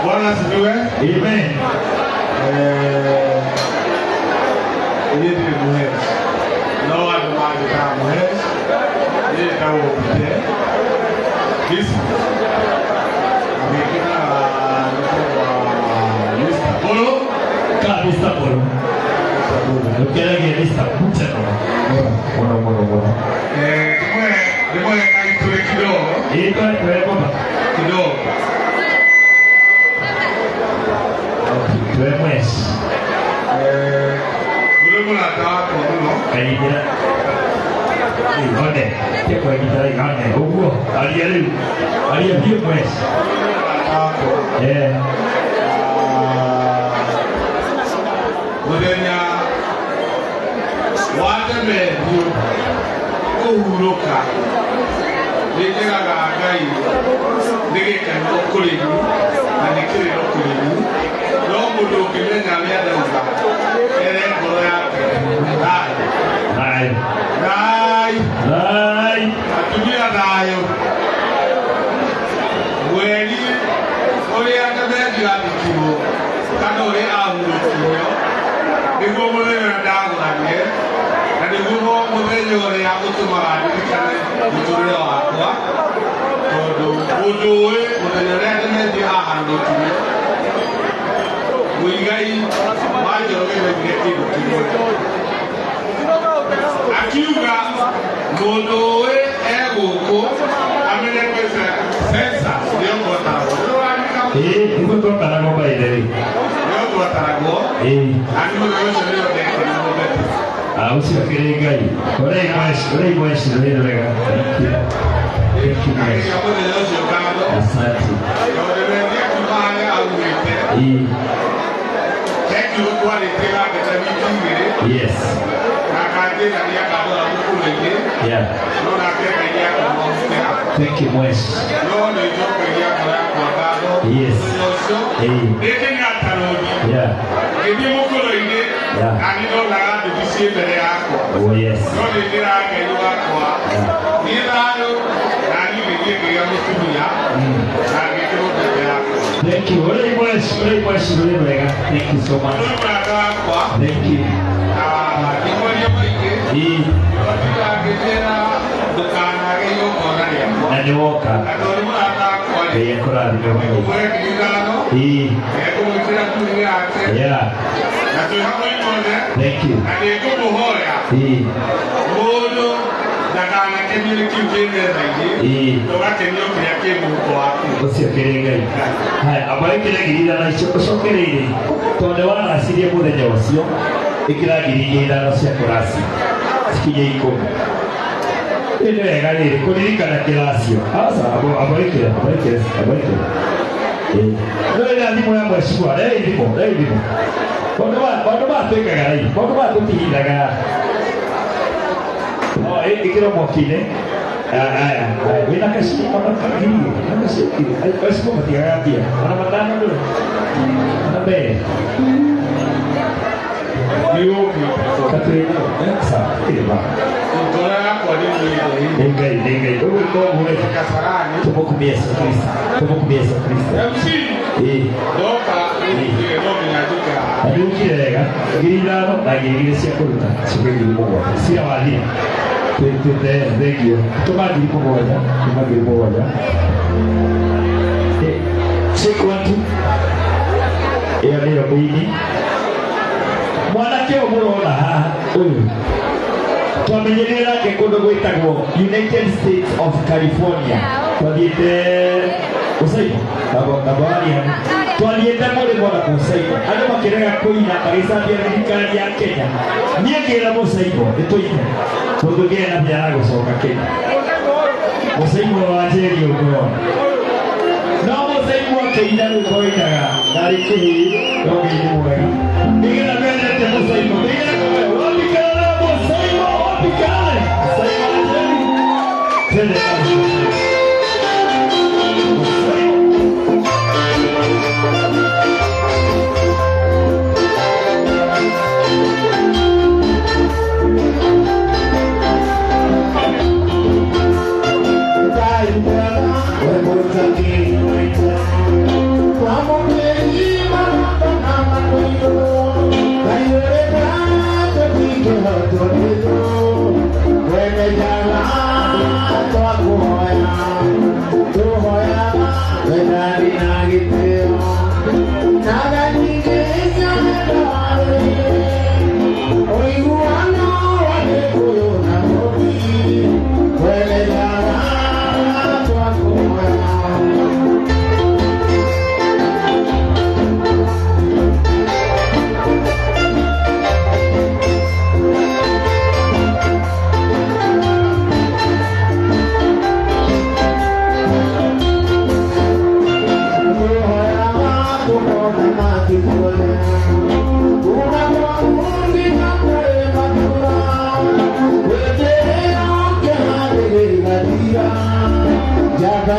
[SPEAKER 5] Buenas noches.
[SPEAKER 1] Amen.
[SPEAKER 5] Dia de mulheres. Não há mais para mulheres. Dia de carro de isso.
[SPEAKER 1] Lista polo. Lo que era que lista mucha bueno.
[SPEAKER 5] Depois aí tu é kidogo.
[SPEAKER 1] Esto es como
[SPEAKER 5] Kidogo.
[SPEAKER 1] tu es pues.
[SPEAKER 5] Belum nak kono.
[SPEAKER 1] Ahí ya. ¿Dónde? ¿Qué puede quitar ahí? Haría bien pues.
[SPEAKER 5] Budenya wademe dio ohuroka lekera gagai dege kan okolegu ani kire okolegu no mudo kile na ya dauka ere goro ya dai atulia dayo weni ori aka be dia dikiro kanore ahuro Digo mo na dago na niya. Na digo mo medyo rin ako tumarami kasi dito rin ako. Odo medyo rin medyo ahando tuyo. Wigay medyo rin medyo tuyo. Akiuga modo ego ko amene pesa sensa dio ko tawo.
[SPEAKER 1] Iko to kana mo ba ile. Usi akirega Orei mais lega. Asante. Yes. Yeah. Thank you much. Yes. Yeah. Oh yes. Thank you. Very much. Thank you so much. Thank you. Naniwoka. Kaya kuradi kami. Yeah. Thank you. Usi akirega. Hai, abai kira giri dana iso kerere. Tonde wana asiria muda jawasio. Ikira giri dana sia kurasi. Sikije iko. Ini gari kudirikana kilasio. Asa abai kira. Noi andiamo a Moscova, lei dico. Quando va te cagai, quando va tu ti daga. No, che lo mochine. Quella che si fa non si è come ti ragazzi, ma mandano dove? Vabbè. Io Caterina, sa, che va. Ninguém. Eu vou morrer. Tomou começo, Cristo. E aí o que é? Grilado, a igreja curta. Sobre o povo. Se a ali, tu vem tomar de povo já. Se quanto é ali o bem. Mwana que eu vou lá, twamenyerera ke kundu gwitagwo United States of California twathiite Usaino twathiite murimo na Usaino andu makirega kuina magicambia thirikari ya Kenya niĩ ngĩra Usaino nĩtũine tondũ ngĩena mbia ya gũcoka Kenya Usaino wa njeri ũguo no Usaino akĩina rwĩmbo hii ni mwega. Nigera mbele ya Musaimo. Nigera kwa wapi kana Musaimo wapi kana? Musaimo ajeni. Tende kazi.
[SPEAKER 2] Jaga